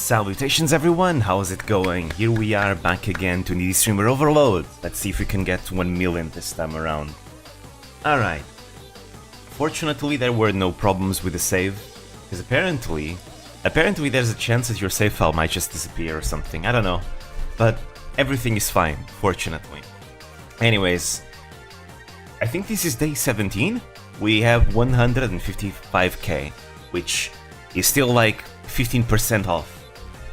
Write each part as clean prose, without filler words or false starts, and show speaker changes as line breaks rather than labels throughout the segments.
Salutations everyone, how's it going? Here we are back again to Needy Streamer Overload. Let's see if we can get 1 million this time around. Alright. Fortunately there were no problems with the save, because apparently there's a chance that your save file might just disappear or something, I don't know. But everything is fine, fortunately. Anyways, I think this is day 17. We have 155k, which is still like 15% off.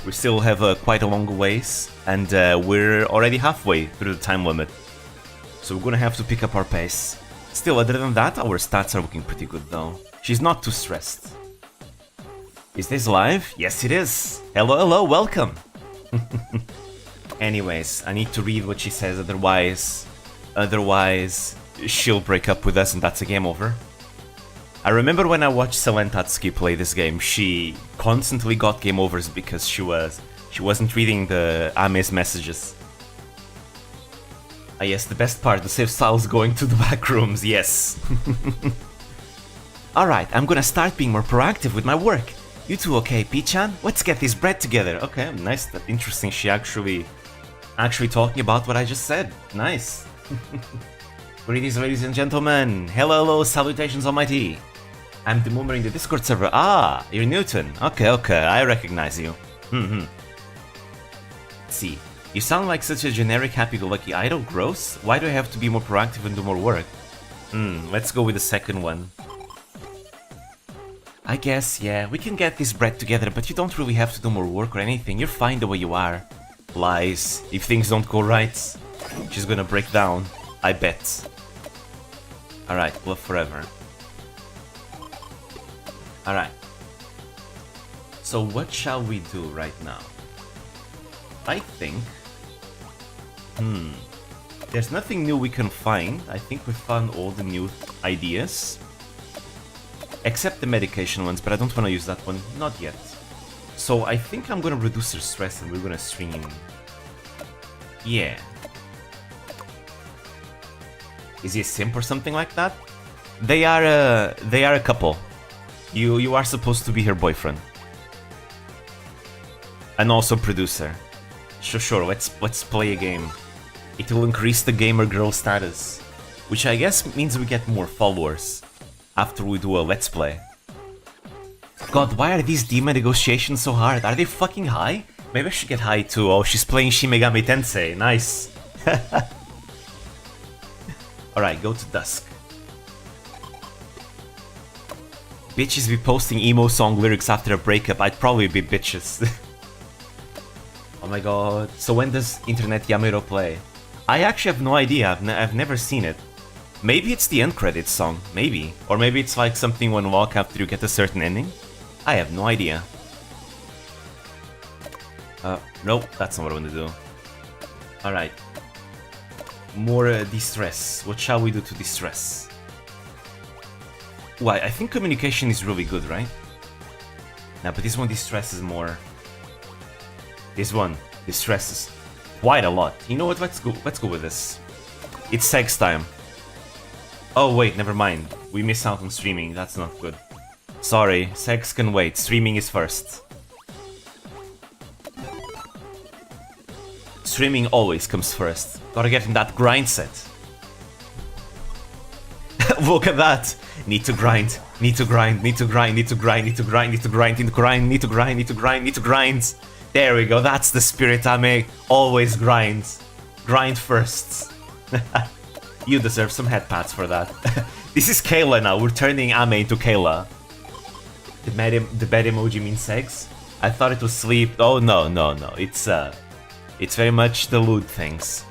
We still have quite a long ways, and we're already halfway through the time limit. So we're gonna have to pick up our pace. Still, other than that, our stats are looking pretty good though. She's not too stressed. Is this live? Yes it is! Hello, welcome! Anyways, I need to read what she says, otherwise she'll break up with us and that's a game over. I remember when I watched Selentatsuki play this game, she constantly got game overs because she wasn't reading the Ame's messages. Ah yes, the best part, the save style's going to the back rooms, yes. Alright, I'm gonna start being more proactive with my work. You two okay, P-chan? Let's get this bread together. Okay, nice, that's interesting, she actually talking about what I just said. Nice. Greetings, ladies and gentlemen. Hello, salutations almighty. I'm the Moomer in the Discord server. Ah, you're Newton. Okay, I recognize you. Let's see. You sound like such a generic happy-go-lucky idol. Gross. Why do I have to be more proactive and do more work? Let's go with the second one. I guess, yeah, we can get this bread together, but you don't really have to do more work or anything. You're fine the way you are. Lies. If things don't go right, she's gonna break down. I bet. Alright, bluff forever. Alright. So what shall we do right now? I think... There's nothing new we can find. I think we found all the new ideas. Except the medication ones, but I don't want to use that one. Not yet. So I think I'm gonna reduce her stress and we're gonna stream... Yeah. Is he a simp or something like that? They are a couple. You are supposed to be her boyfriend. And also producer. Sure, let's play a game. It will increase the gamer girl status. Which I guess means we get more followers. After we do a let's play. God, why are these demon negotiations so hard? Are they fucking high? Maybe I should get high too. Oh, she's playing Shin Megami Tensei. Nice. Alright, go to dusk. Bitches be posting emo song lyrics after a breakup. I'd probably be bitches. Oh my god. So when does Internet Yamero play? I actually have no idea. I've never seen it. Maybe it's the end credits song. Maybe. Or maybe it's like something when walk after you get a certain ending. I have no idea. Nope, that's not what I want to do. Alright. More distress. What shall we do to distress? Why, I think communication is really good, right? Nah, but this one distresses more. This one distresses quite a lot. You know what? Let's go with this. It's sex time. Oh wait, never mind. We miss out on streaming. That's not good. Sorry, sex can wait. Streaming is first. Streaming always comes first. Gotta get in that grind set. Look at that! Need to grind, need to grind, need to grind, need to grind, need to grind, need to grind, need to grind, need to grind, need to grind, need to grind. There we go, that's the spirit, Ame. Always grind. Grind first. You deserve some head pats for that. This is Kayla now, we're turning Ame into Kayla. The bad emoji means sex? I thought it was sleep. Oh no, it's very much the lewd things.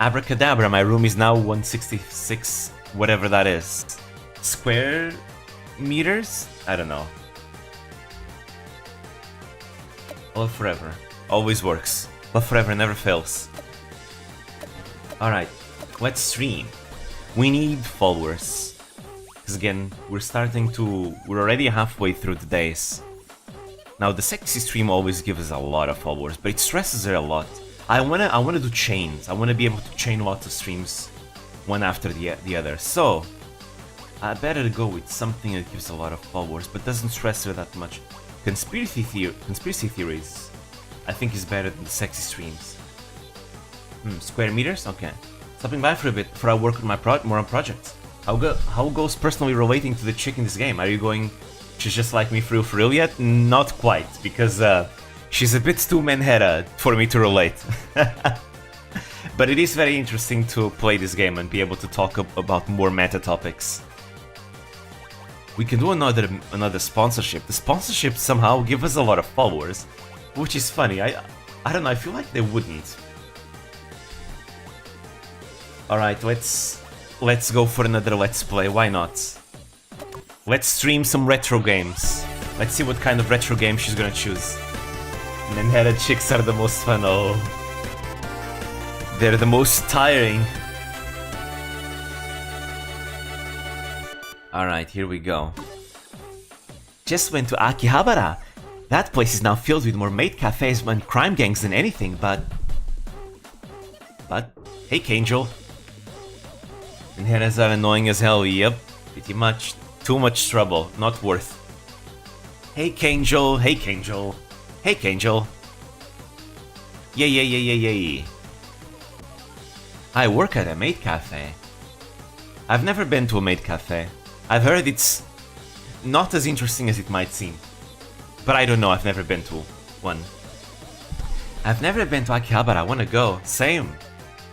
Abracadabra, my room is now 166, whatever that is. Square meters? I don't know. Love forever. Always works. Love forever never fails. Alright, let's stream. We need followers. Because again, we're already halfway through the days. Now the sexy stream always gives us a lot of followers, but it stresses her a lot. I wanna do chains. I wanna be able to chain lots of streams, one after the other. So I better go with something that gives a lot of followers, but doesn't stress her that much. conspiracy theories, I think is better than the sexy streams. Square meters? Okay. Stopping by for a bit before I work on my more on projects. How goes personally relating to the chick in this game? Are you going... She's just like me for real yet? Not quite, because she's a bit too manheta for me to relate. But it is very interesting to play this game and be able to talk about more meta topics. We can do another sponsorship. The sponsorships somehow give us a lot of followers, which is funny. I don't know, I feel like they wouldn't. Alright, let's go for another let's play, why not? Let's stream some retro games. Let's see what kind of retro game she's gonna choose. Manhattan chicks are the most fun, oh. They're the most tiring. Alright, here we go. Just went to Akihabara. That place is now filled with more maid cafes and crime gangs than anything, but... Hey, Kanjo. Manhattans are annoying as hell, yep. Pretty much. Too much trouble, not worth. Hey, Kanjo, hey, Kanjo. Hey, Kanjo. Yay. I work at a maid cafe. I've never been to a maid cafe. I've heard it's not as interesting as it might seem. But I don't know, I've never been to one. I've never been to Akihabara, I wanna go. Same.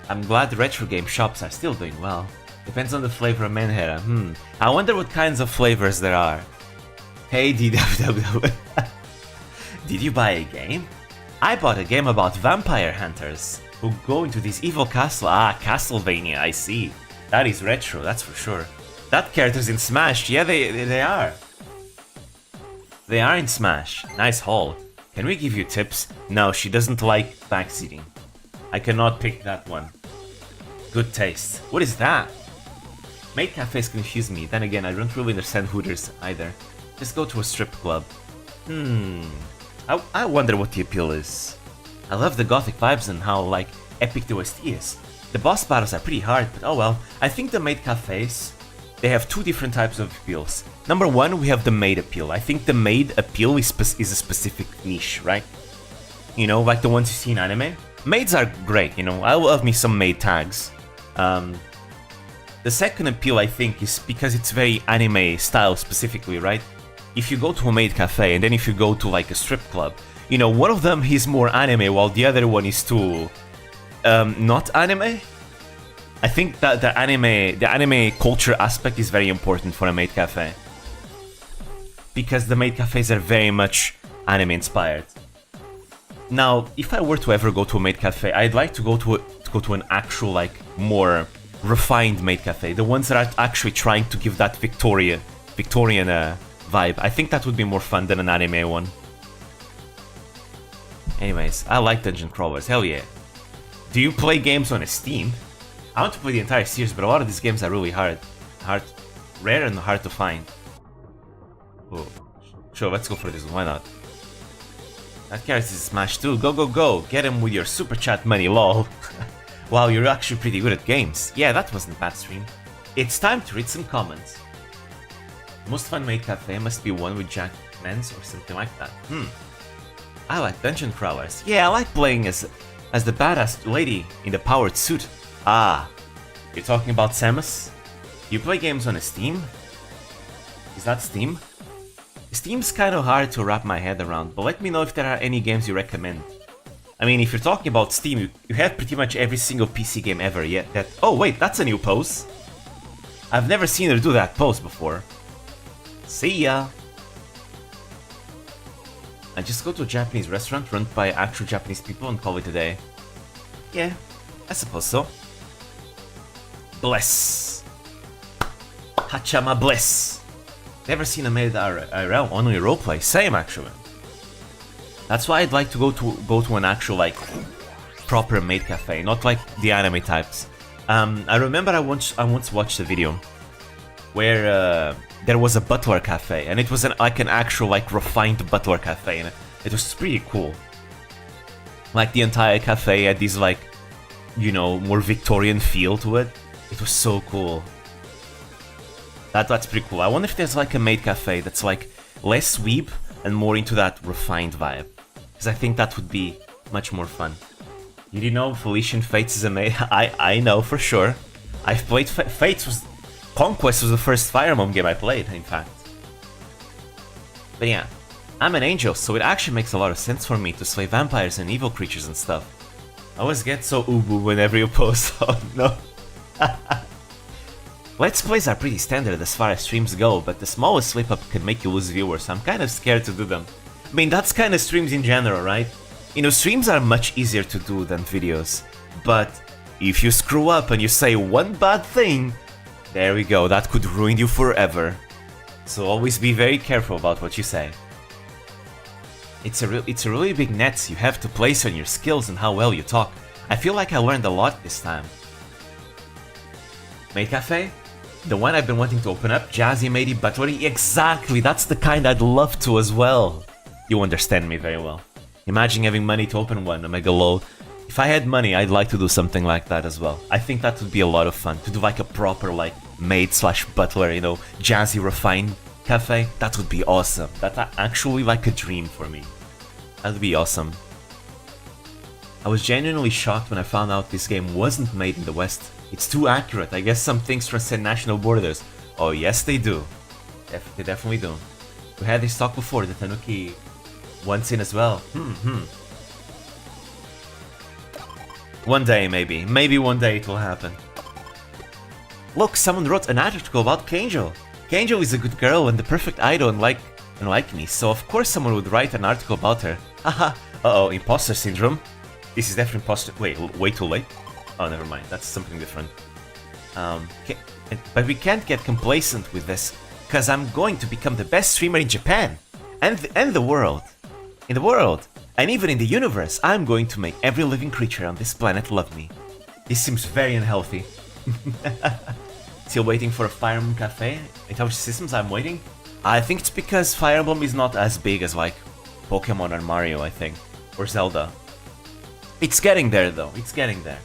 I'm glad the retro game shops are still doing well. Depends on the flavor of Manhattan. I wonder what kinds of flavors there are. Hey, DWW. Did you buy a game? I bought a game about vampire hunters who go into this evil castle. Ah, Castlevania, I see. That is retro, that's for sure. That character's in Smash. Yeah, they are. They are in Smash. Nice haul. Can we give you tips? No, she doesn't like backseating. I cannot pick that one. Good taste. What is that? Maid cafes confuse me. Then again, I don't really understand Hooters either. Just go to a strip club. I wonder what the appeal is. I love the gothic vibes and how, like, epic the OST is. The boss battles are pretty hard, but oh well. I think the maid cafes, they have two different types of appeals. Number one, we have the maid appeal. I think the maid appeal is a specific niche, right? You know, like the ones you see in anime. Maids are great, you know, I love me some maid tags. The second appeal, I think, is because it's very anime style specifically, right? If you go to a maid cafe and then if you go to like a strip club, you know, one of them is more anime while the other one is too not anime. I think that the anime culture aspect is very important for a maid cafe. Because the maid cafes are very much anime inspired. Now, if I were to ever go to a maid cafe, I'd like to go to an actual, like, more refined maid cafe. The ones that are actually trying to give that Victorian vibe. I think that would be more fun than an anime one. Anyways, I like dungeon crawlers, hell yeah. Do you play games on Steam? I want to play the entire series, but a lot of these games are really rare and hard to find. Oh, sure, let's go for this one, why not? That character is Smash too, go, get him with your super chat money, lol. Wow, you're actually pretty good at games. Yeah, that wasn't a bad stream. It's time to read some comments. Most fun maid cafe must be one with Jack Men's or something like that. I like dungeon crawlers. Yeah, I like playing as the badass lady in the powered suit. Ah, you're talking about Samus? You play games on Steam? Is that Steam? Steam's kind of hard to wrap my head around, but let me know if there are any games you recommend. I mean, if you're talking about Steam, you have pretty much every single PC game ever yet that... Oh wait, that's a new pose! I've never seen her do that pose before. See ya! I just go to a Japanese restaurant run by actual Japanese people and call it a day. Yeah, I suppose so. Bless! Hachama bless! Never seen a maid IRL, only roleplay. Same actually. That's why I'd like to go to an actual, like, proper maid cafe, not like the anime types. I remember I once watched a video where there was a butler cafe, and it was like an actual, like, refined butler cafe, and it was pretty cool. Like, the entire cafe had this, like, you know, more Victorian feel to it. It was so cool. That's pretty cool. I wonder if there's like a maid cafe that's like less weeb, and more into that refined vibe. Because I think that would be much more fun. Did you know Felician Fates is a maid? I know for sure. I've played Fates was... Conquest was the first Fire Emblem game I played, in fact. But yeah, I'm an angel, so it actually makes a lot of sense for me to slay vampires and evil creatures and stuff. I always get so ubu whenever you post, oh no. Let's plays are pretty standard as far as streams go, but the smallest slip up can make you lose viewers, so I'm kind of scared to do them. I mean, that's kind of streams in general, right? You know, streams are much easier to do than videos, but if you screw up and you say one bad thing, there we go, that could ruin you forever. So always be very careful about what you say. It's a really big net you have to place on your skills and how well you talk. I feel like I learned a lot this time. Maid Cafe? The one I've been wanting to open up, jazzy, matey, buttery, exactly, that's the kind I'd love to as well. You understand me very well. Imagine having money to open one, Omega Lol. If I had money, I'd like to do something like that as well. I think that would be a lot of fun, to do like a proper like maid/butler, you know, jazzy, refined cafe. That would be awesome. That's actually like a dream for me. That would be awesome. I was genuinely shocked when I found out this game wasn't made in the West. It's too accurate. I guess some things transcend national borders. Oh yes, they do. They definitely do. We had this talk before, the Tanuki once in as well. One day, maybe. Maybe one day it will happen. Look, someone wrote an article about Kanjo. Kanjo is a good girl and the perfect idol unlike me, so of course someone would write an article about her. Haha. Uh-oh, imposter syndrome. This is definitely imposter... Wait, way too late? Oh, never mind. That's something different. But we can't get complacent with this, because I'm going to become the best streamer in Japan. And the world. In the world. And even in the universe, I'm going to make every living creature on this planet love me. This seems very unhealthy. Still waiting for a Fire Emblem cafe? Intelligent systems, I'm waiting? I think it's because Fire Emblem is not as big as like Pokemon or Mario, I think. Or Zelda. It's getting there though, it's getting there.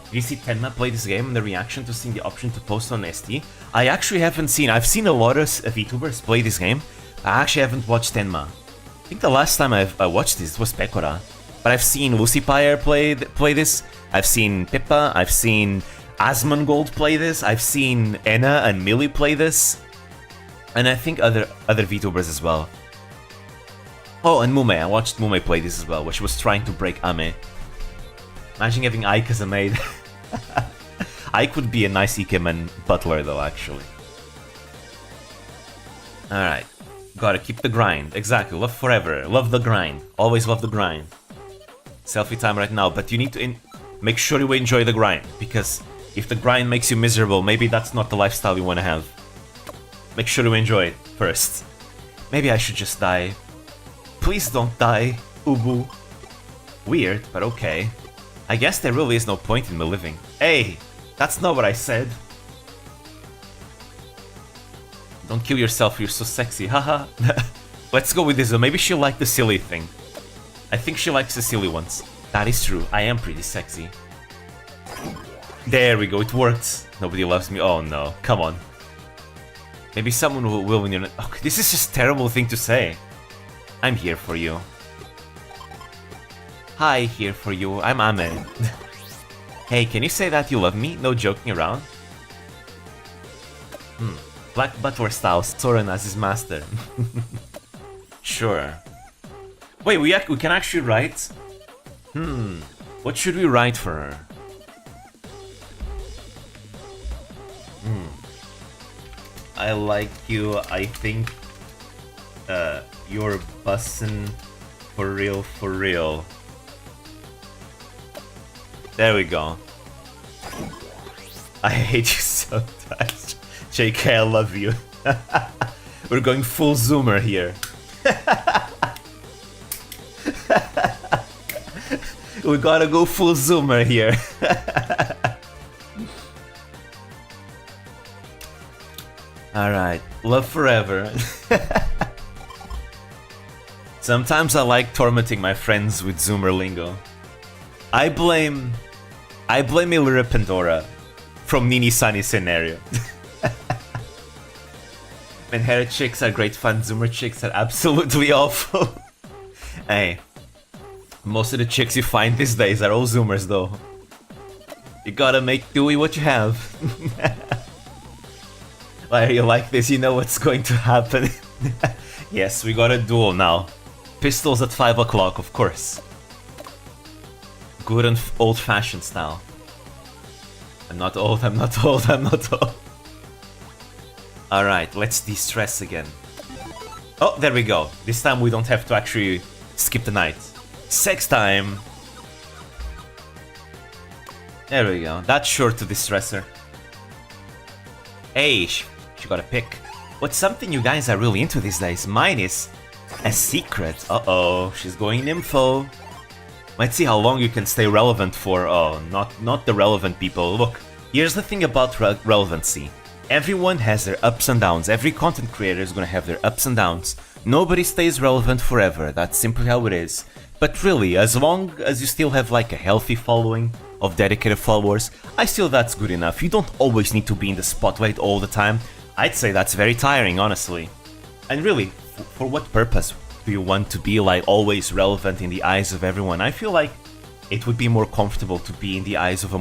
Did you see Tenma play this game and the reaction to seeing the option to post on ST? I actually haven't seen, I've seen a lot of Vtubers play this game. I actually haven't watched Tenma. I think the last time I watched this was Pekora. But I've seen Lucy Pyre play this, I've seen Pippa, I've seen Asmongold play this, I've seen Enna and Millie play this. And I think other Vtubers as well. Oh, and Mume, I watched Mume play this as well, where she was trying to break Ame. Imagine having Ike as a maid. Ike would be a nice Ikemen butler though, actually. Alright. Gotta keep the grind. Exactly. Love forever. Love the grind. Always love the grind. Selfie time right now, but you need to make sure you enjoy the grind, because if the grind makes you miserable, maybe that's not the lifestyle you want to have. Make sure to enjoy it first. Maybe I should just die. Please don't die, Ubu. Weird, but okay. I guess there really is no point in me living. Hey, that's not what I said. Don't kill yourself, you're so sexy, haha. Let's go with this, maybe she'll like the silly thing. I think she likes the silly ones. That is true, I am pretty sexy. There we go, it worked. Nobody loves me, oh no, come on. Maybe someone will when you're not... Oh, this is just a terrible thing to say. I'm here for you. Hi, here for you, I'm Ame. Hey, can you say that you love me? No joking around. Black Butler style, Soren as his master. Sure. Wait, we can actually write? What should we write for her? I like you, I think you're bussin' for real, for real. There we go. I hate you so much. JK, I love you. We're going full zoomer here. We gotta go full zoomer here. Alright, love forever. Sometimes I like tormenting my friends with zoomer lingo. I blame Illyria Pandora from Nini Sunny scenario. And hair chicks are great fun, Zoomer chicks are absolutely awful. Hey, most of the chicks you find these days are all Zoomers though. You gotta make do with what you have. Why you like this? You know what's going to happen. Yes, we got a duel now. Pistols at 5 o'clock, of course. Good and old-fashioned style. I'm not old, I'm not old, I'm not old. Alright, let's de-stress again. Oh, there we go. This time we don't have to actually skip the night. Sex time! There we go. That's sure to de-stress her. Hey, she got a pick. What's something you guys are really into these days? Mine is a secret. Uh-oh, she's going info. Might see how long you can stay relevant for. Oh, not the relevant people. Look, here's the thing about relevancy. Everyone has their ups and downs. Every content creator is gonna have their ups and downs. Nobody stays relevant forever. That's simply how it is. But really, as long as you still have like a healthy following of dedicated followers, I feel that's good enough. You don't always need to be in the spotlight all the time. I'd say that's very tiring, honestly. And really, for what purpose do you want to be like always relevant in the eyes of everyone? I feel like it would be more comfortable to be in the eyes of a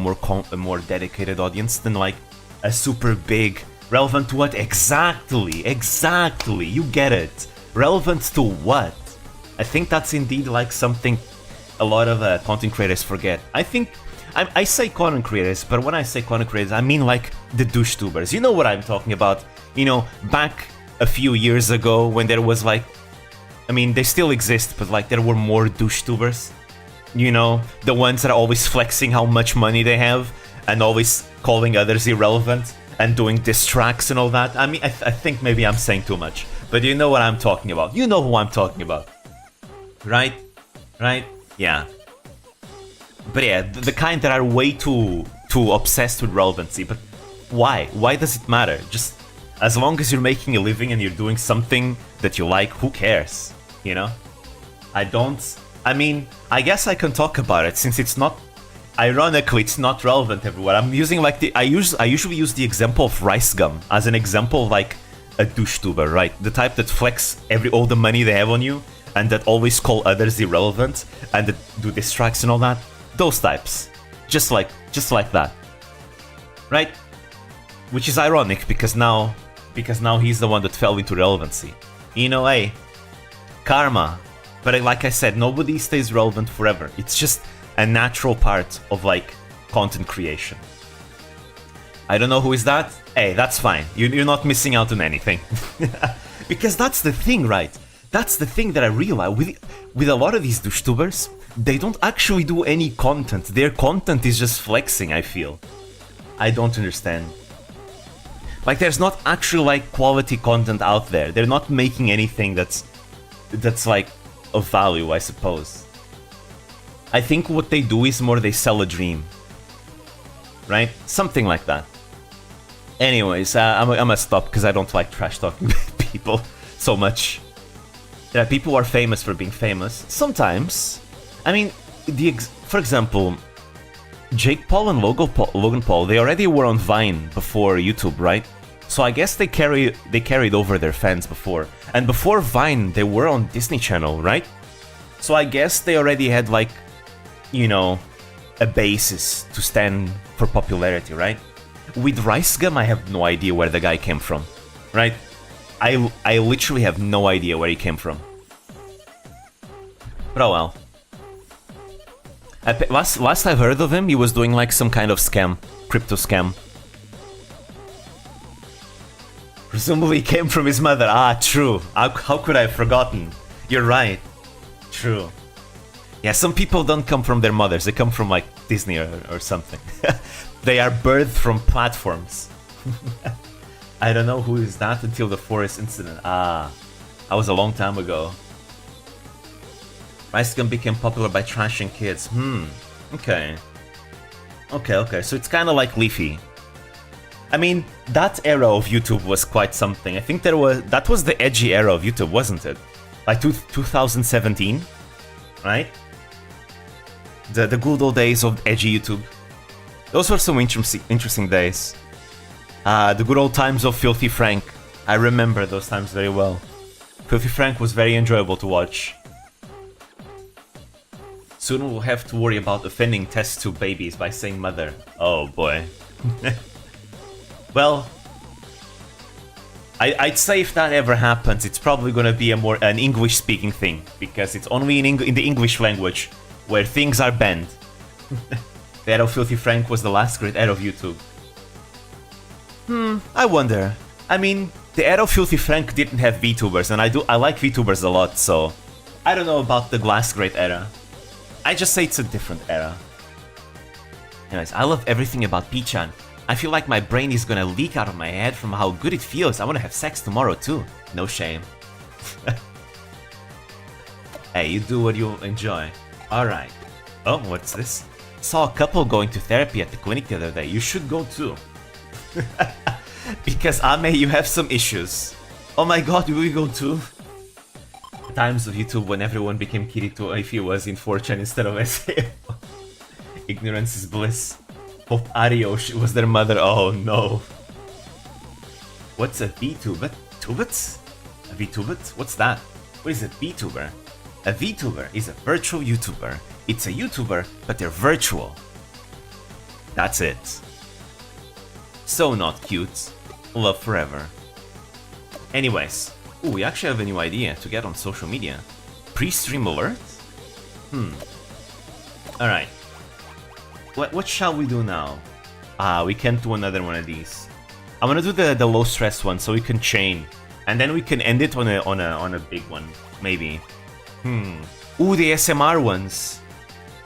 more dedicated audience than like a super big relevant to what exactly, you get it. Relevant to what? I think that's indeed like something a lot of content creators forget. I say content creators, but when I say content creators, I mean like the douche-tubers. You know what I'm talking about? You know, back a few years ago when there was like, I mean, they still exist, but like there were more douche-tubers. You know, the ones that are always flexing how much money they have and always calling others irrelevant and doing diss tracks and all that. I mean, I think maybe I'm saying too much, but you know what I'm talking about. You know who I'm talking about. Right? Right? Yeah. But yeah, the kind that are way too obsessed with relevancy. But why? Why does it matter? Just as long as you're making a living and you're doing something that you like, who cares? You know? I mean, I guess I can talk about it since it's not, ironically, it's not relevant everywhere. I'm using like I usually use the example of Rice Gum as an example of like a douche tuber, right? The type that flex all the money they have on you and that always call others irrelevant and that do diss tracks and all that. Those types. Just like that. Right? Which is ironic because now he's the one that fell into relevancy. You know, hey, karma. But like I said, nobody stays relevant forever. It's just a natural part of like content creation. I don't know who is that. Hey, that's fine. You're not missing out on anything. Because that's the thing, right? That's the thing that I realize with a lot of these douche-tubers, they don't actually do any content. Their content is just flexing, I feel. I don't understand. Like, there's not actually like quality content out there. They're not making anything that's like of value, I suppose. I think what they do is more they sell a dream. Right? Something like that. Anyways, I'm gonna stop because I don't like trash talking people so much. There are people who are famous for being famous. Sometimes. I mean, for example, Jake Paul and Logan Paul, they already were on Vine before YouTube, right? So I guess they carried over their fans before. And before Vine, they were on Disney Channel, right? So I guess they already had like, you know, a basis to stand for popularity, right? With Rice Gum, I have no idea where the guy came from, right? I literally have no idea where he came from. But oh well. Last I've heard of him, he was doing like some kind of scam, crypto scam. Presumably he came from his mother. Ah, true. How could I have forgotten? You're right. True. Yeah, some people don't come from their mothers. They come from like Disney or something. They are birthed from platforms. I don't know who is that until the forest incident. Ah, that was a long time ago. Rice Gum became popular by trashing kids. Okay. Okay, so it's kind of like Leafy. I mean, that era of YouTube was quite something. I think that was the edgy era of YouTube, wasn't it? Like 2017, right? The good old days of edgy YouTube. Those were some interesting days. The good old times of Filthy Frank. I remember those times very well. Filthy Frank was very enjoyable to watch. Soon we'll have to worry about offending test tube babies by saying mother. Oh boy. Well, I'd say if that ever happens, it's probably gonna be an English-speaking thing, because it's only in the English language where things are banned. The era of Filthy Frank was the last great era of YouTube. I wonder. I mean, the era of Filthy Frank didn't have Vtubers, and I like Vtubers a lot, so I don't know about the last great era. I just say it's a different era. Anyways, I love everything about P-chan. I feel like my brain is gonna leak out of my head from how good it feels. I wanna have sex tomorrow too. No shame. Hey, you do what you enjoy. Alright. Oh, what's this? Saw a couple going to therapy at the clinic the other day. You should go too. Because Ame, you have some issues. Oh my god, will we go too? The times of YouTube when everyone became Kirito if he was in 4chan instead of SAO. Ignorance is bliss. Hope Ariosh was their mother. Oh no. What's a VTuber? Tubits? A VTubit? What's that? What is a VTuber? A VTuber is a virtual YouTuber. It's a YouTuber, but they're virtual. That's it. So not cute. Love forever. Anyways. Ooh, we actually have a new idea to get on social media. Pre-stream alert? Alright. What shall we do now? We can't do another one of these. I'm gonna do the low stress one so we can chain. And then we can end it on a big one. Maybe. Ooh, the SMR ones.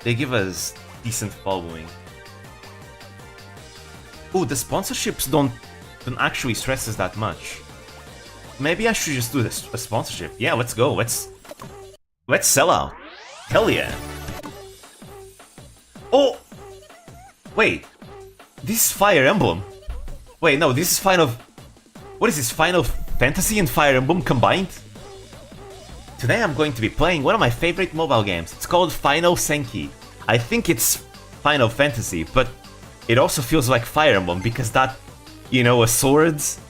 They give us decent following. Ooh, the sponsorships don't actually stress us that much. Maybe I should just do this a sponsorship. Yeah, let's go. Let's sell out. Hell yeah. Oh, wait. This is Fire Emblem. Wait, no, this is Final. What is this? Final Fantasy and Fire Emblem combined? Today I'm going to be playing one of my favorite mobile games. It's called Final Senki. I think it's Final Fantasy, but it also feels like Fire Emblem because that, you know, a swords,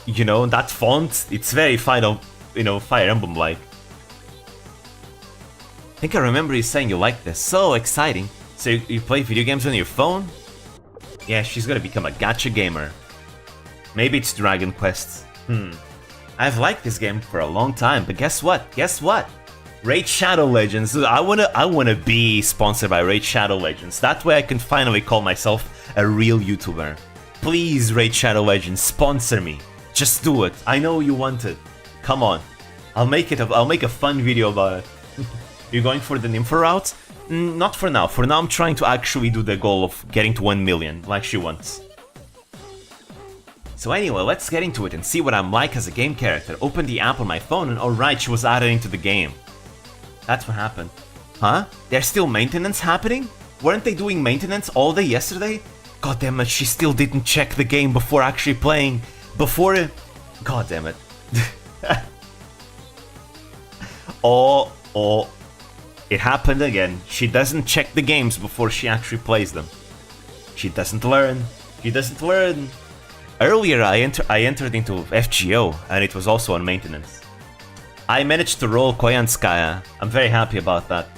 you know, that font, it's very Final, you know, Fire Emblem-like. I think I remember you saying you like this. So exciting. So you play video games on your phone? Yeah, she's gonna become a gacha gamer. Maybe it's Dragon Quest. I've liked this game for a long time, but guess what? Guess what? Raid Shadow Legends. I wanna be sponsored by Raid Shadow Legends. That way I can finally call myself a real YouTuber. Please, Raid Shadow Legends, sponsor me. Just do it. I know you want it. Come on. I'll make a fun video about it. You're going for the Nympho route? Not for now. For now I'm trying to actually do the goal of getting to 1 million, like she wants. So anyway, let's get into it and see what I'm like as a game character. Open the app on my phone and alright, she was added into the game. That's what happened. Huh? There's still maintenance happening? Weren't they doing maintenance all day yesterday? God damn it, she still didn't check the game before actually playing. God damn it. Oh. It happened again. She doesn't check the games before she actually plays them. She doesn't learn. She doesn't learn. Earlier I entered into FGO and it was also on maintenance. I managed to roll Koyanskaya. I'm very happy about that.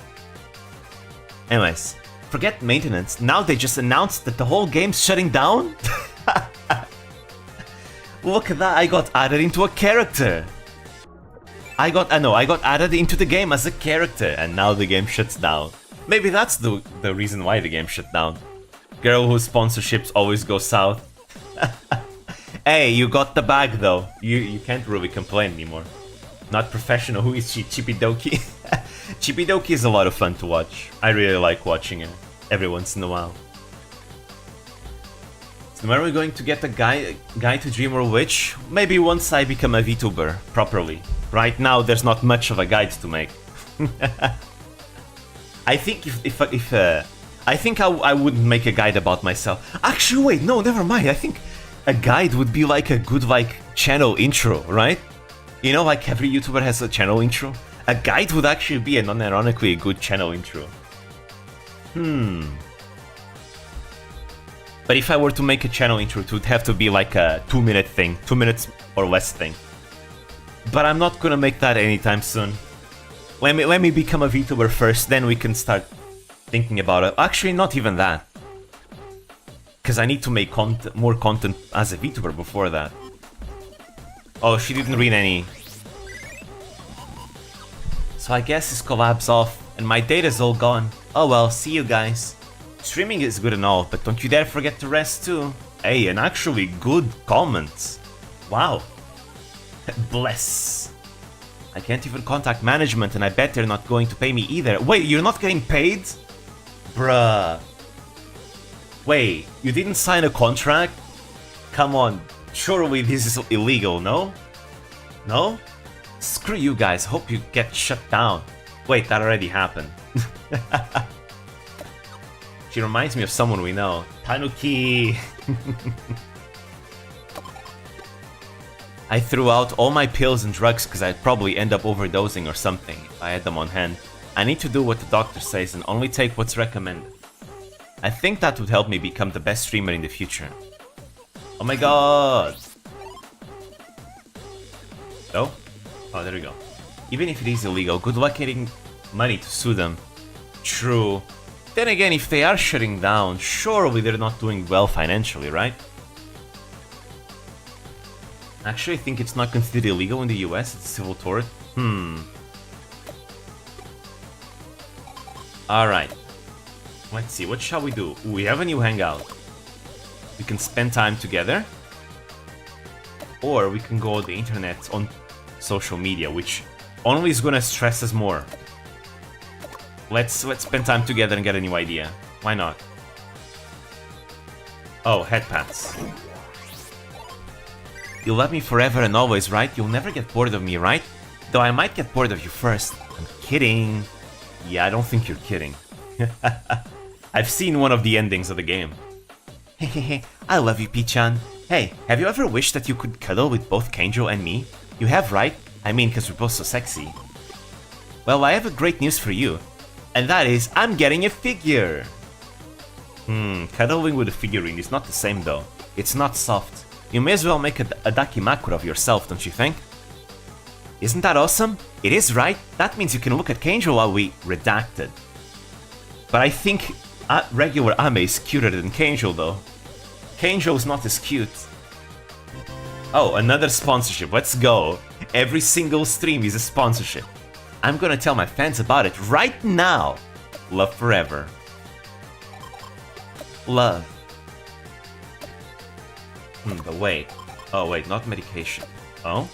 Anyways, forget maintenance. Now they just announced that the whole game's shutting down? Look at that, I got added into a character. I got added into the game as a character and now the game shuts down. Maybe that's the reason why the game shut down. Girl whose sponsorships always go south. Hey, you got the bag though. You can't really complain anymore. Not professional. Who is she? Chibidoki? Chibidoki is a lot of fun to watch. I really like watching it every once in a while. So when are we going to get a guide to Dreamer Witch? Maybe once I become a VTuber properly. Right now there's not much of a guide to make. I think I think I wouldn't make a guide about myself. Actually, wait, no, never mind. I think a guide would be like a good channel intro, right? You know, like every YouTuber has a channel intro. A guide would actually be unironically a good channel intro. But if I were to make a channel intro, it would have to be like a 2-minute thing. 2 minutes or less think. But I'm not gonna make that anytime soon. Let me become a VTuber first, then we can start thinking about it. Actually, not even that. Because I need to make more content as a VTuber before that. Oh, she didn't read any. So I guess this collab's off, and my data's all gone. Oh well, see you guys. Streaming is good and all, but don't you dare forget to rest too. Hey, and actually good comments. Wow. Bless. I can't even contact management, and I bet they're not going to pay me either. Wait, you're not getting paid? Bruh. Wait, you didn't sign a contract? Come on, surely this is illegal, no? No? Screw you guys, hope you get shut down. Wait, that already happened. She reminds me of someone we know. Tanuki! I threw out all my pills and drugs because I'd probably end up overdosing or something if I had them on hand. I need to do what the doctor says and only take what's recommended. I think that would help me become the best streamer in the future. Oh my god! Oh? Oh, there we go. Even if it is illegal, good luck getting money to sue them. True. Then again, if they are shutting down, surely they're not doing well financially, right? Actually, I think it's not considered illegal in the US, it's a civil tort. Alright. Let's see, what shall we do? Ooh, we have a new hangout. We can spend time together. Or we can go on the internet on social media, which only is gonna stress us more. Let's spend time together and get a new idea. Why not? Oh, head pats. You'll love me forever and always, right? You'll never get bored of me, right? Though I might get bored of you first. I'm kidding. Yeah, I don't think you're kidding. I've seen one of the endings of the game. Hehehe, I love you, Pichan. Hey, have you ever wished that you could cuddle with both Kanjo and me? You have, right? I mean, because we're both so sexy. Well, I have a great news for you. And that is, I'm getting a figure! Cuddling with a figurine is not the same though. It's not soft. You may as well make a dakimakura of yourself, don't you think? Isn't that awesome? It is, right? That means you can look at Kanjo while we redacted. But I think regular Ame is cuter than Kanjo though. Kanjo's not as cute. Oh, another sponsorship, let's go. Every single stream is a sponsorship. I'm gonna tell my fans about it right now. Love forever. Love. But wait. Oh wait, not medication. Oh?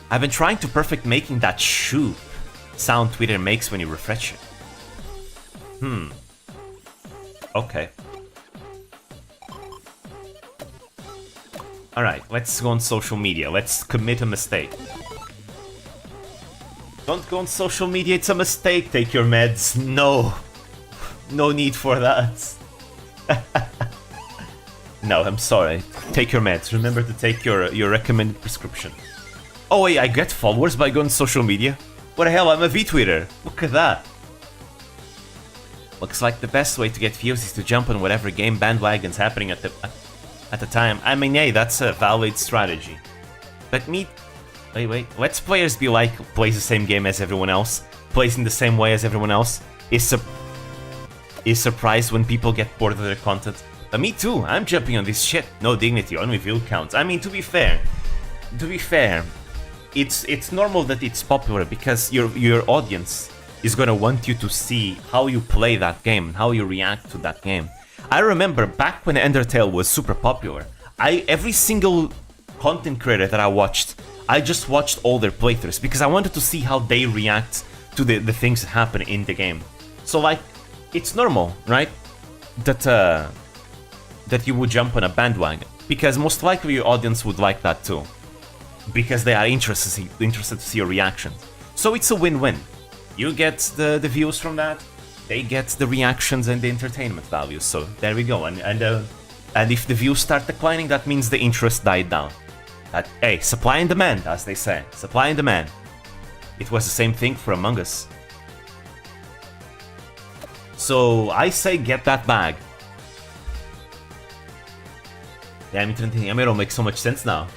I've been trying to perfect making that shoop sound Twitter makes when you refresh it. Okay. Alright, let's go on social media. Let's commit a mistake. Don't go on social media, it's a mistake. Take your meds. No. No need for that. No, I'm sorry. Take your meds. Remember to take your recommended prescription. Oh wait, I get followers by going on social media? What the hell, I'm a VTweeter. Look at that. Looks like the best way to get views is to jump on whatever game bandwagon's happening at the time. I mean, hey, that's a valid strategy. But me... Wait. Let's players be like, plays the same game as everyone else, plays in the same way as everyone else, is surprised when people get bored of their content. But me too, I'm jumping on this shit. No dignity, only view counts. I mean, to be fair, it's normal that it's popular because your audience is gonna want you to see how you play that game, how you react to that game. I remember back when Undertale was super popular, every single content creator that I watched, I just watched all their playthroughs because I wanted to see how they react to the things that happen in the game. So like, it's normal, right? That you would jump on a bandwagon because most likely your audience would like that too, because they are interested to see your reactions. So it's a win-win. You get the views from that, they get the reactions and the entertainment value. So there we go. And if the views start declining, that means the interest died down. Hey, supply and demand, as they say. Supply and demand. It was the same thing for Among Us. So I say get that bag. Damn it, Yamero makes so much sense now.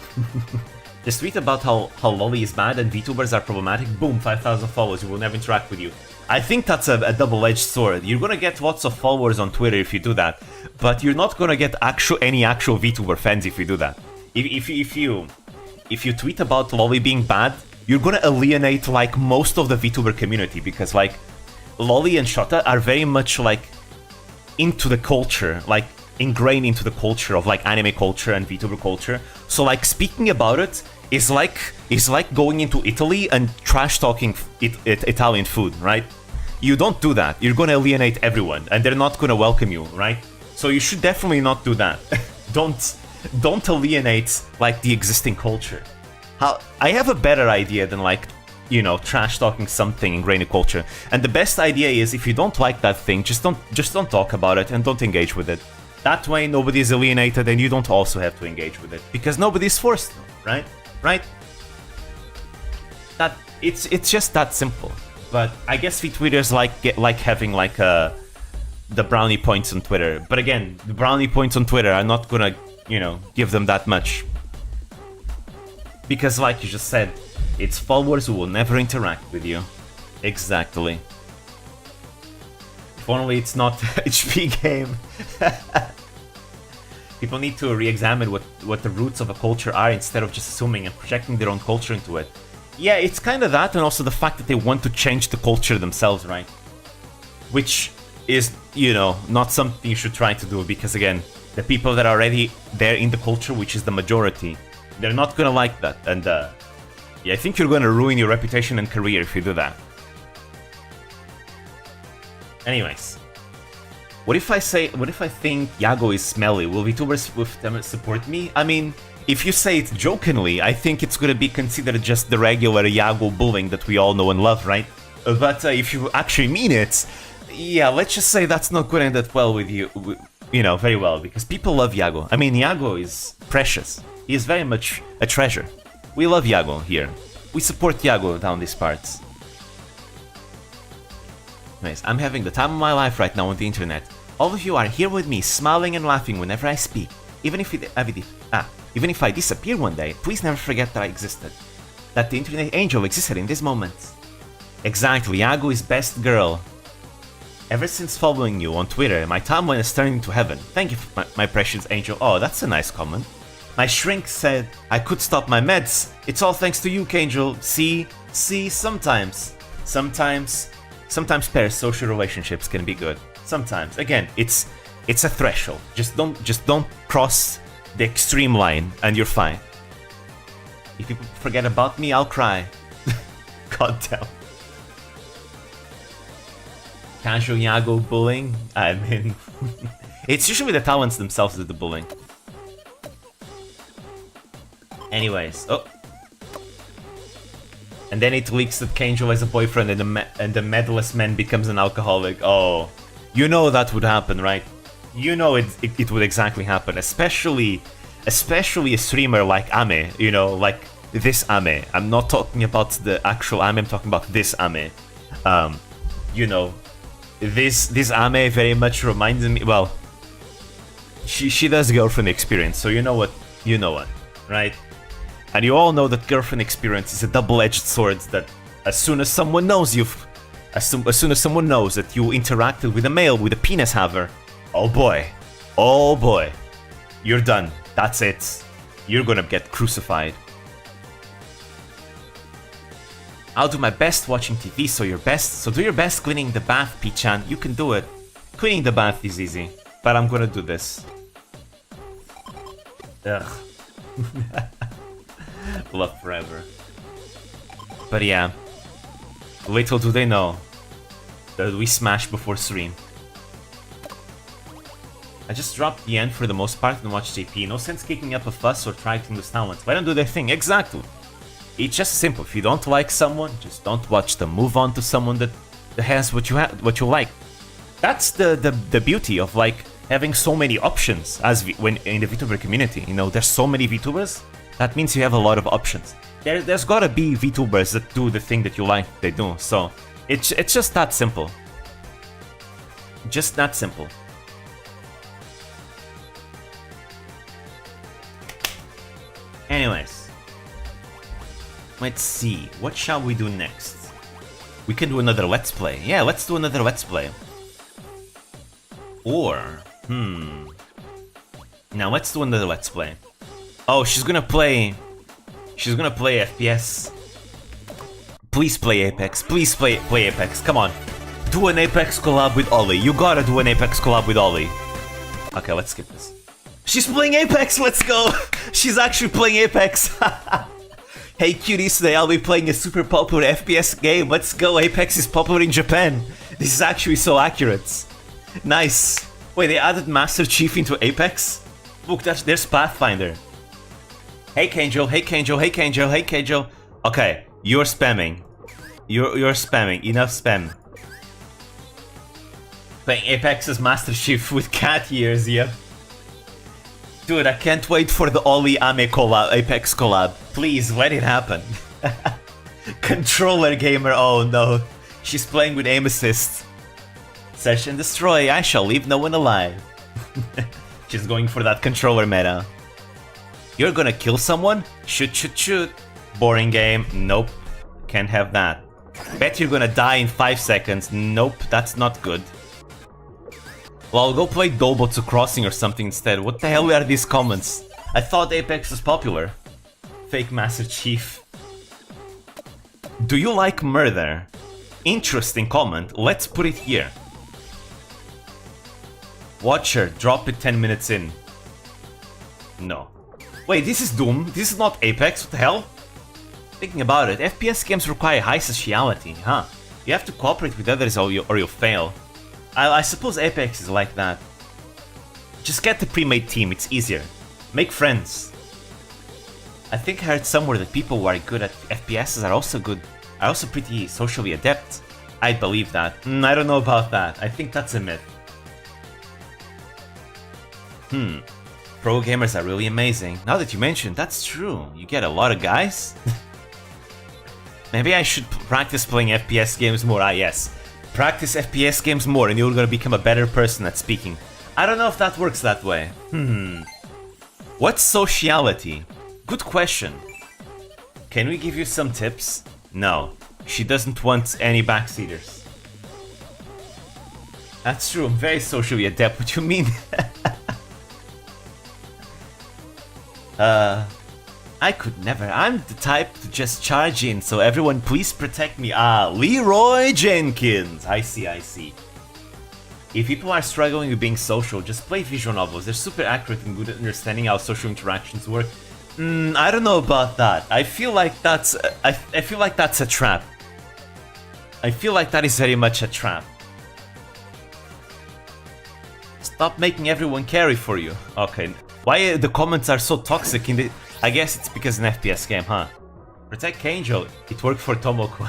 Just tweet about how lolly is bad and VTubers are problematic. Boom, 5,000 followers. We will never interact with you. I think that's a double-edged sword. You're gonna get lots of followers on Twitter if you do that, but you're not gonna get any actual VTuber fans if you do that. If you tweet about lolly being bad, you're gonna alienate like most of the VTuber community, because like lolly and Shota are very much like into the culture, like ingrained into the culture of like anime culture and VTuber culture. So like speaking about it is like going into Italy and trash talking Italian food, right? You don't do that. You're gonna alienate everyone, and they're not gonna welcome you, right? So you should definitely not do that. Don't alienate like the existing culture. I have a better idea than like, you know, trash talking something ingrained in culture. And the best idea is, if you don't like that thing, just don't talk about it and don't engage with it. That way nobody is alienated and you don't also have to engage with it, because nobody's forced to, right? Right? That it's just that simple. But I guess VTweeters like having like the brownie points on Twitter. But again, the brownie points on Twitter are not gonna, you know, give them that much. Because like you just said, it's followers who will never interact with you. Exactly. If only it's not HP game. People need to re-examine what the roots of a culture are, instead of just assuming and projecting their own culture into it. Yeah, it's kind of that, and also the fact that they want to change the culture themselves, right? Which is, you know, not something you should try to do, because again, the people that are already there in the culture, which is the majority, they're not gonna like that, and yeah, I think you're gonna ruin your reputation and career if you do that. Anyways, what if I think Yago is smelly? Will VTubers with them support me? I mean, if you say it jokingly, I think it's gonna be considered just the regular Yago bullying that we all know and love, right? But if you actually mean it, yeah, let's just say that's not gonna end up well with you, you know, very well, because people love Yago. I mean, Yago is precious. He is very much a treasure. We love Yago here. We support Yago down these parts. Nice. I'm having the time of my life right now on the internet. All of you are here with me, smiling and laughing whenever I speak. Even if I disappear one day, please never forget that I existed. That the internet angel existed in this moment. Exactly, Yago is best girl. Ever since following you on Twitter, my timeline is turning to heaven. Thank you, my precious angel. Oh, that's a nice comment. My shrink said I could stop my meds. It's all thanks to you, Kanjo. See, sometimes parasocial relationships can be good. Sometimes. Again, it's a threshold. Just don't cross the extreme line and you're fine. If people forget about me, I'll cry. God damn. Casual Yago bullying? I mean, it's usually the talents themselves that do the bullying. Anyways, oh. And then it leaks that Kanjo has a boyfriend and the medalist man becomes an alcoholic. Oh, you know that would happen, right? You know it would exactly happen, especially a streamer like Ame, you know, like this Ame. I'm not talking about the actual Ame, I'm talking about this Ame. You know, this Ame very much reminds me, well, she does girlfriend experience, so you know what, right? And you all know that girlfriend experience is a double-edged sword, that as soon as someone knows as soon as someone knows that you interacted with a male with a penis haver, oh boy, you're done. That's it. You're gonna get crucified. I'll do my best watching TV, so do your best cleaning the bath, P-chan. You can do it. Cleaning the bath is easy, but I'm gonna do this. Ugh. Love forever. But yeah, little do they know that we smash before stream. I just dropped the end for the most part and watched JP. No sense kicking up a fuss or trying to lose talent. Let them do their thing. Exactly. It's just simple. If you don't like someone, just don't watch them. Move on to someone that has what you like. That's the beauty of like having so many options when in the VTuber community. You know, there's so many VTubers. That means you have a lot of options. There's gotta be VTubers that do the thing that you like they do. So it's just that simple. Just that simple. Anyways, Let's see, what shall we do next? We can do another Let's Play. Yeah, let's do another Let's Play. Or, now let's do another Let's Play. Oh, she's gonna play FPS. Please play Apex. Please play Apex. Come on. Do an Apex collab with Ollie. You gotta do an Apex collab with Ollie. Okay, let's skip this. She's playing Apex. Let's go. She's actually playing Apex. Hey cuties, today I'll be playing a super popular FPS game. Let's go. Apex is popular in Japan. This is actually so accurate. Nice. Wait, they added Master Chief into Apex? Look, there's Pathfinder. Hey Kanjo, hey Kanjo, hey Kanjo, hey Kanjo. Okay, you're spamming. You're spamming. Enough spam. Playing Apex as Master Chief with cat ears, yep. Dude, I can't wait for the Ollie Ame collab, Apex collab. Please, let it happen. Controller gamer, oh no. She's playing with aim assist. Search and destroy, I shall leave no one alive. She's going for that controller meta. You're gonna kill someone? Shoot, shoot, shoot. Boring game, nope. Can't have that. Bet you're gonna die in 5 seconds. Nope, that's not good. Well, I'll go play Dobotsu Crossing or something instead. What the hell are these comments? I thought Apex was popular. Fake Master Chief. Do you like murder? Interesting comment. Let's put it here. Watcher, drop it 10 minutes in. No. Wait, this is Doom. This is not Apex. What the hell? Thinking about it, FPS games require high sociality, huh? You have to cooperate with others or you'll fail. I suppose Apex is like that. Just get the pre-made team, it's easier. Make friends. I think I heard somewhere that people who are good at FPSs are also pretty socially adept. I believe that. I don't know about that. I think that's a myth. Pro gamers are really amazing. Now that you mention, that's true. You get a lot of guys. Maybe I should practice playing FPS games more. Ah, yes. Practice FPS games more and you're gonna become a better person at speaking. I don't know if that works that way. What's sociality? Good question. Can we give you some tips? No. She doesn't want any backseaters. That's true, I'm very socially adept. What do you mean? I could never. I'm the type to just charge in, so everyone please protect me. Ah, Leroy Jenkins. I see, I see. If people are struggling with being social, just play visual novels. They're super accurate and good at understanding how social interactions work. I don't know about that. I feel like that's I feel like that's a trap. I feel like that is very much a trap. Stop making everyone carry for you. Okay. Why the comments are so toxic in the... I guess it's because an FPS game, huh? Protect Kanjo. It worked for Tomoko.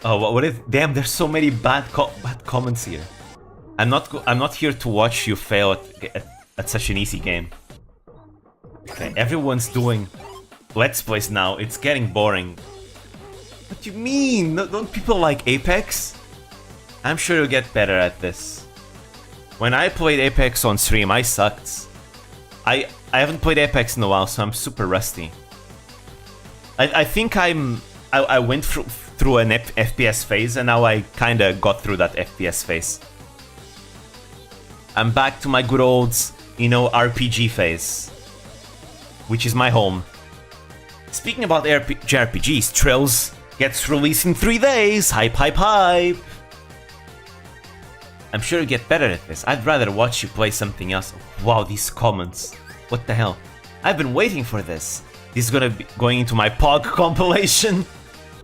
Oh, what if... Damn, there's so many bad comments here. I'm not here to watch you fail at such an easy game. Okay, everyone's doing Let's Plays now. It's getting boring. What do you mean? Don't people like Apex? I'm sure you'll get better at this. When I played Apex on stream, I sucked. I haven't played Apex in a while, so I'm super rusty. I think I went through an FPS phase, and now I kinda got through that FPS phase. I'm back to my good old, you know, RPG phase, which is my home. Speaking about JRPGs, Trails gets released in 3 days. Hype, hype, hype. I'm sure you get better at this. I'd rather watch you play something else. Wow, these comments. What the hell? I've been waiting for this. This is gonna be going into my POG compilation.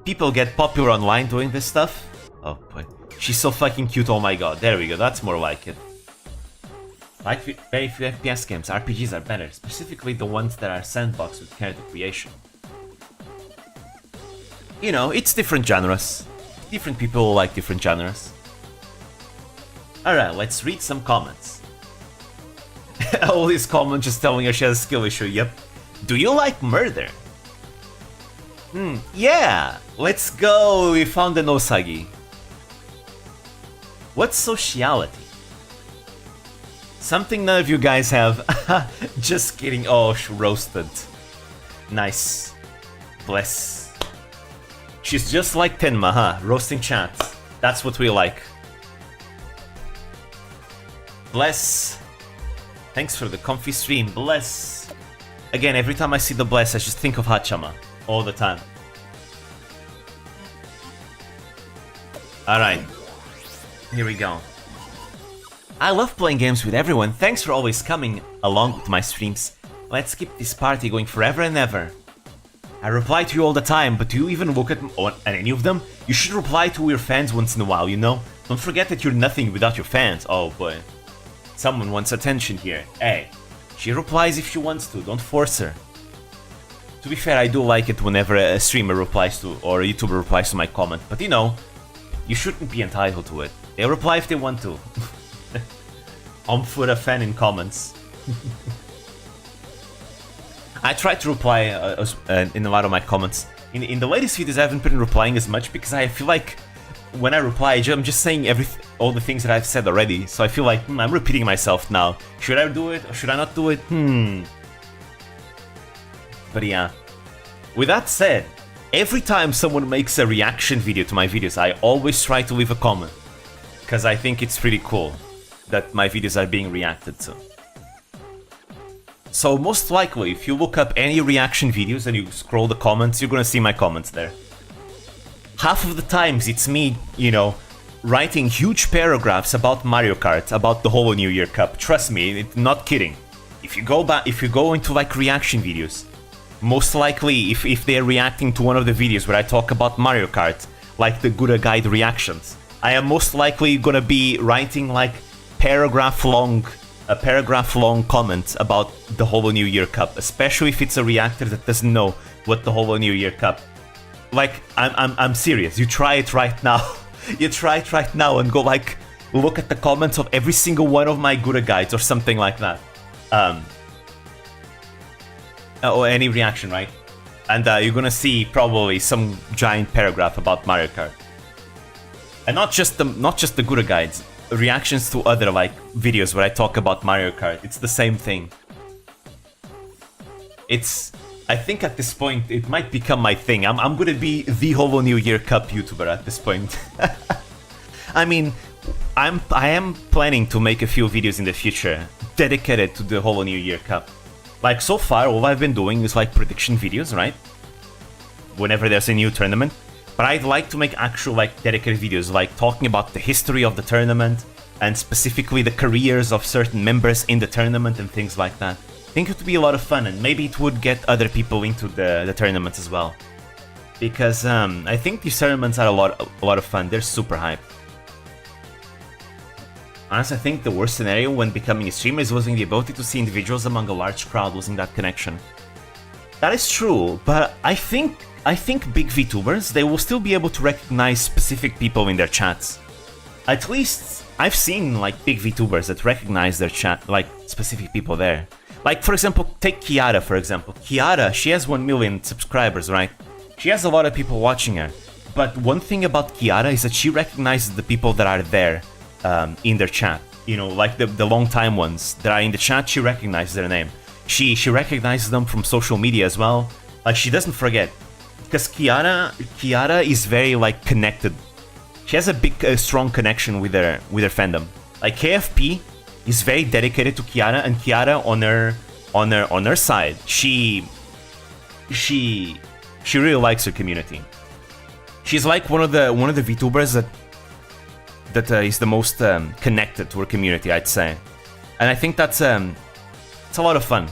People get popular online doing this stuff. Oh boy. She's so fucking cute, oh my god. There we go, that's more like it. Like very few FPS games, RPGs are better. Specifically the ones that are sandbox with character creation. You know, it's different genres. Different people like different genres. Alright, let's read some comments. All these comments just telling her she has a skill issue, yep. Do you like murder? Yeah! Let's go! We found an Osagi. What's sociality? Something none of you guys have. Just kidding. Oh, roasted. Nice. Bless. She's just like Tenma, huh? Roasting chat. That's what we like. Bless. Thanks for the comfy stream. Bless. Again, every time I see the bless, I just think of Hachama. All the time. Alright. Here we go. I love playing games with everyone. Thanks for always coming along with my streams. Let's keep this party going forever and ever. I reply to you all the time, but do you even look at any of them? You should reply to your fans once in a while, you know? Don't forget that you're nothing without your fans. Oh boy. Someone wants attention here. Hey, she replies if she wants to, don't force her. To be fair, I do like it whenever a streamer replies to, or a YouTuber replies to my comment, but you know, you shouldn't be entitled to it. They'll reply if they want to. I'm for a fan in comments. I try to reply in a lot of my comments. In the latest videos I haven't been replying as much because I feel like when I reply I'm just saying all the things that I've said already. So I feel like I'm repeating myself now. Should I do it or should I not do it? But yeah. With that said, every time someone makes a reaction video to my videos, I always try to leave a comment. Because I think it's pretty cool that my videos are being reacted to. So most likely, if you look up any reaction videos and you scroll the comments, you're gonna see my comments there. Half of the times it's me, you know, writing huge paragraphs about Mario Kart, about the whole New Year Cup. Trust me, not kidding. If you go into like reaction videos, most likely if they're reacting to one of the videos where I talk about Mario Kart, like the Gura Guide reactions, I am most likely gonna be writing like a paragraph long comment about the Holo New Year Cup, especially if it's a reactor that doesn't know what the Holo New Year Cup. Like, I'm serious. You try it right now. You try it right now and go like, look at the comments of every single one of my Gura Guides or something like that. Or any reaction, right? And you're gonna see probably some giant paragraph about Mario Kart. And not just the Gura Guides. Reactions to other like videos where I talk about Mario Kart. It's the same thing. I think at this point it might become my thing. I'm gonna be the Holo New Year Cup YouTuber at this point. I mean, I am planning to make a few videos in the future dedicated to the Holo New Year Cup. Like so far, all I've been doing is like prediction videos, right? Whenever there's a new tournament. But I'd like to make actual like dedicated videos, like talking about the history of the tournament and specifically the careers of certain members in the tournament and things like that. I think it would be a lot of fun and maybe it would get other people into the tournaments as well. Because I think these tournaments are a lot of fun. They're super hype. Honestly, I think the worst scenario when becoming a streamer is losing the ability to see individuals among a large crowd, losing that connection. That is true, but I think big Vtubers, they will still be able to recognize specific people in their chats. At least, I've seen like big Vtubers that recognize their chat, like specific people there. Like for example, take Kiara for example. Kiara, she has 1 million subscribers, right? She has a lot of people watching her. But one thing about Kiara is that she recognizes the people that are there in their chat. You know, like the long time ones that are in the chat, she recognizes their name. She recognizes them from social media as well. Like she doesn't forget. Because Kiara is very like connected. She has a big, strong connection with her fandom. Like KFP is very dedicated to Kiara, and Kiara on her side, she really likes her community. She's like one of the Vtubers that is the most connected to her community, I'd say, and I think that's it's a lot of fun.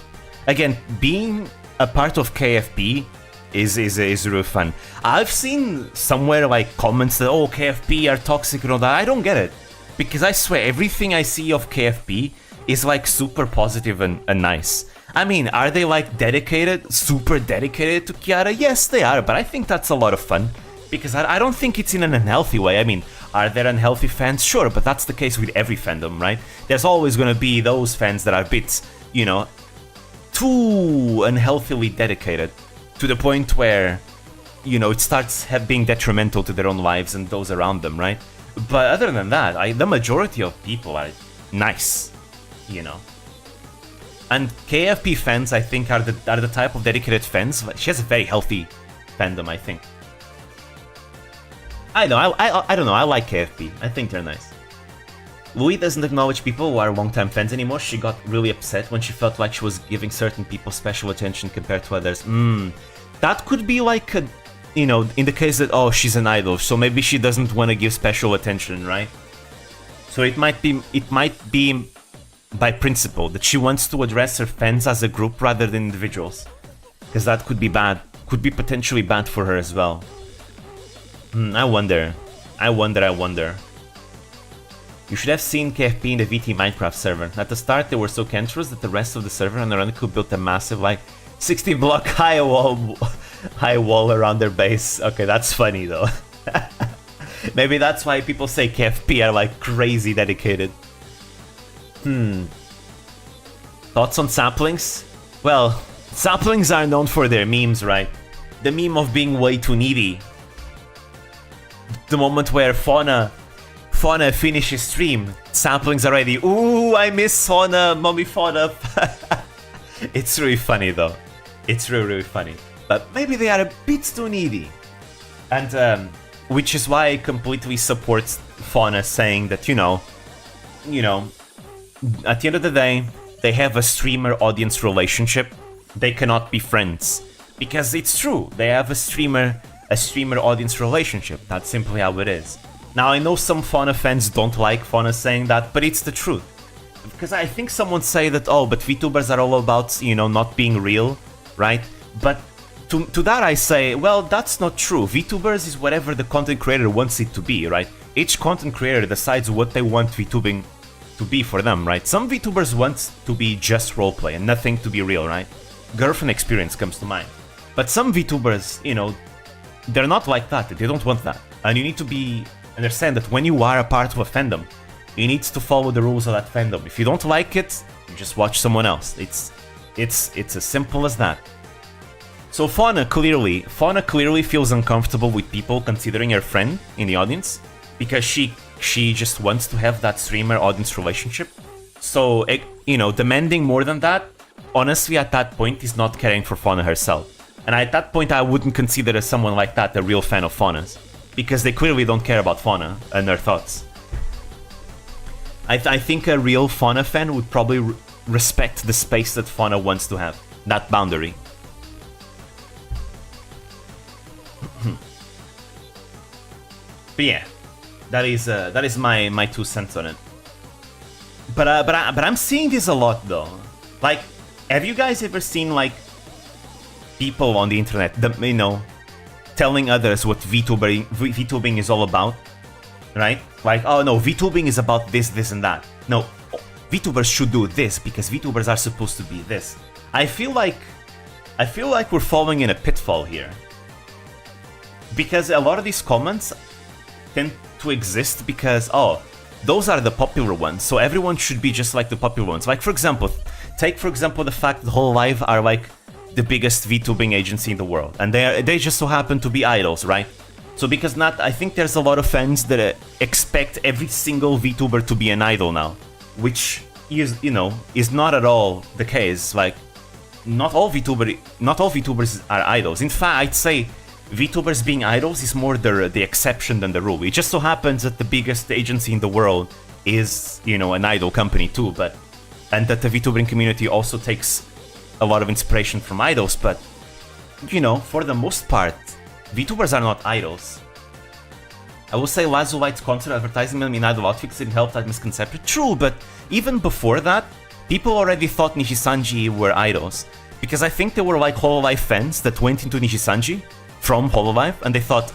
Again, being a part of KFP is real fun. I've seen somewhere like comments that, oh, KFP are toxic and all that. I don't get it. Because I swear, everything I see of KFP is like super positive and nice. I mean, are they like super dedicated to Kiara? Yes, they are, but I think that's a lot of fun. Because I don't think it's in an unhealthy way. I mean, are there unhealthy fans? Sure, but that's the case with every fandom, right? There's always gonna be those fans that are a bit, you know, too unhealthily dedicated. To the point where, you know, it starts being detrimental to their own lives and those around them, right? But other than that, the majority of people are nice, you know. And KFP fans, I think, are the type of dedicated fans. She has a very healthy fandom, I think. I don't know, I like KFP. I think they're nice. Louis doesn't acknowledge people who are longtime fans anymore. She got really upset when she felt like she was giving certain people special attention compared to others. That could be like a, you know, in the case that, oh, she's an idol, so maybe she doesn't want to give special attention, right? So it might be by principle that she wants to address her fans as a group rather than individuals, because that could be bad, could be potentially bad for her as well. I wonder. You should have seen KFP in the VT Minecraft server. At the start they were so cancerous that the rest of the server and Aranku built a massive, like, 60-block high wall around their base. Okay, that's funny though. Maybe that's why people say KFP are like crazy dedicated. Thoughts on saplings? Well, saplings are known for their memes, right? The meme of being way too needy. The moment where Fauna finishes stream, saplings already. Ooh, I miss Fauna, mommy Fauna. It's really funny though. It's really funny. But maybe they are a bit too needy. And which is why I completely support Fauna saying that, you know, at the end of the day, they have a streamer-audience relationship. They cannot be friends. Because it's true, they have a streamer-audience relationship. That's simply how it is. Now, I know some Fauna fans don't like Fauna saying that, but it's the truth. Because I think someone say that, oh, but VTubers are all about, you know, not being real, right? But to that I say, well, that's not true. VTubers is whatever the content creator wants it to be, right? Each content creator decides what they want VTubing to be for them, right? Some VTubers want to be just roleplay and nothing to be real, right? Girlfriend experience comes to mind. But some VTubers, you know, they're not like that. They don't want that. And you need to understand that when you are a part of a fandom, you need to follow the rules of that fandom. If you don't like it, you just watch someone else. It's as simple as that. So Fauna clearly feels uncomfortable with people considering her friend in the audience because she just wants to have that streamer-audience relationship. So, you know, demanding more than that, honestly, at that point, is not caring for Fauna herself. And at that point, I wouldn't consider someone like that a real fan of Fauna's, because they clearly don't care about Fauna and her thoughts. I think a real Fauna fan would probably respect the space that Fauna wants to have, that boundary. But yeah, that is my 2 cents on it. But I'm seeing this a lot though. Like, have you guys ever seen like people on the internet, you know, telling others what VTubing is all about, right? Like, oh no, VTubing is about this, this, and that. No, VTubers should do this because VTubers are supposed to be this. I feel like we're falling in a pitfall here, because a lot of these comments tend to exist because, oh, those are the popular ones, so everyone should be just like the popular ones. Like, for example, take for example the fact that Hololive are like the biggest VTubing agency in the world, and they just so happen to be idols, right? So because I think there's a lot of fans that expect every single VTuber to be an idol now, which is, you know, is not at all the case. Like, not all VTubers are idols. In fact, I'd say VTubers being idols is more the exception than the rule. It just so happens that the biggest agency in the world is, you know, an idol company too, and that the VTubing community also takes a lot of inspiration from idols, but, you know, for the most part, VTubers are not idols. I will say Lazulite's concert advertising them in idol outfits didn't help that misconception. True, but even before that, people already thought Nishisanji were idols, because I think they were like Hololive fans that went into Nishisanji from Hololive, and they thought,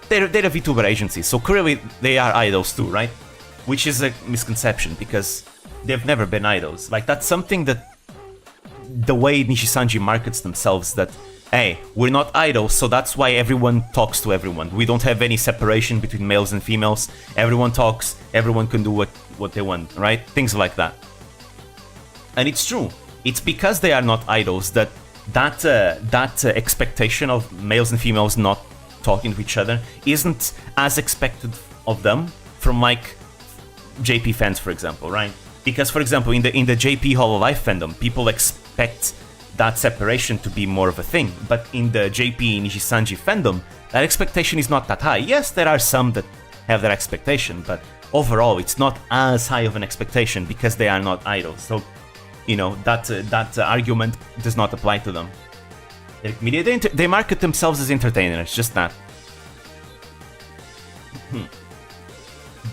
they're a VTuber agency, so clearly they are idols too, right? Which is a misconception, because they've never been idols. Like, that's something that the way Nishisanji markets themselves, that, hey, we're not idols, so that's why everyone talks to everyone. We don't have any separation between males and females. Everyone talks, everyone can do what they want, right? Things like that. And it's true. It's because they are not idols that expectation of males and females not talking to each other isn't as expected of them from, like, JP fans, for example, right? Because, for example, in the JP Hololive fandom, people expect that separation to be more of a thing, but in the JP Nishisanji fandom, that expectation is not that high. Yes, there are some that have that expectation, but overall, it's not as high of an expectation because they are not idols. So, you know, that argument does not apply to them. They market themselves as entertainers, just that.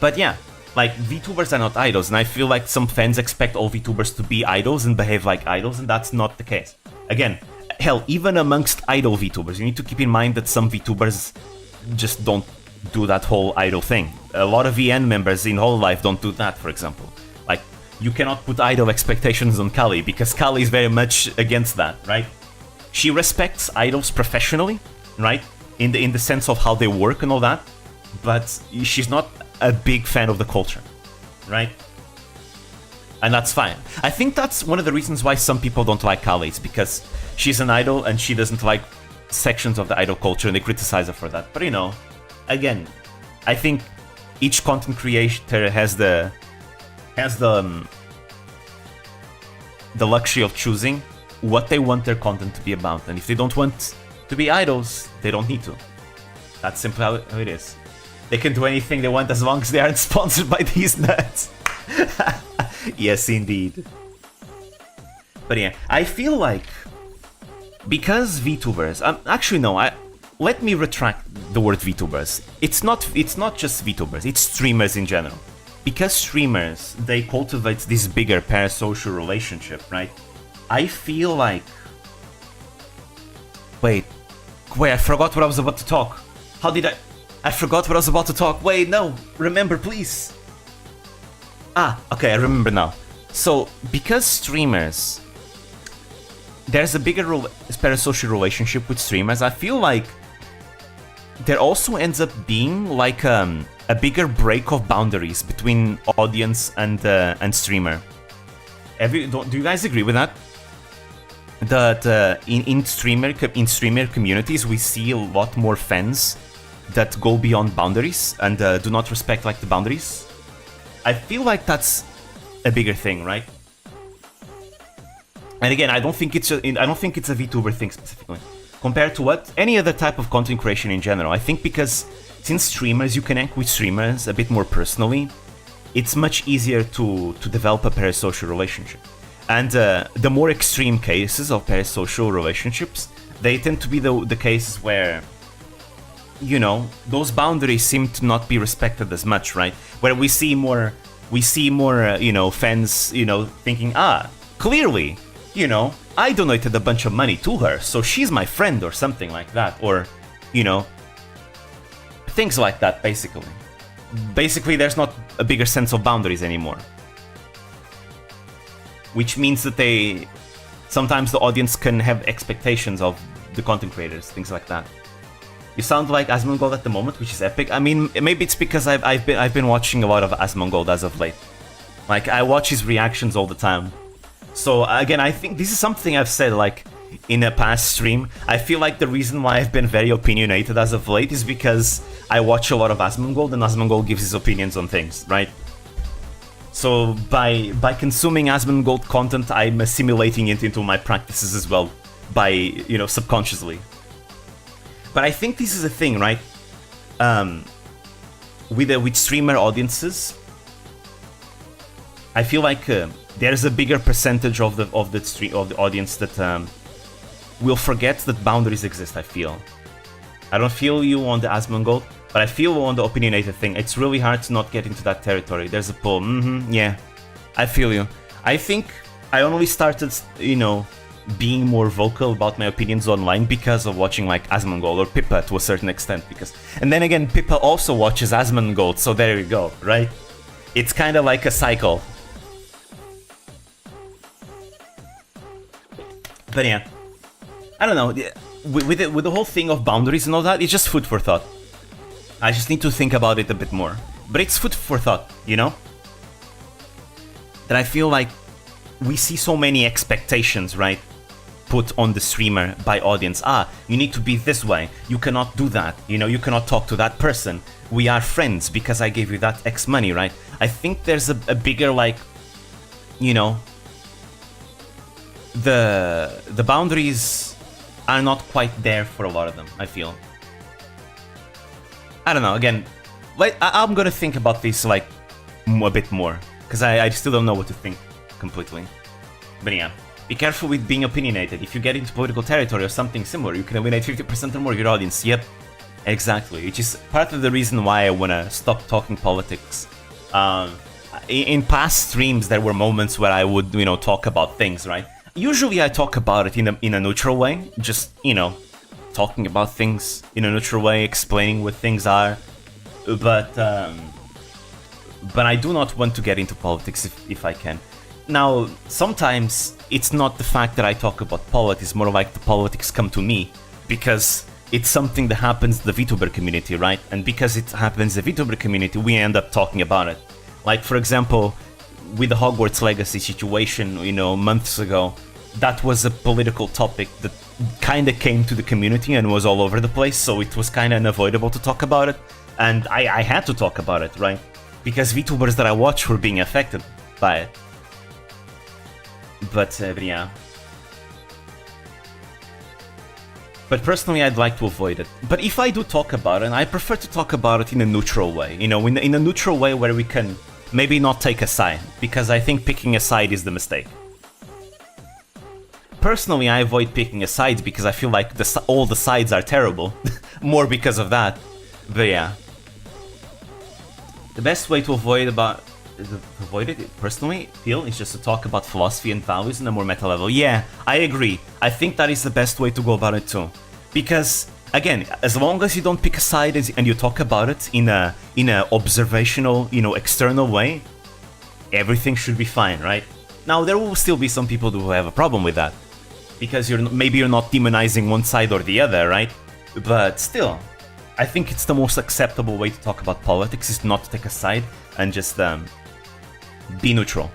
But yeah, like, VTubers are not idols, and I feel like some fans expect all VTubers to be idols and behave like idols, and that's not the case. Again, hell, even amongst idol VTubers, you need to keep in mind that some VTubers just don't do that whole idol thing. A lot of VN members in Hololive don't do that, for example. Like, you cannot put idol expectations on Kali, because Kali is very much against that, right? She respects idols professionally, right? In the sense of how they work and all that, but she's not a big fan of the culture, right? And that's fine. I think that's one of the reasons why some people don't like Kali. It's because she's an idol and she doesn't like sections of the idol culture, and they criticize her for that. But, you know, again, I think each content creator has the luxury of choosing what they want their content to be about, and if they don't want to be idols, they don't need to. That's simply how it is. They can do anything they want as long as they aren't sponsored by these nuts. Yes, indeed. But yeah, I feel like because VTubers, actually no, let me retract the word VTubers. It's not just VTubers, it's streamers in general. Because streamers, they cultivate this bigger parasocial relationship, right? I feel like... Wait, I forgot what I was about to talk. How did I forgot what I was about to talk. Wait, no, remember, please. Okay, I remember now. So, because streamers, there's a bigger parasocial relationship with streamers, I feel like there also ends up being like a bigger break of boundaries between audience and streamer. Do you guys agree with that? That in streamer communities we see a lot more fans that go beyond boundaries and do not respect like the boundaries. I feel like that's a bigger thing, right? And again, I don't think it's a VTuber thing specifically. Compared to what any other type of content creation in general, I think because since streamers, you connect with streamers a bit more personally, it's much easier to develop a parasocial relationship. And the more extreme cases of parasocial relationships, they tend to be the cases where, you know, those boundaries seem to not be respected as much, right? Where we see more, you know, fans, you know, thinking, clearly, you know, I donated a bunch of money to her, so she's my friend or something like that, or, you know, things like that, basically. Basically, there's not a bigger sense of boundaries anymore. Which means that sometimes the audience can have expectations of the content creators, things like that. You sound like Asmongold at the moment, which is epic. I mean, maybe it's because I've been watching a lot of Asmongold as of late. Like, I watch his reactions all the time. So again, I think this is something I've said like in a past stream. I feel like the reason why I've been very opinionated as of late is because I watch a lot of Asmongold, and Asmongold gives his opinions on things, right? So by consuming Asmongold content, I'm assimilating it into my practices as well, by, you know, subconsciously. But I think this is a thing, right? With streamer audiences, I feel like there's a bigger percentage of the audience that will forget that boundaries exist. I feel. I don't feel you on the Asmongold, but I feel on the opinionated thing. It's really hard to not get into that territory. There's a pull. Yeah, I feel you. I think I only started, you know, being more vocal about my opinions online because of watching like Asmongold or Pippa to a certain extent. And then again, Pippa also watches Asmongold, so there you go, right? It's kind of like a cycle. But yeah, I don't know. With the whole thing of boundaries and all that, it's just food for thought. I just need to think about it a bit more. But it's food for thought, you know? That I feel like we see so many expectations, right? Put on the streamer by audience. You need to be this way. You cannot do that. You know, you cannot talk to that person. We are friends because I gave you that X money, right? I think there's a bigger, like, you know, the boundaries are not quite there for a lot of them, I feel. I don't know, again, I'm gonna think about this like a bit more, because I still don't know what to think completely. But yeah, be careful with being opinionated. If you get into political territory or something similar, you can alienate 50% or more of your audience. Yep, exactly, which is part of the reason why I wanna stop talking politics. In past streams, there were moments where I would, you know, talk about things, right? Usually I talk about it in a neutral way, just, you know, talking about things in a neutral way, explaining what things are. But I do not want to get into politics if I can. Now, sometimes it's not the fact that I talk about politics, more like the politics come to me, because it's something that happens in the Vtuber community, right? And because it happens in the Vtuber community, we end up talking about it. Like, for example, with the Hogwarts Legacy situation, you know, months ago, that was a political topic that kind of came to the community and was all over the place, so it was kind of unavoidable to talk about it. And I had to talk about it, right? Because VTubers that I watch were being affected by it. But yeah. But personally, I'd like to avoid it. But if I do talk about it, I prefer to talk about it in a neutral way. You know, in a neutral way where we can maybe not take a side, because I think picking a side is the mistake. Personally, I avoid picking a side because I feel like all the sides are terrible. More because of that. But yeah. The best way to avoid it, personally, feel, is just to talk about philosophy and values on a more meta level. Yeah, I agree. I think that is the best way to go about it too. Because, again, as long as you don't pick a side and you talk about it in a observational, you know, external way, everything should be fine, right? Now, there will still be some people who have a problem with that. Because maybe you're not demonizing one side or the other, right? But still, I think it's the most acceptable way to talk about politics, is not to take a side and just be neutral.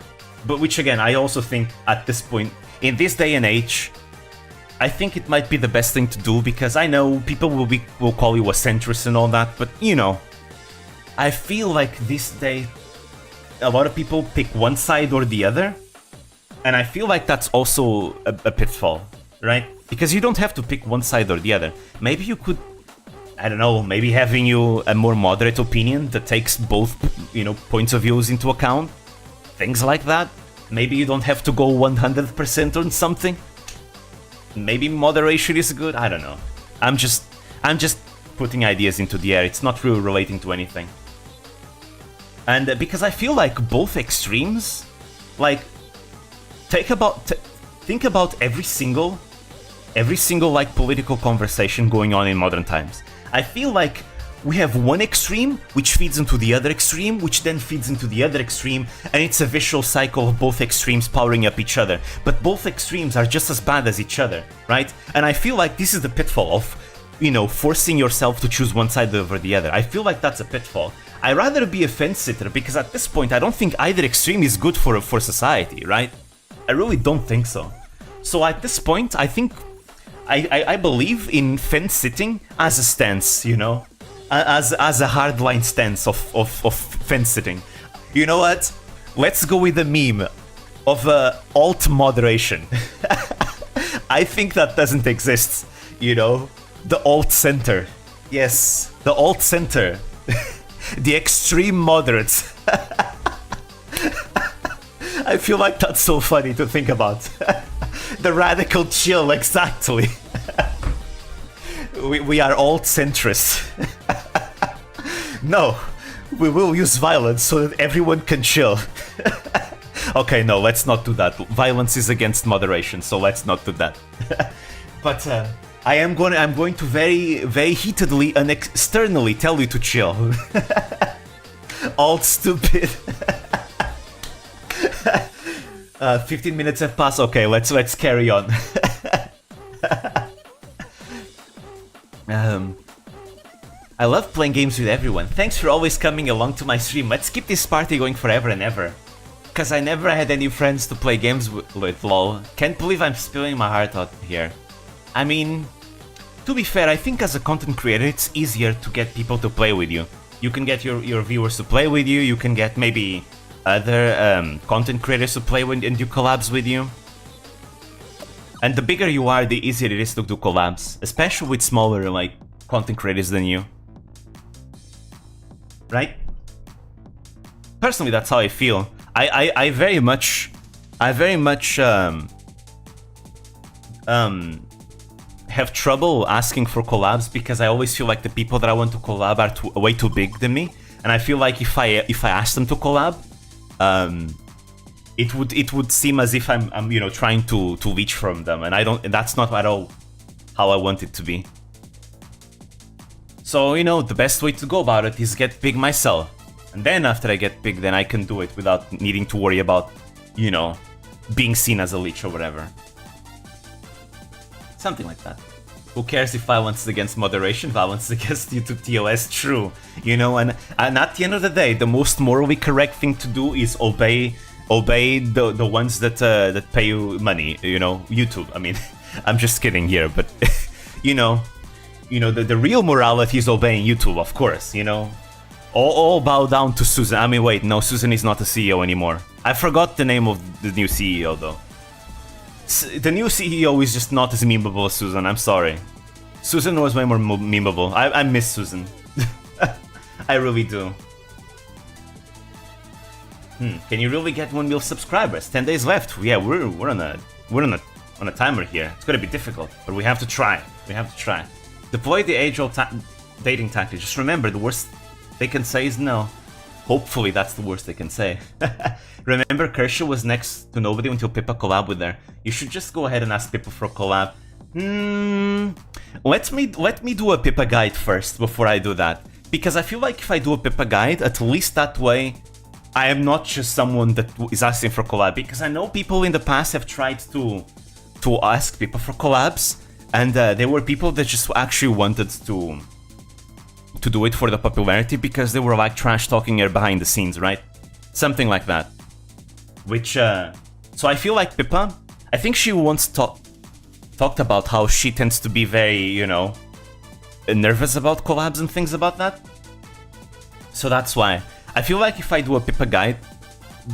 But which, again, I also think at this point, in this day and age, I think it might be the best thing to do, because I know people will call you a centrist and all that, but, you know, I feel like this day, a lot of people pick one side or the other, and I feel like that's also a pitfall, right? Because you don't have to pick one side or the other. Maybe you could, I don't know, maybe having you a more moderate opinion that takes both, you know, points of views into account. Things like that. Maybe you don't have to go 100% on something. Maybe moderation is good, I don't know. I'm just putting ideas into the air, it's not really relating to anything. And because I feel like both extremes, like, think about every single like political conversation going on in modern times. I feel like we have one extreme which feeds into the other extreme, which then feeds into the other extreme, and it's a vicious cycle of both extremes powering up each other. But both extremes are just as bad as each other, right? And I feel like this is the pitfall of, you know, forcing yourself to choose one side over the other. I feel like that's a pitfall. I'd rather be a fence sitter, because at this point I don't think either extreme is good for society, right? I really don't think so. So at this point, I think I believe in fence sitting as a stance, you know, as a hardline stance of fence sitting. You know what? Let's go with the meme of alt moderation. I think that doesn't exist, you know, the alt center. Yes, the alt center, the extreme moderates. I feel like that's so funny to think about. The radical chill, exactly. We are all centrists. No, we will use violence so that everyone can chill. Okay, no, let's not do that. Violence is against moderation, so let's not do that. But I'm going to very, very heatedly and externally tell you to chill. All stupid. 15 minutes have passed. Okay, let's carry on. I love playing games with everyone. Thanks for always coming along to my stream. Let's keep this party going forever and ever. Cause I never had any friends to play games with, lol. Can't believe I'm spilling my heart out here. I mean, to be fair, I think as a content creator it's easier to get people to play with you. You can get your viewers to play with you, you can get maybe content creators to play with and do collabs with you. And the bigger you are, the easier it is to do collabs, especially with smaller like content creators than you. Right? Personally, that's how I feel. I very much have trouble asking for collabs because I always feel like the people that I want to collab are way too big than me, and I feel like if I ask them to collab, it would seem as if I'm you know, trying to leech from them, and that's not at all how I want it to be. So, you know, the best way to go about it is get big myself, and then after I get big, then I can do it without needing to worry about, you know, being seen as a leech or whatever. Something like that. Who cares if violence is against moderation? Violence is against YouTube TOS, true. You know, and at the end of the day, the most morally correct thing to do is obey the ones that pay you money, you know, YouTube. I mean, I'm just kidding here, but you know, the real morality is obeying YouTube, of course, you know. All bow down to Susan. I mean, wait, no, Susan is not the CEO anymore. I forgot the name of the new CEO, though. The new CEO is just not as memeable as Susan, I'm sorry. Susan was way more memeable. I miss Susan. I really do. Can you really get 1 million subscribers? 10 days left. Yeah, we're on a timer here. It's gonna be difficult, but we have to try. We have to try. Deploy the age-old dating tactic. Just remember, the worst they can say is no. Hopefully that's the worst they can say. Remember, Kershaw was next to nobody until Pippa collab with her. You should just go ahead and ask Pippa for a collab. Let me do a Pippa guide first before I do that. Because I feel like if I do a Pippa guide, at least that way, I am not just someone that is asking for collab. Because I know people in the past have tried to ask Pippa for collabs, and there were people that just actually wanted to do it for the popularity because they were like trash talking her behind the scenes, right? Something like that. Which, so I feel like Pippa, I think she once talked about how she tends to be very, you know, nervous about collabs and things about that. So that's why. I feel like if I do a Pippa guide,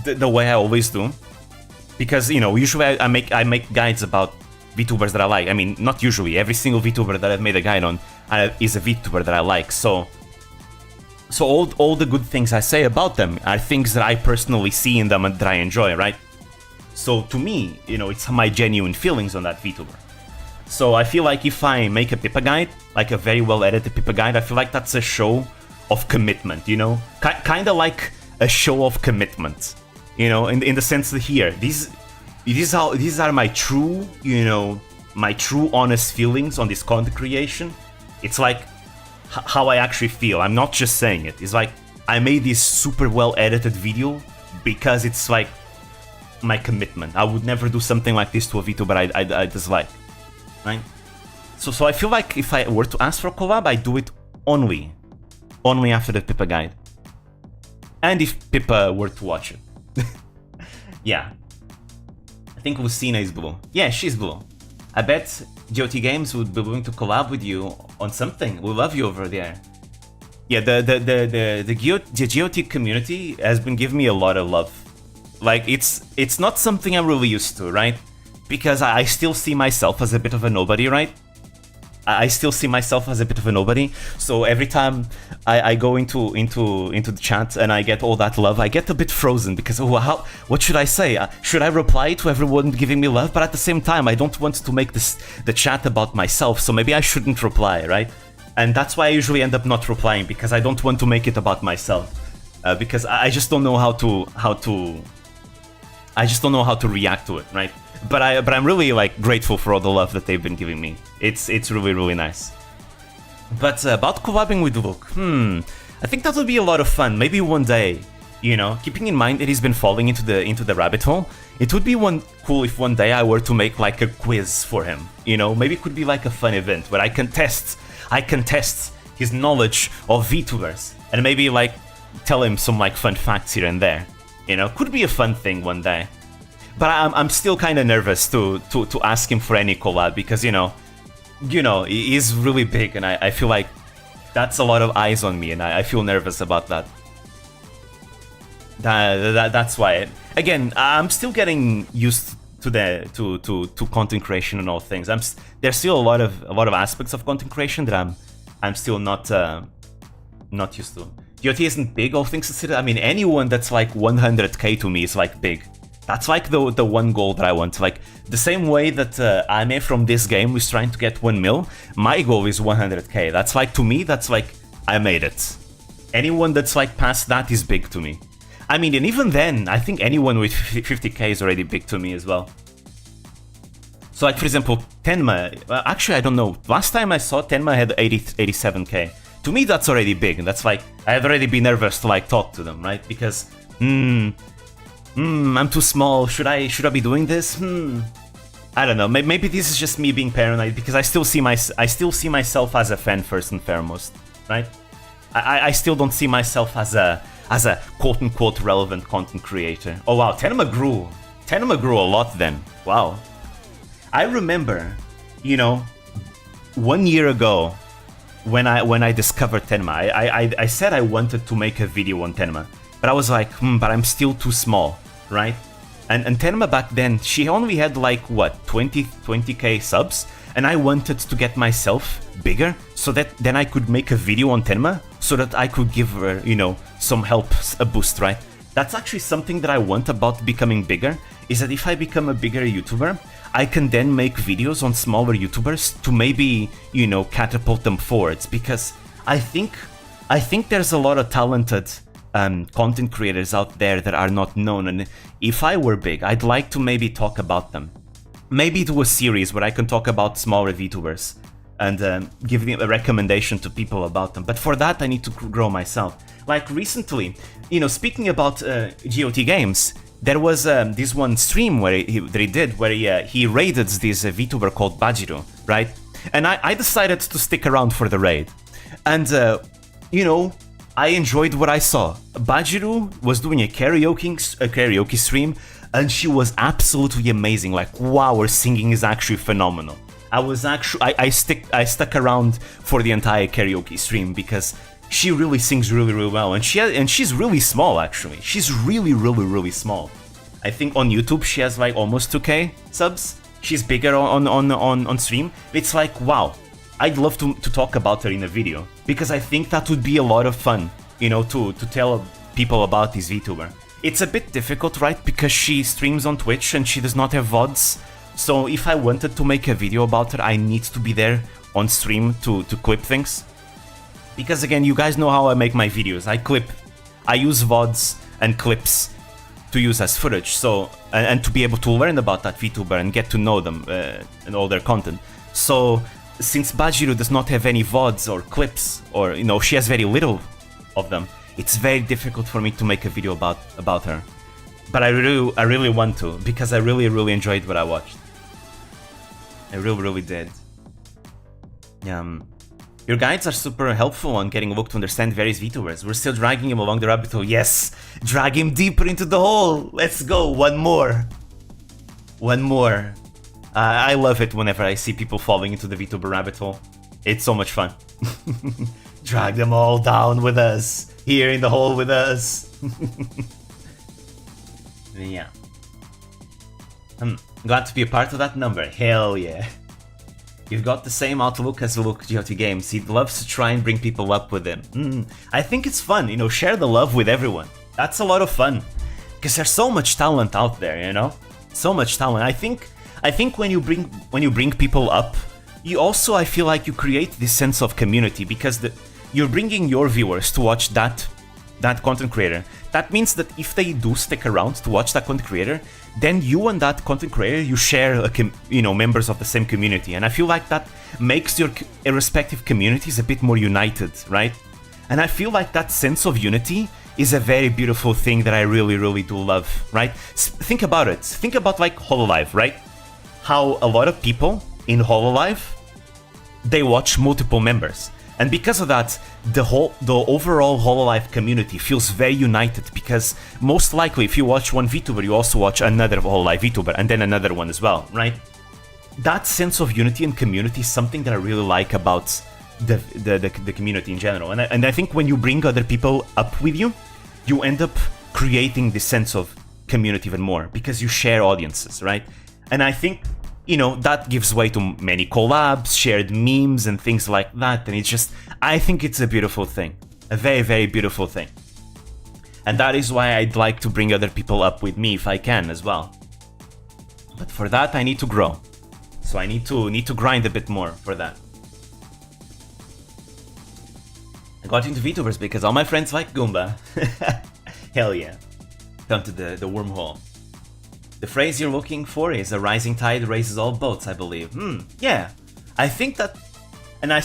the way I always do, because, you know, usually I make guides about VTubers that I like. I mean, not usually. Every single VTuber that I've made a guide on is a VTuber that I like. So all the good things I say about them are things that I personally see in them and that I enjoy, right? So to me, you know, it's my genuine feelings on that VTuber. So I feel like if I make a Pippa guide, like a very well edited Pippa guide, I feel like that's a show of commitment, you know? Kind of like a show of commitment, you know, in the sense that here, these are my true, you know, my true honest feelings on this content creation. It's like how I actually feel. I'm not just saying it. It's like I made this super well edited video because it's like my commitment. I would never do something like this to a VTuber I dislike, right? So I feel like if I were to ask for a collab, I do it only after the Pippa guide, and if Pippa were to watch it. Yeah, I think Lucina is blue. Yeah, she's blue. I bet GOT Games would be willing to collab with you on something. We love you over there. Yeah, the GOT community has been giving me a lot of love. Like, it's not something I'm really used to, right? Because I still see myself as a bit of a nobody, right? I still see myself as a bit of a nobody. So every time I go into the chat and I get all that love, I get a bit frozen because, oh, what should I say? Should I reply to everyone giving me love? But at the same time, I don't want to make the chat about myself, so maybe I shouldn't reply, right? And that's why I usually end up not replying, because I don't want to make it about myself, because I just don't know how to react to it, right? But I'm really like grateful for all the love that they've been giving me. It's really, really nice. But about collabing with Luke, I think that would be a lot of fun. Maybe one day, you know, keeping in mind that he's been falling into the rabbit hole. It would be cool if one day I were to make like a quiz for him. You know, maybe it could be like a fun event where I can test his knowledge of VTubers and maybe like tell him some like fun facts here and there. You know, could be a fun thing one day. But I'm still kind of nervous to ask him for any collab because, you know, he's really big and I feel like that's a lot of eyes on me and I feel nervous about that. That's why. Again, I'm still getting used to content creation and all things. There's still a lot of aspects of content creation that I'm still not used to. GOT isn't big, all things considered. I mean, anyone that's like 100k to me is like big. That's like the one goal that I want. Like the same way that Ame from this game was trying to get 1 mil, my goal is 100k. That's like, to me, that's like, I made it. Anyone that's like past that is big to me. I mean, and even then, I think anyone with 50k is already big to me as well. So like, for example, Tenma, actually, I don't know. Last time I saw Tenma had 87k. To me, that's already big. And that's like, I've already been nervous to like talk to them, right? Because, I'm too small. Should I be doing this? I don't know. Maybe this is just me being paranoid because I still see myself as a fan first and foremost, right? I still don't see myself as a quote-unquote relevant content creator. Oh wow, Tenma grew a lot then. Wow. I remember, 1 year ago when I discovered Tenma, I said I wanted to make a video on Tenma, but I was like, but I'm still too small, right? And Tenma back then, she only had like what, 20k subs, and I wanted to get myself bigger so that then I could make a video on Tenma so that I could give her, some help, a boost, right? That's actually something that I want about becoming bigger, is that if I become a bigger YouTuber, I can then make videos on smaller YouTubers to maybe, catapult them forwards, because I think there's a lot of talented content creators out there that are not known, and if I were big, I'd like to maybe talk about them. Maybe do a series where I can talk about smaller VTubers and give them a recommendation to people about them. But for that, I need to grow myself. Like recently, speaking about GOT games, there was this one stream where he raided this VTuber called Bajiru, right? And I decided to stick around for the raid. And, I enjoyed what I saw. Bajiru was doing a karaoke stream, and she was absolutely amazing. Like, wow, her singing is actually phenomenal. I stuck around for the entire karaoke stream because she really sings really, really well, and she's really small actually. She's really, really, really small. I think on YouTube she has like almost 2k subs. She's bigger on stream. It's like, wow, I'd love to talk about her in a video because I think that would be a lot of fun, to tell people about this VTuber. It's a bit difficult, right? Because she streams on Twitch and she does not have VODs. So if I wanted to make a video about her, I need to be there on stream to clip things. Because again, you guys know how I make my videos. I use VODs and clips to use as footage. So, and to be able to learn about that VTuber and get to know them and all their content. So, since Bajiru does not have any VODs or clips, or, she has very little of them, it's very difficult for me to make a video about her. But I really want to, because I really, really enjoyed what I watched. I really, really did. Your guides are super helpful on getting Luke to understand various VTubers. We're still dragging him along the rabbit hole. Yes! Drag him deeper into the hole! Let's go! One more! I love it whenever I see people falling into the VTuber rabbit hole. It's so much fun. Drag them all down with us. Here in the hole with us. Yeah. Glad to be a part of that number. Hell yeah. You've got the same outlook as Luke GOT Games. He loves to try and bring people up with him. I think it's fun, share the love with everyone. That's a lot of fun. Because there's so much talent out there, So much talent. I think when you bring people up, you also, I feel like you create this sense of community, because you're bringing your viewers to watch that content creator. That means that if they do stick around to watch that content creator, then you and that content creator, you share, members of the same community. And I feel like that makes your respective communities a bit more united, right? And I feel like that sense of unity is a very beautiful thing that I really, really do love, right? Think about it. Think about like Hololive, right? How a lot of people in Hololive, they watch multiple members. And because of that, the overall Hololive community feels very united, because most likely if you watch one VTuber, you also watch another Hololive VTuber, and then another one as well, right? That sense of unity and community is something that I really like about the community in general. And I think when you bring other people up with you, you end up creating this sense of community even more because you share audiences, right? And I think, you know, that gives way to many collabs, shared memes and things like that. And it's just, I think it's a beautiful thing, a very, very beautiful thing. And that is why I'd like to bring other people up with me if I can as well. But for that, I need to grow. So I need to grind a bit more for that. I got into Vtubers because all my friends like Goomba. Hell yeah. Come to the wormhole. The phrase you're looking for is a rising tide raises all boats, I believe. Yeah. I think that... And I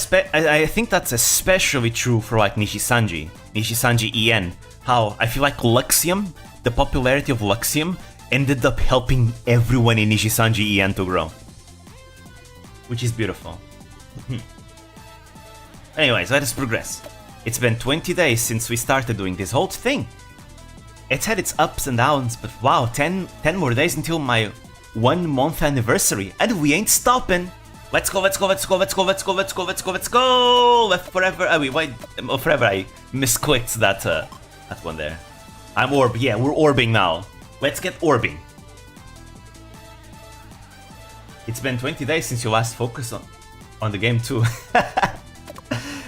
think that's especially true for like Nishisanji EN. How I feel like Luxium, the popularity of Luxium, ended up helping everyone in Nishisanji EN to grow. Which is beautiful. Anyways, let us progress. It's been 20 days since we started doing this whole thing. It's had its ups and downs, but wow, 10 more days until my 1 month anniversary, and we ain't stopping. Let's go, let's go, let's go, let's go, let's go, let's go, let's go, let's go! Left forever. Oh, wait, forever I misclicked that one there. I'm orb. Yeah, we're orbing now. Let's get orbing. It's been 20 days since you last focused on the game too.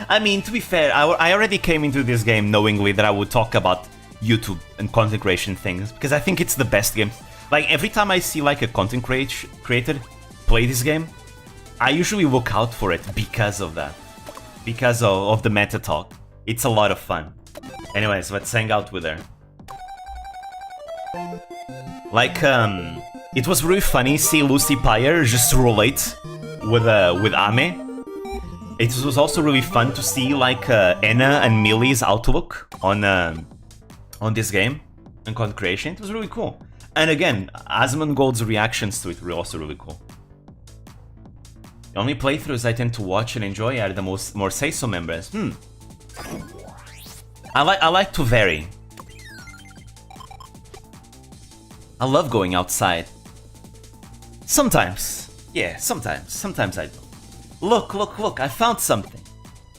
I mean, to be fair, I already came into this game knowingly that I would talk about YouTube and content creation things, because I think it's the best game. Like, every time I see like a content creator play this game, I usually look out for it because of that. Because of the meta talk. It's a lot of fun. Anyways, let's hang out with her. Like, it was really funny see Lucy Pyre just relate with Ame. It was also really fun to see like Anna and Millie's outlook on this game and content creation. It was really cool. And again, Asmongold's reactions to it were also really cool. The only playthroughs I tend to watch and enjoy are the more say-so members. I like to vary. I love going outside. Sometimes. Yeah, sometimes I do. Look, I found something.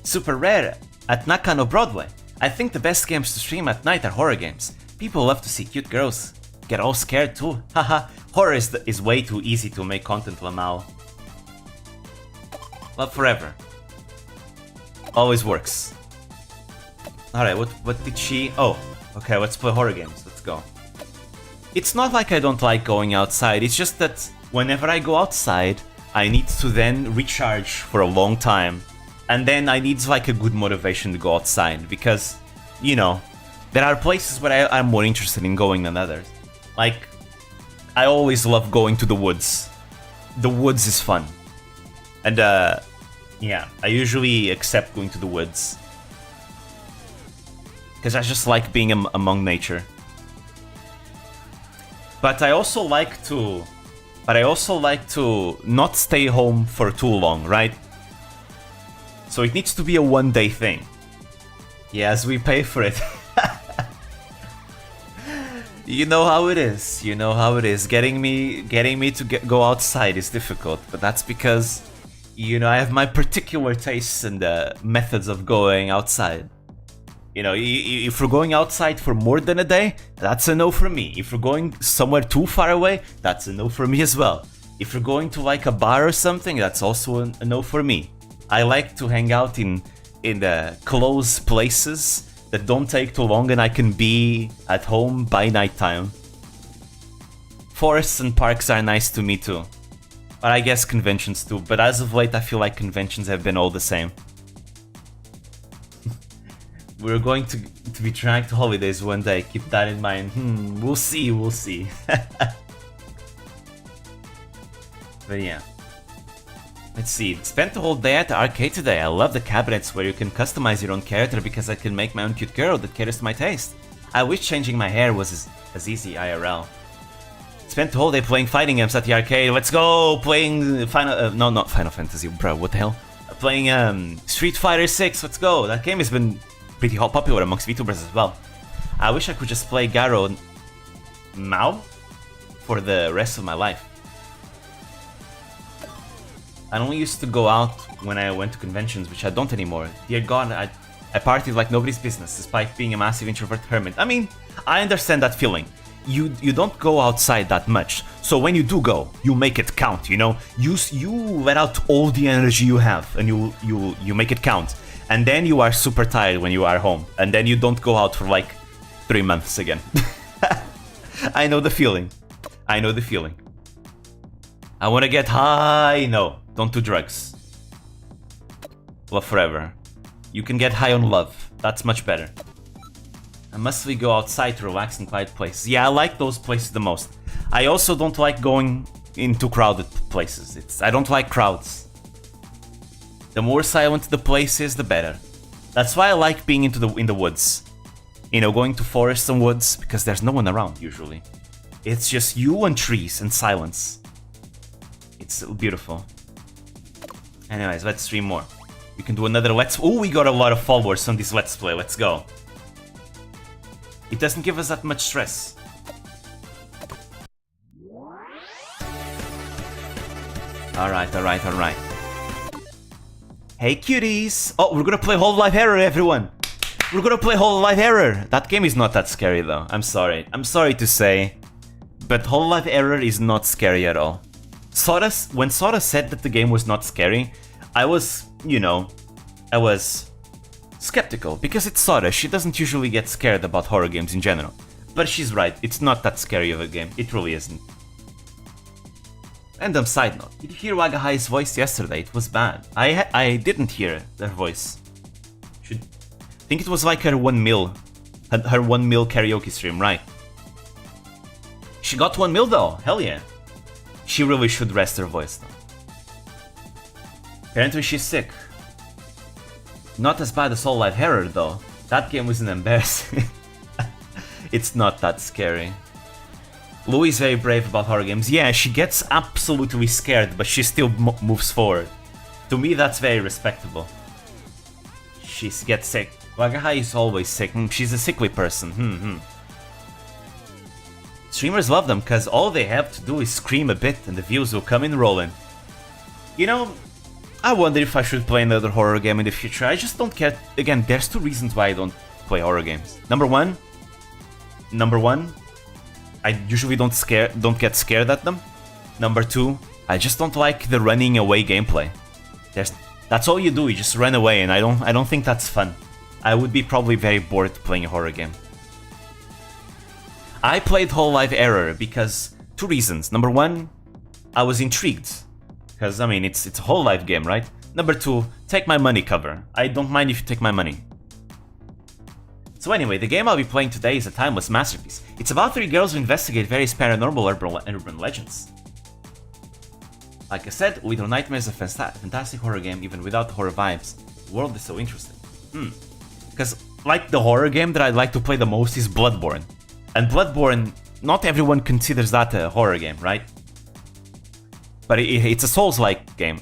Super rare at Nakano Broadway. I think the best games to stream at night are horror games. People love to see cute girls get all scared too. Haha, horror is way too easy to make content, Lamau. Love forever. Always works. Alright, what did she... Oh, okay, let's play horror games. Let's go. It's not like I don't like going outside, it's just that whenever I go outside, I need to then recharge for a long time. And then I need like a good motivation to go outside, because, you know, there are places where I'm more interested in going than others. Like, I always love going to the woods. The woods is fun. And, yeah, I usually accept going to the woods. Because I just like being among nature. But I also like to not stay home for too long, right? So it needs to be a one-day thing. Yes, we pay for it. You know how it is. You know how it is. Getting me to go outside is difficult, but that's because, you know, I have my particular tastes and methods of going outside. You know, if we're going outside for more than a day, that's a no for me. If we're going somewhere too far away, that's a no for me as well. If we're going to like a bar or something, that's also a no for me. I like to hang out in the close places that don't take too long and I can be at home by nighttime. Forests and parks are nice to me too. But I guess conventions too. But as of late, I feel like conventions have been all the same. We're going to be trying to holidays one day, keep that in mind. We'll see. But yeah. Let's see, spent the whole day at the arcade today. I love the cabinets where you can customize your own character because I can make my own cute girl that caters to my taste. I wish changing my hair was as easy IRL. Spent the whole day playing fighting games at the arcade. Let's go! Playing not Final Fantasy, bro, what the hell? Playing Street Fighter 6, let's go! That game has been pretty popular amongst Vtubers as well. I wish I could just play Garo now for the rest of my life. I only used to go out when I went to conventions, which I don't anymore. Dear God, I partied like nobody's business, despite being a massive introvert hermit. I mean, I understand that feeling. You don't go outside that much, so when you do go, you make it count, you know? You let out all the energy you have, and you make it count. And then you are super tired when you are home, and then you don't go out for like 3 months again. I know the feeling. I know the feeling. I want to get high. No, don't do drugs. Love forever. You can get high on love. That's much better. And must we go outside to relax in quiet places? Yeah, I like those places the most. I also don't like going into crowded places. I don't like crowds. The more silent the place is, the better. That's why I like being in the woods. You know, going to forests and woods, because there's no one around, usually. It's just you and trees and silence. It's beautiful. Anyways, let's stream more. We can do another let's... Oh, we got a lot of followers on this let's play. Let's go. It doesn't give us that much stress. Alright, alright, alright. Hey cuties! Oh, we're gonna play Hololive Error, everyone! We're gonna play Hololive Error! That game is not that scary though, I'm sorry. I'm sorry to say. But Hololive Error is not scary at all. When Sora said that the game was not scary, I was, you know, I was skeptical, because it's Sora, she doesn't usually get scared about horror games in general. But she's right, it's not that scary of a game, it really isn't. Random side note, did you hear Wagahai's voice yesterday? It was bad. I didn't hear her voice. I think it was like her 1 mil karaoke stream, right? She got 1 mil though, hell yeah. She really should rest her voice though. Apparently she's sick. Not as bad as Hololive Error though. That game was an embarrassing. It's not that scary. Louie is very brave about horror games. Yeah, she gets absolutely scared, but she still moves forward. To me, that's very respectable. She gets sick. Wagahai is always sick. She's a sickly person. Streamers love them, because all they have to do is scream a bit and the views will come in rolling. You know, I wonder if I should play another horror game in the future. I just don't care. Again, there's 2 reasons why I don't play horror games. Number one, I usually don't get scared at them. Number 2, I just don't like the running away gameplay. That's all you do, you just run away, and I don't think that's fun. I would be probably very bored playing a horror game. I played Hololive Error because 2 reasons. Number 1, I was intrigued. Because, I mean, it's a Hololive game, right? Number 2, take my money cover. I don't mind if you take my money. So anyway, the game I'll be playing today is a timeless masterpiece. It's about 3 girls who investigate various paranormal urban legends. Like I said, Little Nightmares is a fantastic horror game, even without the horror vibes. The world is so interesting. Because, like, the horror game that I'd like to play the most is Bloodborne. And Bloodborne, not everyone considers that a horror game, right? But it's a Souls-like game.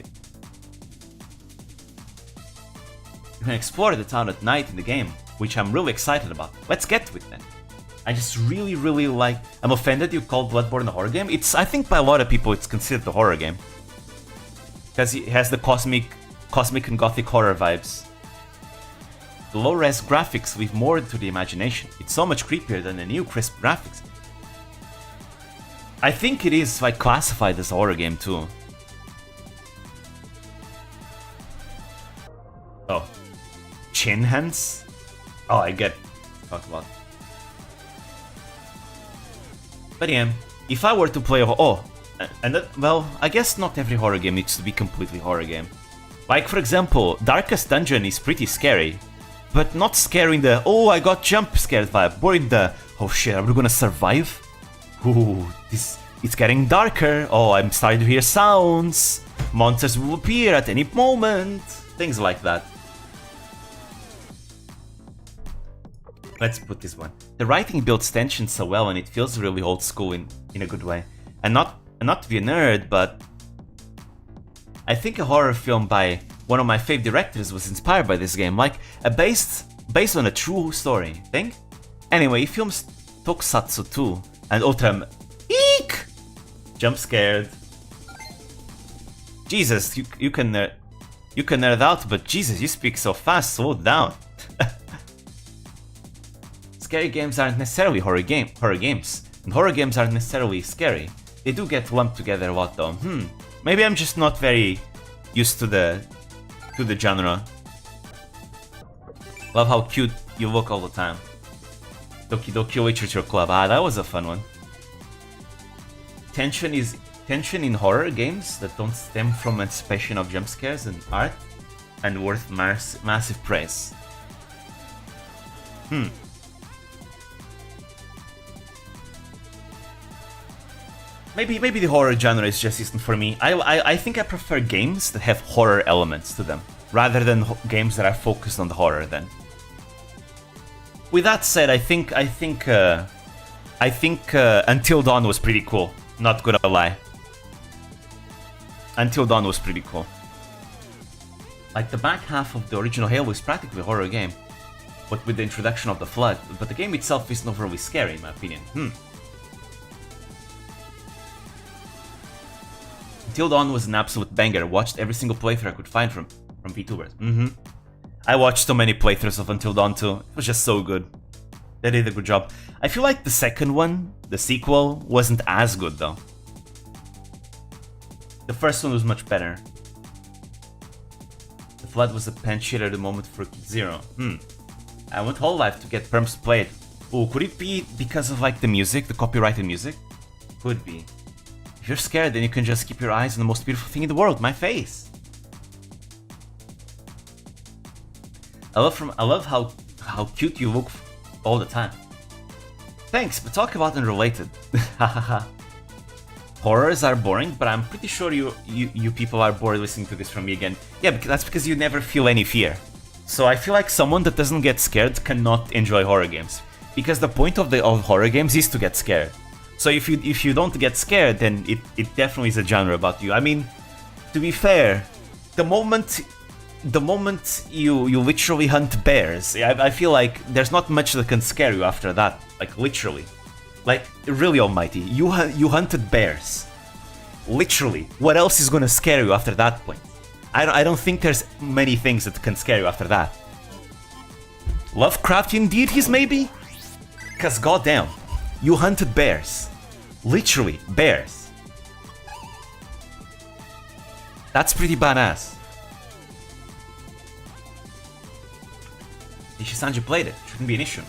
You can explore the town at night in the game, which I'm really excited about. Let's get to it then. I just really like... I'm offended you called Bloodborne a horror game. I think by a lot of people it's considered a horror game. Because it has the cosmic and gothic horror vibes. The low-res graphics leave more to the imagination. It's so much creepier than the new crisp graphics. I think it is like classified as a horror game too. Oh. Chin hands? Oh, I get talk about. But yeah, if I were to play well, I guess not every horror game needs to be completely horror game. Like, for example, Darkest Dungeon is pretty scary, but not scary in the, oh, I got jump scared vibe, or in the, oh shit, are we gonna survive? Ooh, it's getting darker, oh, I'm starting to hear sounds, monsters will appear at any moment, things like that. Let's put this one. The writing builds tension so well and it feels really old school in a good way. And not to be a nerd, but I think a horror film by one of my favorite directors was inspired by this game, like based on a true story thing. Anyway, he films Tokusatsu too, and Ultra Eek! Jump scared. Jesus, you can nerd out, but Jesus, you speak so fast, slow down. Scary games aren't necessarily horror games, and horror games aren't necessarily scary. They do get lumped together a lot though. Maybe I'm just not very used to the genre. Love how cute you look all the time. Doki Doki Literature Club. Ah, that was a fun one. Tension in horror games that don't stem from anticipation of jump scares and art, and worth massive praise. Maybe the horror genre is just isn't for me. I think I prefer games that have horror elements to them, rather than games that are focused on the horror then. With that said, I think Until Dawn was pretty cool. Not gonna lie. Until Dawn was pretty cool. Like, the back half of the original Halo is practically a horror game, but with the introduction of the Flood. But the game itself isn't overly scary, in my opinion. Until Dawn was an absolute banger. Watched every single playthrough I could find from Vtubers. I watched so many playthroughs of Until Dawn too. It was just so good. They did a good job. I feel like the second one, the sequel, wasn't as good though. The first one was much better. The Flood was a pinch-hit at the moment for Zero. I want whole life to get perms played. Oh, could it be because of like the music, the copyrighted music? Could be. If you're scared, then you can just keep your eyes on the most beautiful thing in the world, my face. I love how cute you look all the time. Thanks, but talk about unrelated. Horrors are boring, but I'm pretty sure you people are bored listening to this from me again. Yeah, that's because you never feel any fear. So I feel like someone that doesn't get scared cannot enjoy horror games, because the point of horror games is to get scared. So if you don't get scared, then it definitely is a genre about you. I mean, to be fair, the moment you literally hunt bears, I feel like there's not much that can scare you after that. Like, literally. Like, really almighty. You hunted bears. Literally. What else is gonna scare you after that point? I don't think there's many things that can scare you after that. Lovecraftian deities, maybe? Cause goddamn, you hunted bears. Literally, bears. That's pretty badass. Ishisanji played it. Shouldn't be an issue.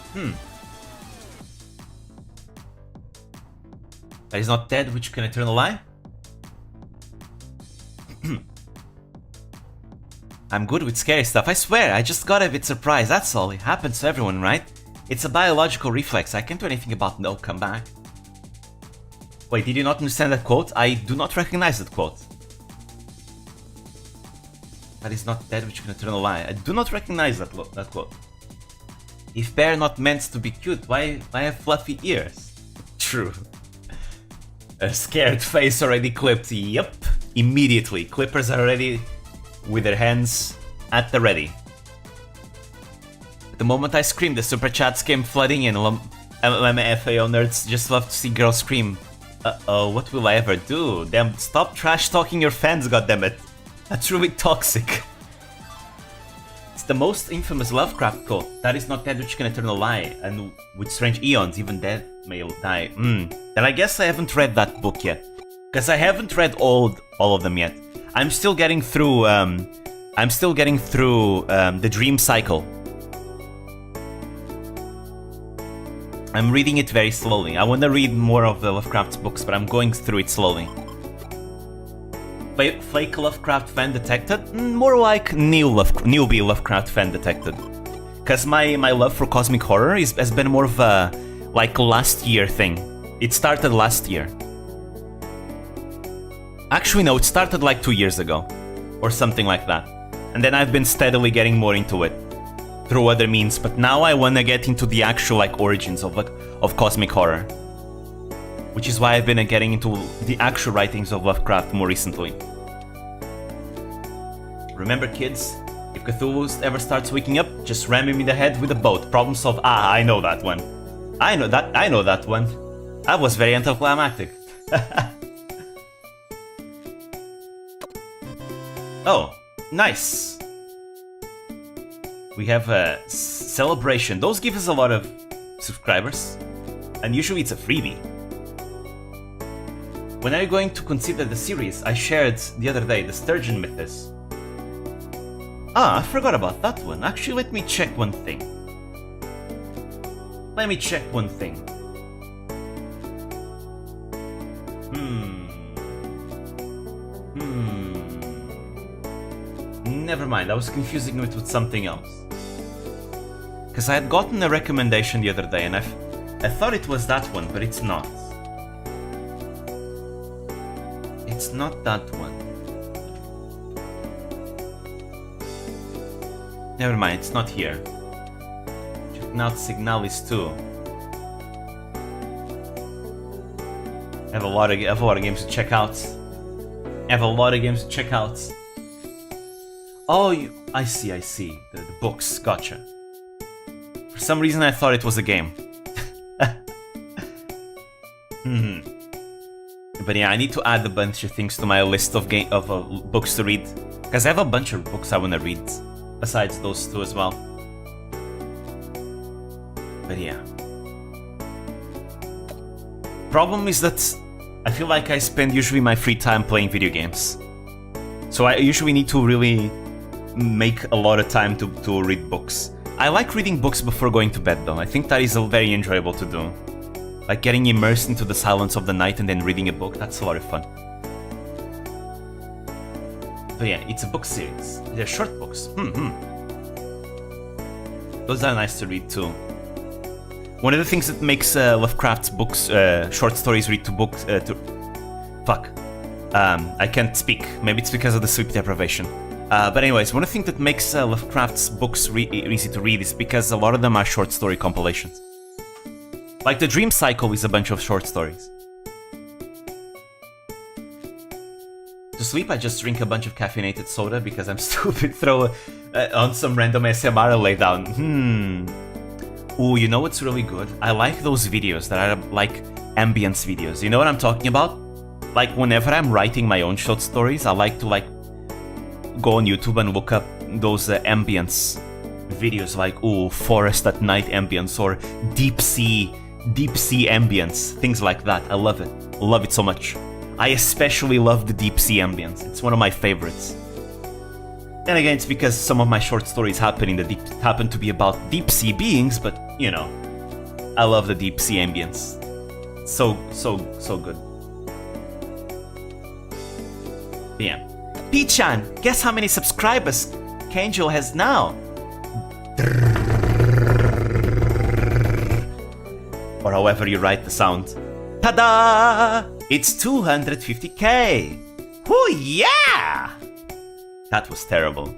That is not dead, which can eternal lie? I'm good with scary stuff, I swear, I just got a bit surprised, that's all. It happens to everyone, right? It's a biological reflex, I can't do anything about no come back. Wait, did you not understand that quote? I do not recognize that quote. That is not dead, which can eternal lie. I do not recognize that quote. If bear not meant to be cute, why have fluffy ears? True. A scared face already clipped, yep. Immediately, clippers are ready with their hands at the ready. The moment I screamed, the super chats came flooding in. LMFAO nerds just love to see girls scream. Uh-oh, what will I ever do? Damn, stop trash talking your fans, goddammit. That's really toxic. It's the most infamous Lovecraft quote. That is not dead which can eternal lie, and with strange eons, even dead may die. Then I guess I haven't read that book yet. Because I haven't read all of them yet. I'm still getting through, the Dream Cycle. I'm reading it very slowly. I want to read more of the Lovecraft's books, but I'm going through it slowly. Fake Lovecraft fan detected? More like newbie Lovecraft fan detected. Because my love for cosmic horror has been more of a, like, last year thing. It started last year. Actually, no, it started like 2 years ago. Or something like that. And then I've been steadily getting more into it. Through other means, but now I want to get into the actual, like, origins of cosmic horror. Which is why I've been getting into the actual writings of Lovecraft more recently. Remember, kids, if Cthulhu ever starts waking up, just ram him in the head with a boat. Problem solved. Ah, I know that one. I know that one. That was very anticlimactic. Oh, nice. We have a celebration. Those give us a lot of subscribers, and usually it's a freebie. When are you going to consider the series I shared the other day, the Sturgeon Mythos? Ah, I forgot about that one. Actually, let me check one thing. Never mind, I was confusing it with something else. Because I had gotten a recommendation the other day and I thought it was that one, but it's not. It's not that one. Never mind, it's not here. Checking out Signalis too. I have a lot of games to check out. Oh, I see. The books, gotcha. For some reason I thought it was a game. But yeah, I need to add a bunch of things to my list of books to read. Because I have a bunch of books I want to read. Besides those two as well. But yeah. Problem is that I feel like I spend usually my free time playing video games. So I usually need to really make a lot of time to read books. I like reading books before going to bed though. I think that is very enjoyable to do. Like getting immersed into the silence of the night and then reading a book, that's a lot of fun. But yeah, it's a book series. They're short books. Those are nice to read too. One of the things that makes Lovecraft's books, short stories read to books, I can't speak. Maybe it's because of the sleep deprivation. But anyways, one of the things that makes Lovecraft's books easy to read is because a lot of them are short story compilations. Like the Dream Cycle is a bunch of short stories. To sleep, I just drink a bunch of caffeinated soda because I'm stupid. Throw on some random SMR and lay down. Ooh, you know what's really good? I like those videos that are like ambience videos. You know what I'm talking about? Like whenever I'm writing my own short stories, I like to go on YouTube and look up those ambience videos like, ooh, forest at night ambience or deep sea ambience, things like that. I love it. I love it so much. I especially love the deep sea ambience. It's one of my favorites. And again, it's because some of my short stories happen to be about deep sea beings, but you know, I love the deep sea ambience. So good. Yeah. P-chan, guess how many subscribers Kanjo has now? Or however you write the sound. Ta-da! It's 250k! Whoo yeah! That was terrible.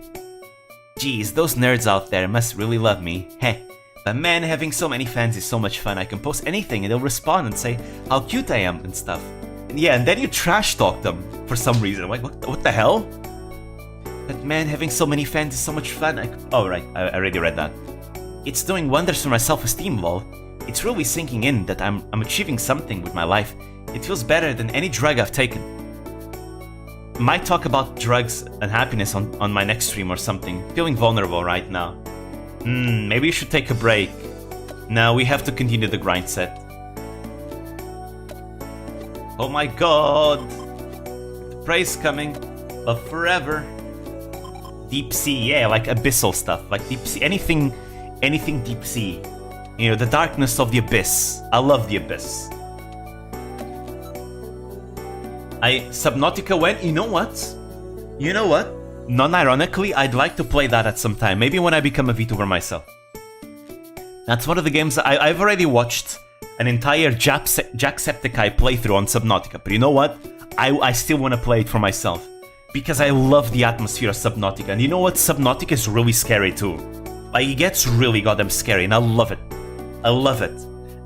Geez, those nerds out there must really love me. Heh. But man, having so many fans is so much fun. I can post anything and they'll respond and say how cute I am and stuff. And yeah, and then you trash talk them for some reason. Like, what the hell? But man, having so many fans is so much fun. Oh right, I already read that. It's doing wonders for my self-esteem, lol. It's really sinking in that I'm achieving something with my life. It feels better than any drug I've taken. Might talk about drugs and happiness on my next stream or something. Feeling vulnerable right now. Maybe you should take a break. No, we have to continue the grind set. Oh my god! The praise coming of forever. Deep sea, yeah, like abyssal stuff. Like deep sea, anything deep sea. You know, the darkness of the abyss. I love the abyss. Subnautica went, you know what? Non-ironically, I'd like to play that at some time. Maybe when I become a VTuber myself. That's one of the games I've already watched an entire Jacksepticeye playthrough on Subnautica. But you know what? I still want to play it for myself. Because I love the atmosphere of Subnautica. And you know what? Subnautica is really scary too. Like, it gets really goddamn scary and I love it. I love it.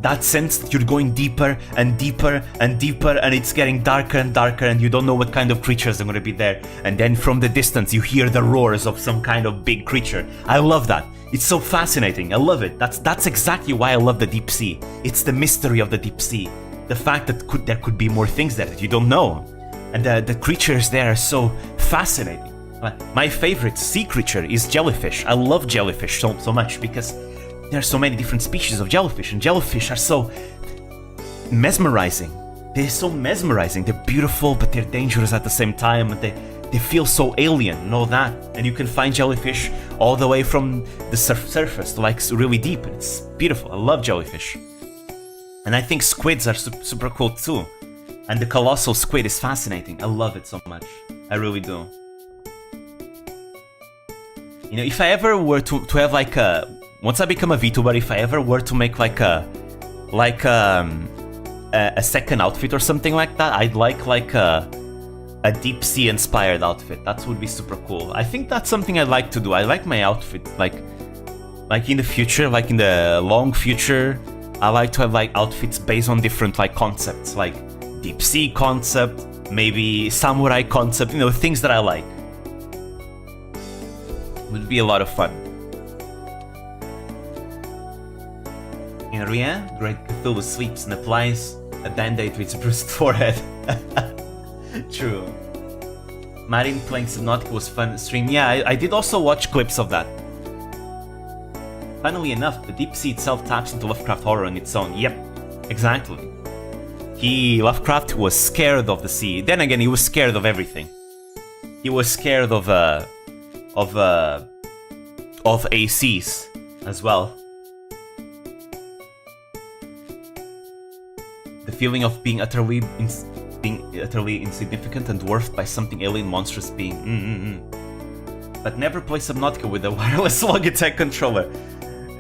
That sense that you're going deeper and deeper and deeper and it's getting darker and darker and you don't know what kind of creatures are going to be there. And then from the distance you hear the roars of some kind of big creature. I love that. It's so fascinating. I love it. That's exactly why I love the deep sea. It's the mystery of the deep sea. The fact that there could be more things there that you don't know. And the creatures there are so fascinating. My favorite sea creature is jellyfish. I love jellyfish so much because there are so many different species of jellyfish, and jellyfish are so mesmerizing. They're so mesmerizing. They're beautiful, but they're dangerous at the same time, and they feel so alien and all that. And you can find jellyfish all the way from the surface to like really deep. It's beautiful. I love jellyfish. And I think squids are super cool too. And the colossal squid is fascinating. I love it so much. I really do. You know, if I ever were to have like a... Once I become a VTuber, if I ever were to make like a second outfit or something like that, I'd like a deep sea inspired outfit. That would be super cool. I think that's something I'd like to do. I like my outfit like in the future, like in the long future, I like to have like outfits based on different like concepts, like deep sea concept, maybe samurai concept, you know, things that I like. Would be a lot of fun. In Rien, Great Cthulhu sleeps and applies a band-aid to its bruised forehead. True. Marin playing Subnautica was fun stream. Yeah, I did also watch clips of that. Funnily enough, the deep sea itself taps into Lovecraft horror on its own. Yep, exactly. Lovecraft was scared of the sea. Then again, he was scared of everything. He was scared of ACs as well. The feeling of being utterly insignificant and dwarfed by something alien, monstrous being. But never play Subnautica with a wireless Logitech controller.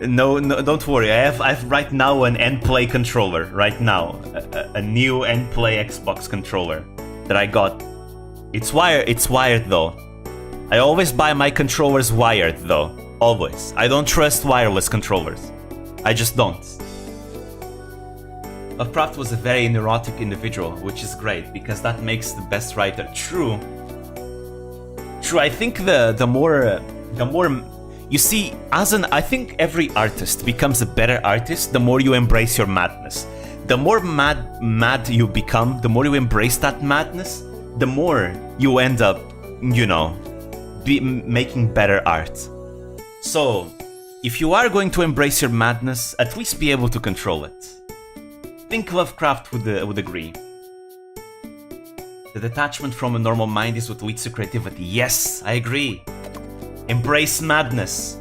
No, don't worry. I have right now an N-Play controller. Right now, a new N-Play Xbox controller that I got. It's wired though. I always buy my controllers wired though. Always. I don't trust wireless controllers. I just don't. Lovecraft was a very neurotic individual, which is great because that makes the best writer. True. I think the more you see, I think every artist becomes a better artist the more you embrace your madness. The more mad you become, the more you embrace that madness, the more you end up, you know, making better art. So, if you are going to embrace your madness, at least be able to control it. I think Lovecraft would agree. The detachment from a normal mind is what leads to creativity. Yes, I agree. Embrace madness.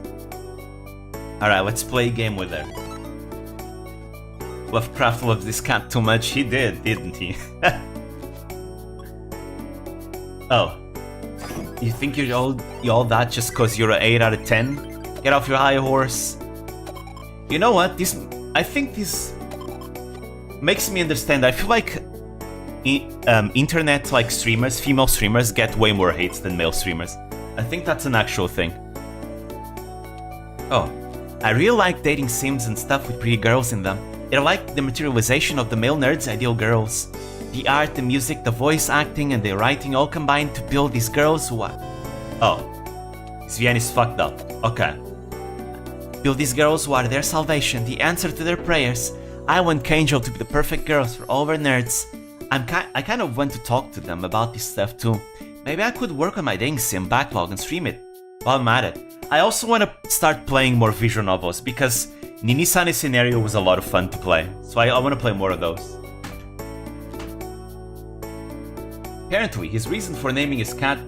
Alright, let's play a game with her. Lovecraft loves this cat too much. He did, didn't he? Oh. You think you're all that just cause you're an 8 out of 10? Get off your high horse. You know what? I think this makes me understand. I feel like internet like streamers, female streamers, get way more hate than male streamers. I think that's an actual thing. Oh, I really like dating sims and stuff with pretty girls in them. They're like the materialization of the male nerd's ideal girls. The art, the music, the voice acting, and the writing all combined to build these girls who are... Oh, Svian is fucked up. Okay. Build these girls who are their salvation, the answer to their prayers. I want Kanjo to be the perfect girls for all our nerds. I kind of want to talk to them about this stuff too. Maybe I could work on my dating sim backlog and stream it while I'm at it. I also want to start playing more visual novels because Nini-san's scenario was a lot of fun to play. So I want to play more of those. Apparently, his reason for naming his cat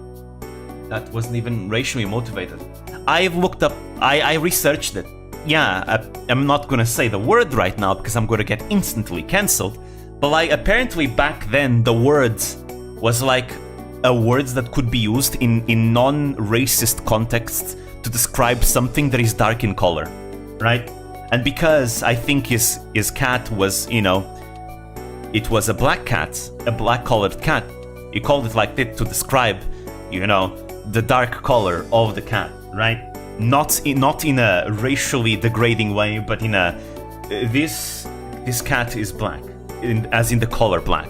that wasn't even racially motivated. I've looked up, I researched it. Yeah, I'm not gonna say the word right now because I'm gonna get instantly cancelled. But like, apparently back then the word was like a word that could be used in non-racist contexts to describe something that is dark in color, right? And because I think his cat was, you know, it was a black cat, a black-colored cat. He called it like that to describe, you know, the dark color of the cat, right? Not in a racially degrading way, but in a this cat is black, as in the color black,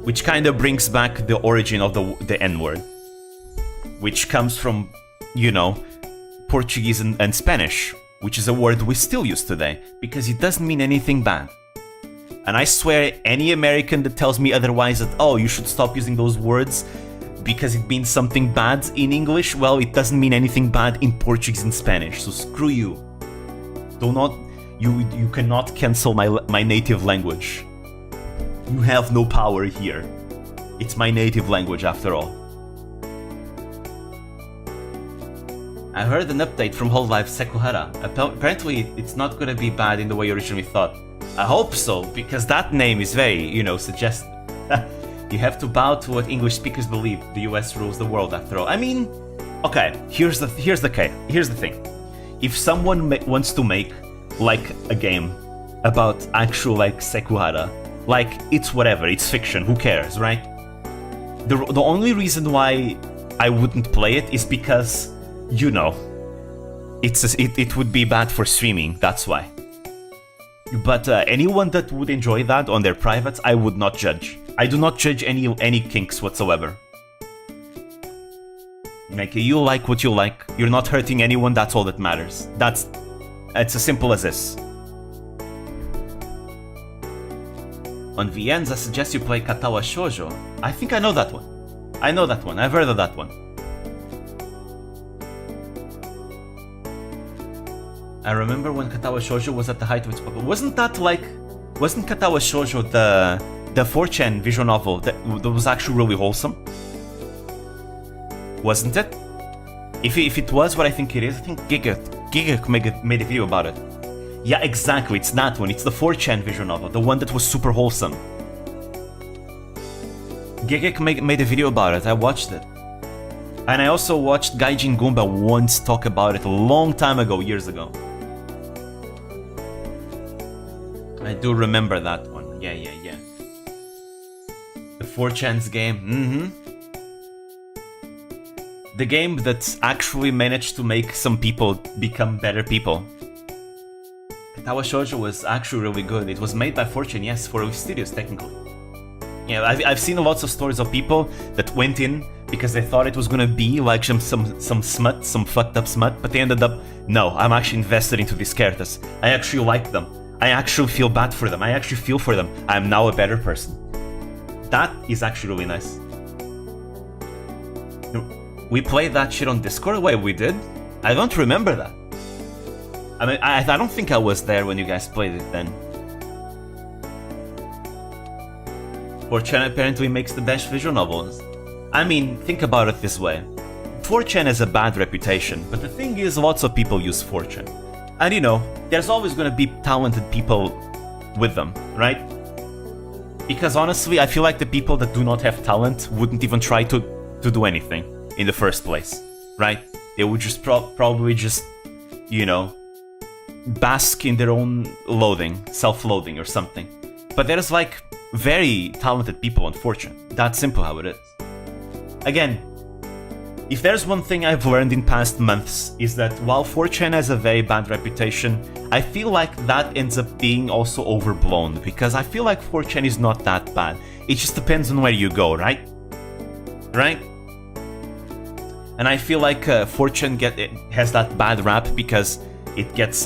which kind of brings back the origin of the N-word, which comes from, you know, Portuguese and Spanish, which is a word we still use today because it doesn't mean anything bad. And I swear any American that tells me otherwise, that oh, you should stop using those words because it means something bad in English, well, it doesn't mean anything bad in Portuguese and Spanish, so screw you. Do not, you cannot cancel my native language. You have no power here. It's my native language after all. I heard an update from Whole Life Sekuhara. Apparently it's not gonna be bad in the way you originally thought. I hope so, because that name is very, you know, suggestive. You have to bow to what English speakers believe. The US rules the world after all. I mean, okay, here's the thing. If someone wants to make, like, a game about actual, like, Sekuhara, like, it's whatever, it's fiction, who cares, right? The only reason why I wouldn't play it is because, you know, it would be bad for streaming, that's why. But anyone that would enjoy that on their privates, I would not judge. I do not judge any kinks whatsoever. Like, you like what you like, you're not hurting anyone, that's all that matters. It's as simple as this. On VNs, I suggest you play Katawa Shoujo. I think I know that one. I've heard of that one. I remember when Katawa Shoujo was at the height of its popularity. Wasn't Katawa Shoujo the 4chan visual novel that was actually really wholesome? Wasn't it? If it was what I think it is, I think Giga made a video about it. Yeah, exactly, it's that one. It's the 4chan visual novel, the one that was super wholesome. Giga made a video about it, I watched it. And I also watched Gaijin Goomba once talk about it a long time ago, years ago. I do remember that one, yeah. The 4chan's game, The game that actually managed to make some people become better people. Katawa Shoujo was actually really good. It was made by 4chan, yes, for studios technically. Yeah, I've seen lots of stories of people that went in because they thought it was gonna be like some smut, some fucked up smut, but they ended up, no, I'm actually invested into these characters. I actually like them. I actually feel bad for them. I actually feel for them. I am now a better person. That is actually really nice. We played that shit on Discord? Wait, we did? I don't remember that. I mean, I don't think I was there when you guys played it then. 4chan apparently makes the best visual novels. I mean, think about it this way. 4chan has a bad reputation, but the thing is, lots of people use 4chan. And you know, there's always gonna be talented people with them, right? Because honestly, I feel like the people that do not have talent wouldn't even try to do anything in the first place, right? They would just probably just, you know, bask in their own loathing, self-loathing or something. But there's like very talented people on 4chan. That's simple how it is. Again, if there's one thing I've learned in past months is that while 4chan has a very bad reputation, I feel like that ends up being also overblown, because I feel like 4chan is not that bad. It just depends on where you go, right? Right? And I feel like 4chan has that bad rap because it gets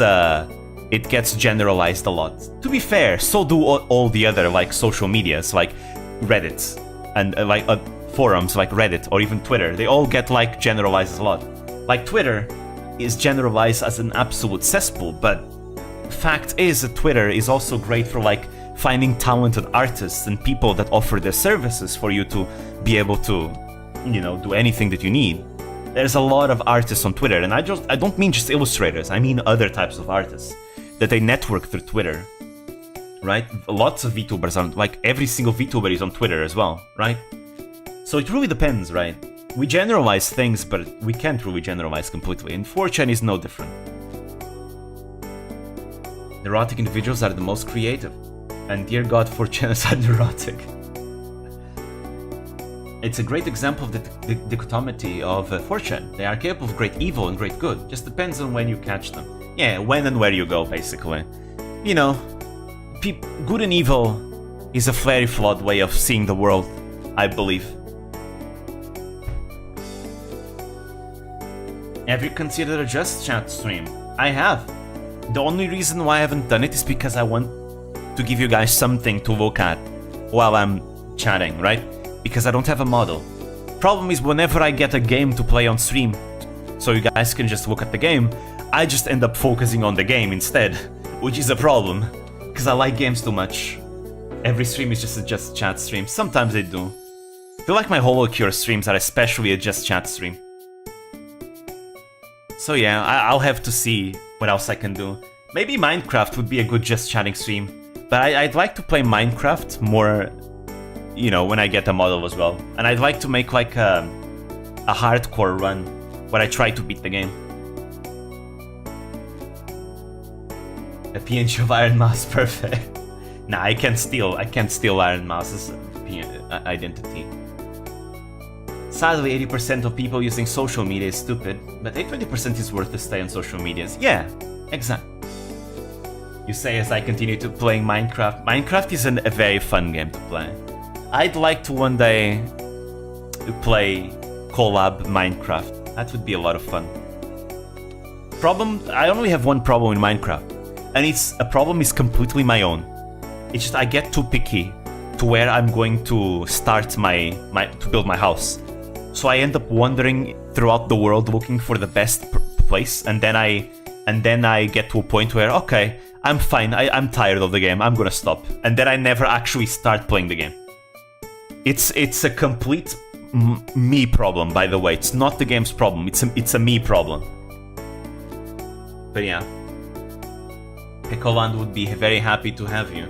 generalized a lot. To be fair, so do all the other like social medias, like Reddit and like forums like Reddit or even Twitter. They all get like generalized a lot. Like Twitter is generalized as an absolute cesspool, but fact is that Twitter is also great for like finding talented artists and people that offer their services for you to be able to, you know, do anything that you need. There's a lot of artists on Twitter, and I don't mean just illustrators, I mean other types of artists that they network through Twitter, right? Lots of Vtubers are, like every single Vtuber is on Twitter as well, right? So it really depends, right? We generalize things, but we can't really generalize completely, and 4chan is no different. Neurotic individuals are the most creative, and dear God, 4chan is neurotic. It's a great example of the dichotomy of 4chan. They are capable of great evil and great good, just depends on when you catch them. Yeah, when and where you go, basically. You know, good and evil is a very flawed way of seeing the world, I believe. Have you considered a Just Chat stream? I have. The only reason why I haven't done it is because I want to give you guys something to look at while I'm chatting, right? Because I don't have a model. Problem is, whenever I get a game to play on stream, so you guys can just look at the game, I just end up focusing on the game instead, which is a problem, because I like games too much. Every stream is just a Just Chat stream. Sometimes I do. I feel like my Holocure streams are especially a Just Chat stream. So yeah, I'll have to see what else I can do. Maybe Minecraft would be a good Just Chatting stream, but I'd like to play Minecraft more, you know, when I get a model as well. And I'd like to make like a hardcore run where I try to beat the game. A PNG of Iron Mouse, perfect. Nah, I can't steal Iron Mouse's identity. Sadly, 80% of people using social media is stupid, but 20% is worth to stay on social medias. Yeah, exactly. You say as I continue to playing Minecraft. Minecraft is a very fun game to play. I'd like to one day play collab Minecraft. That would be a lot of fun. I only have one problem in Minecraft, and a problem is completely my own. It's just I get too picky to where I'm going to start to build my house. So I end up wandering throughout the world looking for the best place, and then I get to a point where, okay, I'm fine, I'm tired of the game, I'm gonna stop. And then I never actually start playing the game. It's a complete me problem, by the way. It's not the game's problem, it's a me problem. But yeah. Pekoland would be very happy to have you.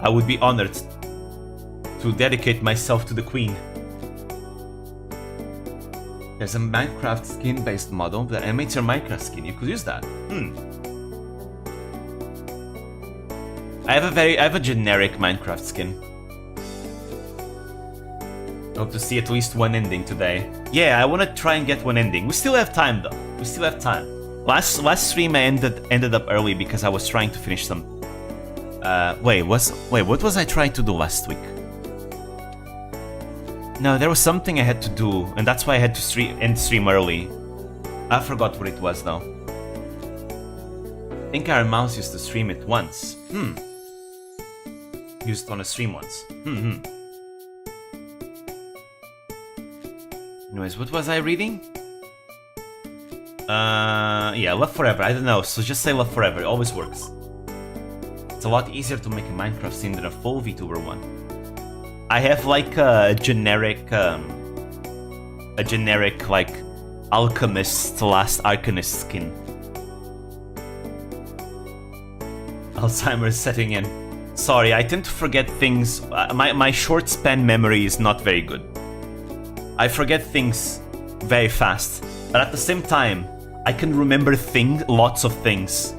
I would be honored to dedicate myself to the queen. There's a Minecraft skin-based model that emulates your Minecraft skin. You could use that. I have a generic Minecraft skin. Hope to see at least one ending today. Yeah, I want to try and get one ending. We still have time though. We still have time. Last stream I ended up early because I was trying to finish some. Wait, what was I trying to do last week? No, there was something I had to do, and that's why I had to end stream early. I forgot what it was though. I think our mouse used to stream it once. Used on a stream once. Anyways, what was I reading? Yeah, Love Forever. I don't know, so just say Love Forever. It always works. It's a lot easier to make a Minecraft scene than a full VTuber one. I have like a generic like alchemist last arcanist skin. Alzheimer's setting in. Sorry, I tend to forget things. My short span memory is not very good. I forget things very fast, but at the same time, I can remember lots of things.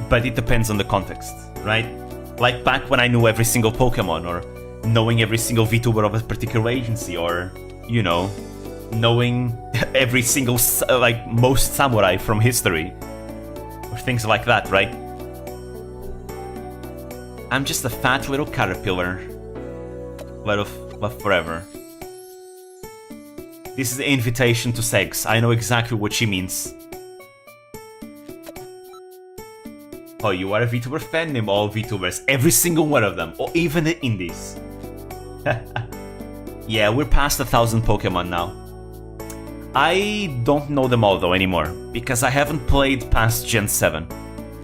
But it depends on the context, right? Like back when I knew every single Pokemon, or knowing every single VTuber of a particular agency, or, you know, knowing every single, like, most samurai from history, or things like that, right? I'm just a fat little caterpillar. Love forever. This is an invitation to sex. I know exactly what she means. Oh, you are a VTuber fan? Name all VTubers. Every single one of them. Or even the indies. Yeah, we're past 1,000 Pokemon now. I don't know them all though anymore, because I haven't played past Gen 7.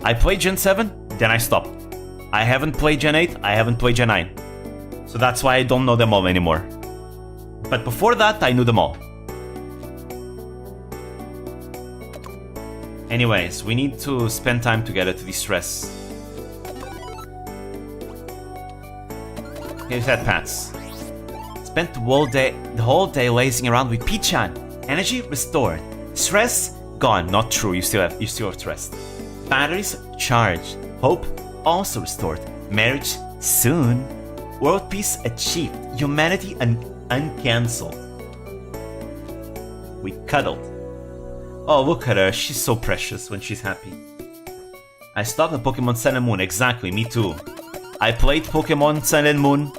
I played Gen 7, then I stopped. I haven't played Gen 8, I haven't played Gen 9. So that's why I don't know them all anymore. But before that, I knew them all. Anyways, we need to spend time together to de-stress. Here's that Pats. Spent the whole day lazing around with Pichan. Energy restored. Stress gone. Not true. You still have stress. Batteries charged. Hope also restored. Marriage soon. World peace achieved. Humanity uncancelled. We cuddled. Oh, look at her. She's so precious when she's happy. I stopped at Pokemon Sun and Moon. Exactly, me too. I played Pokemon Sun and Moon.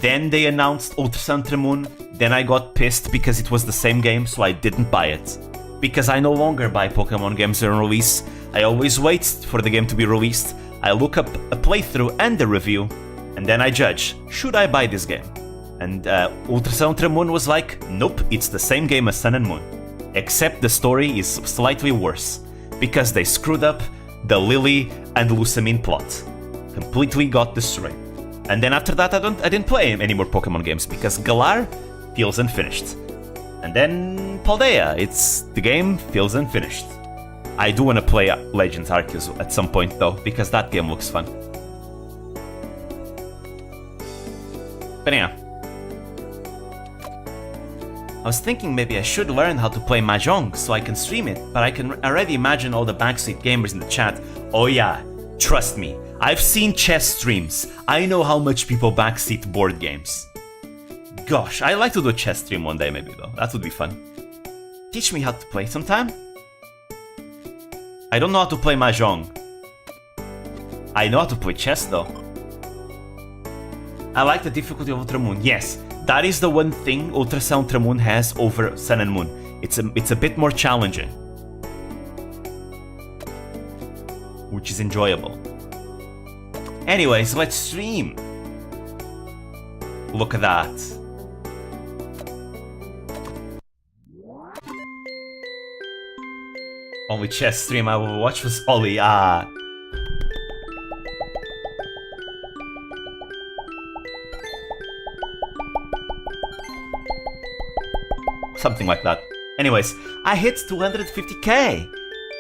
Then they announced Ultra Sun Ultra Moon. Then I got pissed because it was the same game, so I didn't buy it. Because I no longer buy Pokemon games on release. I always wait for the game to be released. I look up a playthrough and a review, and then I judge, should I buy this game? And Ultra Sun Ultra Moon was like, nope, it's the same game as Sun and Moon. Except the story is slightly worse. because they screwed up the Lily and Lusamine plot. Completely got destroyed. And then after that, I didn't play any more Pokemon games because Galar feels unfinished. And then Paldea, the game feels unfinished. I do want to play Legends Arceus at some point though, because that game looks fun. But yeah. I was thinking maybe I should learn how to play Mahjong so I can stream it, but I can already imagine all the Backseat gamers in the chat. Oh yeah, trust me, I've seen chess streams. I know how much people backseat board games. Gosh, I'd like to do a chess stream one day maybe though, that would be fun. Teach me how to play sometime? I don't know how to play Mahjong. I know how to play chess though. I like the difficulty of Ultra Moon. Yes, that is the one thing Ultra Sun Ultra Moon has over Sun and Moon. It's a bit more challenging, which is enjoyable. Anyways, let's stream. Look at that. Only chess stream I will watch was Ollie. Something like that. Anyways, I hit 250k.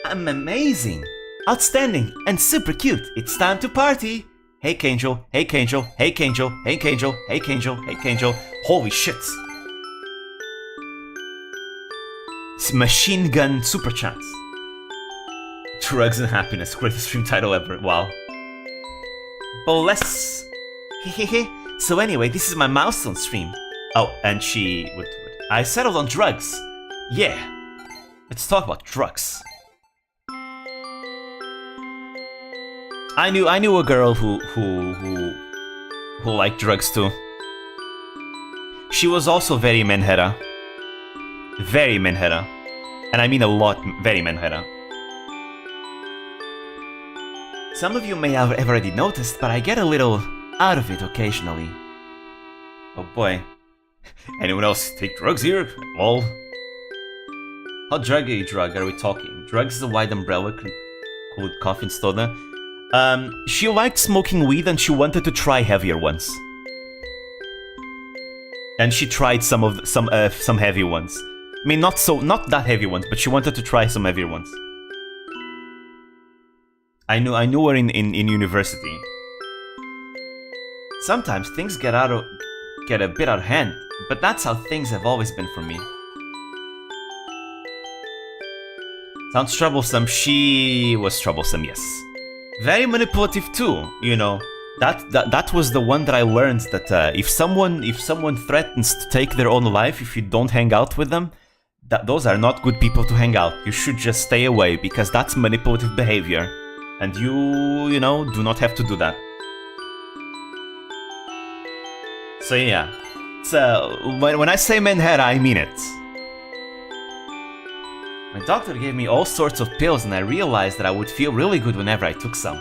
I'm amazing, outstanding, and super cute. It's time to party. Hey Kanjo, hey Kanjo, hey Kanjo, hey Kanjo, hey Kanjo, hey Kanjo. Holy shit. It's machine gun super chats. Drugs and happiness, greatest stream title ever. Wow. Bless. Hehehe. So anyway, this is my milestone stream. Oh, and I settled on drugs. Yeah. Let's talk about drugs. I knew a girl who liked drugs too. She was also very menhera. Very menhera. And I mean a lot, very menhera. Some of you may have already noticed, but I get a little out of it occasionally. Oh boy. Anyone else take drugs here? Lol. How druggy drug are we talking? Drugs is a wide umbrella, can include coffee and soda. She liked smoking weed and she wanted to try heavier ones. And she tried some heavy ones. I mean, not that heavy ones, but she wanted to try some heavier ones. I knew her in university. Sometimes things get a bit out of hand, but that's how things have always been for me. Sounds troublesome. She was troublesome, yes. Very manipulative too, you know. That was the one that I learned that if someone threatens to take their own life if you don't hang out with them, those are not good people to hang out. You should just stay away because that's manipulative behavior, and you know, do not have to do that. So yeah, when I say menhera, I mean it. My doctor gave me all sorts of pills and I realized that I would feel really good whenever I took some.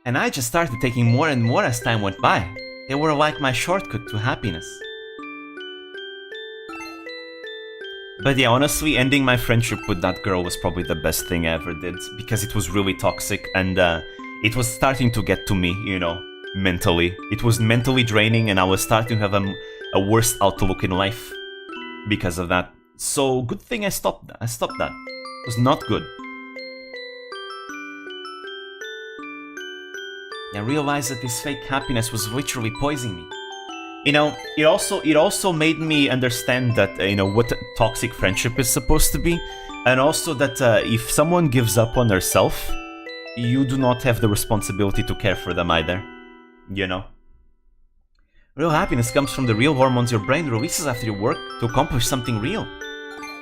And I just started taking more and more as time went by. They were like my shortcut to happiness. But yeah, honestly, ending my friendship with that girl was probably the best thing I ever did, because it was really toxic and it was starting to get to me, you know, mentally. It was mentally draining and I was starting to have a worse outlook in life because of that. So good thing I stopped that. It was not good. I realized that this fake happiness was literally poisoning me. You know, it also made me understand that, you know, what toxic friendship is supposed to be, and also that if someone gives up on herself, you do not have the responsibility to care for them either, you know? Real happiness comes from the real hormones your brain releases after you work to accomplish something real.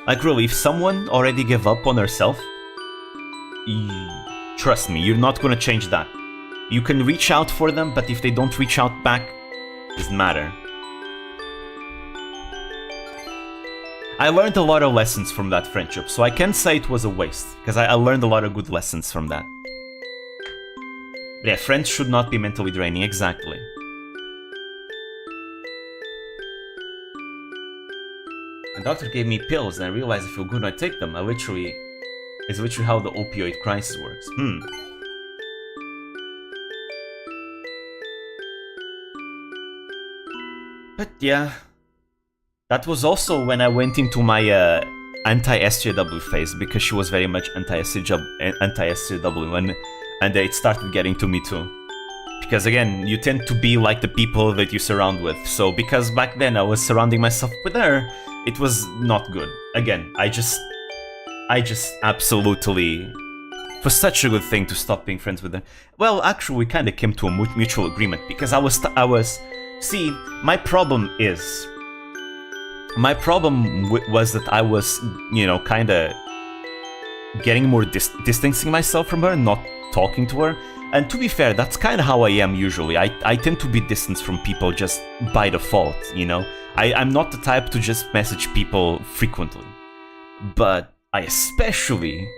Like really, if someone already gave up on herself, trust me, you're not gonna change that. You can reach out for them, but if they don't reach out back, it doesn't matter. I learned a lot of lessons from that friendship, so I can't say it was a waste, because I learned a lot of good lessons from that. But yeah, friends should not be mentally draining, exactly. doctor gave me pills and I realized I feel good when I take them. It's literally how the opioid crisis works. But yeah, that was also when I went into my anti-SJW phase, because she was very much anti-SJW, and it started getting to me too. Because again, you tend to be like the people that you surround with. So because back then I was surrounding myself with her, it was not good. Again, I just absolutely, for such a good thing to stop being friends with her. Well, actually, we kind of came to a mutual agreement, because see, my problem was that I was, you know, kind of getting more distancing myself from her, not talking to her. And to be fair, that's kind of how I am usually. I tend to be distanced from people just by default, you know? I'm not the type to just message people frequently. But I especially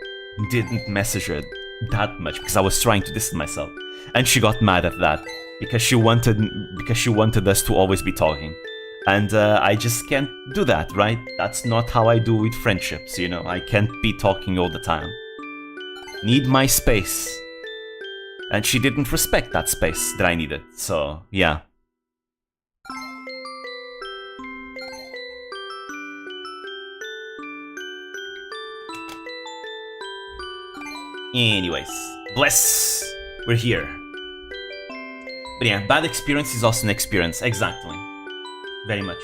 didn't message her that much, because I was trying to distance myself. And she got mad at that, because she wanted us to always be talking. And I just can't do that, right? That's not how I do with friendships, you know? I can't be talking all the time. Need my space. And she didn't respect that space that I needed, so yeah. Anyways, bless, we're here. But yeah, bad experience is also an experience, exactly. Very much.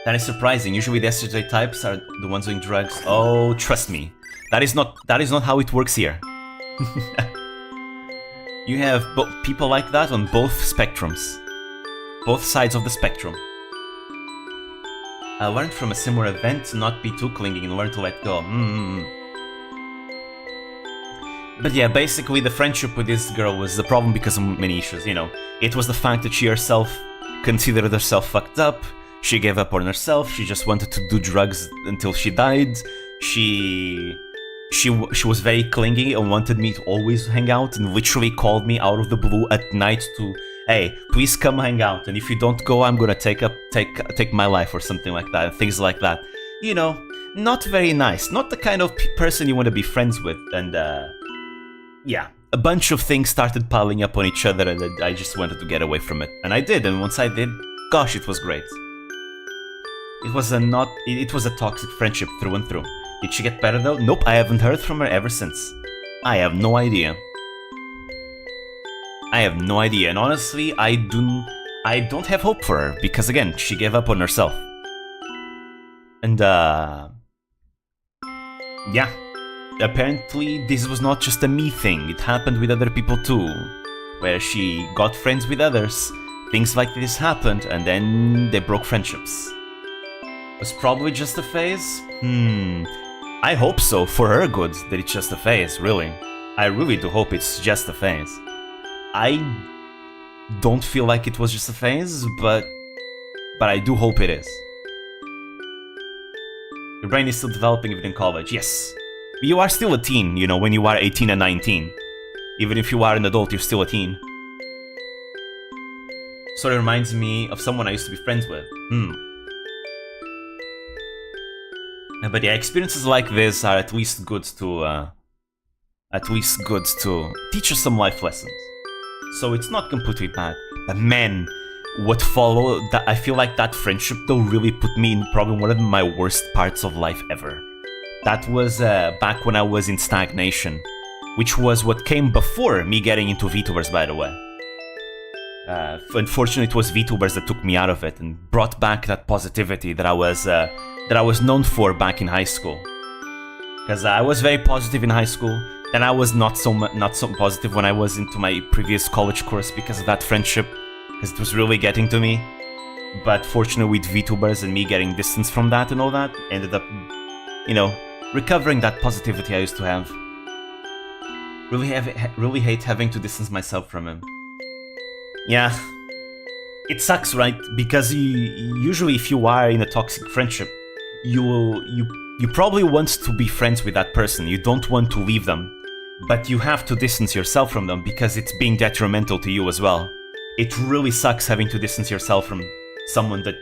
That is surprising. Usually the SJ types are the ones doing drugs. Oh, trust me. That is not how it works here. You have people like that on both spectrums. Both sides of the spectrum. I learned from a similar event to not be too clingy and learn to let go. But yeah, basically the friendship with this girl was the problem because of many issues, you know. It was the fact that she herself considered herself fucked up. She gave up on herself. She just wanted to do drugs until she died. She was very clingy and wanted me to always hang out, and literally called me out of the blue at night to, hey, please come hang out, and if you don't go, I'm gonna take my life or something like that, and things like that. You know, not very nice. Not the kind of person you want to be friends with, and yeah. A bunch of things started piling up on each other, and I just wanted to get away from it. And I did, and once I did, gosh, it was great. It was a toxic friendship through and through. Did she get better though? Nope, I haven't heard from her ever since. I have no idea. And honestly, I don't have hope for her, because again, she gave up on herself. And yeah. Apparently, this was not just a me thing, it happened with other people too. Where she got friends with others, things like this happened, and then they broke friendships. Was probably just a phase? I hope so, for her good, that it's just a phase, really. I really do hope it's just a phase. I don't feel like it was just a phase, but I do hope it is. Your brain is still developing even in college, yes. You are still a teen, you know, when you are 18 and 19. Even if you are an adult, you're still a teen. Sort of reminds me of someone I used to be friends with. But yeah, experiences like this are at least good to teach us some life lessons. So it's not completely bad. But man, what followed, that I feel like that friendship though really put me in probably one of my worst parts of life ever. That was back when I was in stagnation, which was what came before me getting into Vtubers, by the way. Unfortunately, it was Vtubers that took me out of it and brought back that positivity that I was known for back in high school. Because I was very positive in high school, then I was not so positive when I was into my previous college course because of that friendship, because it was really getting to me. But fortunately, with Vtubers and me getting distance from that and all that, ended up, you know, recovering that positivity I used to have. Really hate having to distance myself from him. Yeah, it sucks, right? Because usually if you are in a toxic friendship, you probably want to be friends with that person. You don't want to leave them, but you have to distance yourself from them because it's being detrimental to you as well. It really sucks having to distance yourself from someone that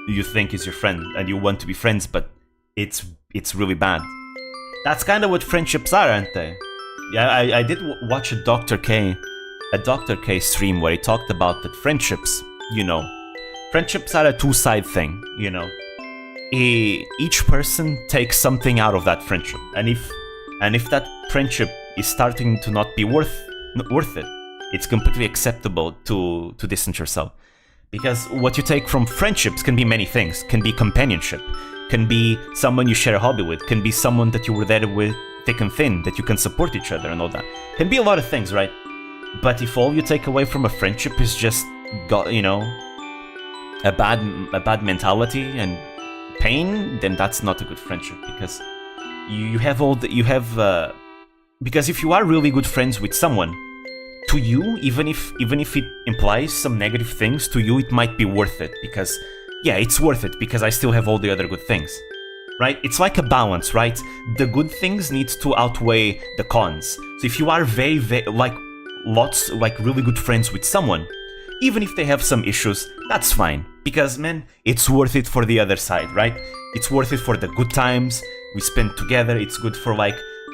you think is your friend and you want to be friends, but it's really bad. That's kind of what friendships are, aren't they? Yeah, I did watch a Dr. K stream where he talked about that friendships, friendships are a two-side thing, Each person takes something out of that friendship, and if that friendship is starting to not be worth it, it's completely acceptable to distance yourself. Because what you take from friendships can be many things. Can be companionship, can be someone you share a hobby with, can be someone that you were there with thick and thin, that you can support each other and all that. Can be a lot of things, right? But if all you take away from a friendship is just a bad mentality and pain, then that's not a good friendship, because because if you are really good friends with someone, to you, even if it implies some negative things, to you it might be worth it, because yeah, it's worth it because I still have all the other good things, right? It's like a balance, right? The good things need to outweigh the cons. So if you are very really good friends with someone, even if they have some issues, that's fine, because man, it's worth it for the other side, right? It's worth it for the good times we spend together. It's good for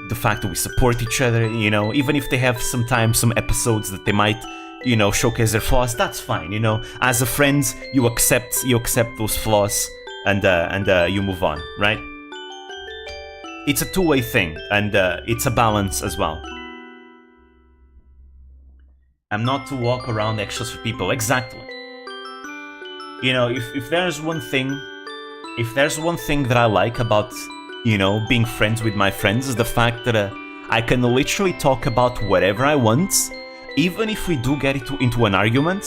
the fact that we support each other, even if they have sometimes some episodes that they might, showcase their flaws, that's fine, As a friend, you accept those flaws and you move on, right? It's a two-way thing, and it's a balance as well. I'm not to walk around eggshells for people, exactly. If there's one thing that I like about being friends with my friends, is the fact that I can literally talk about whatever I want, even if we do get into an argument.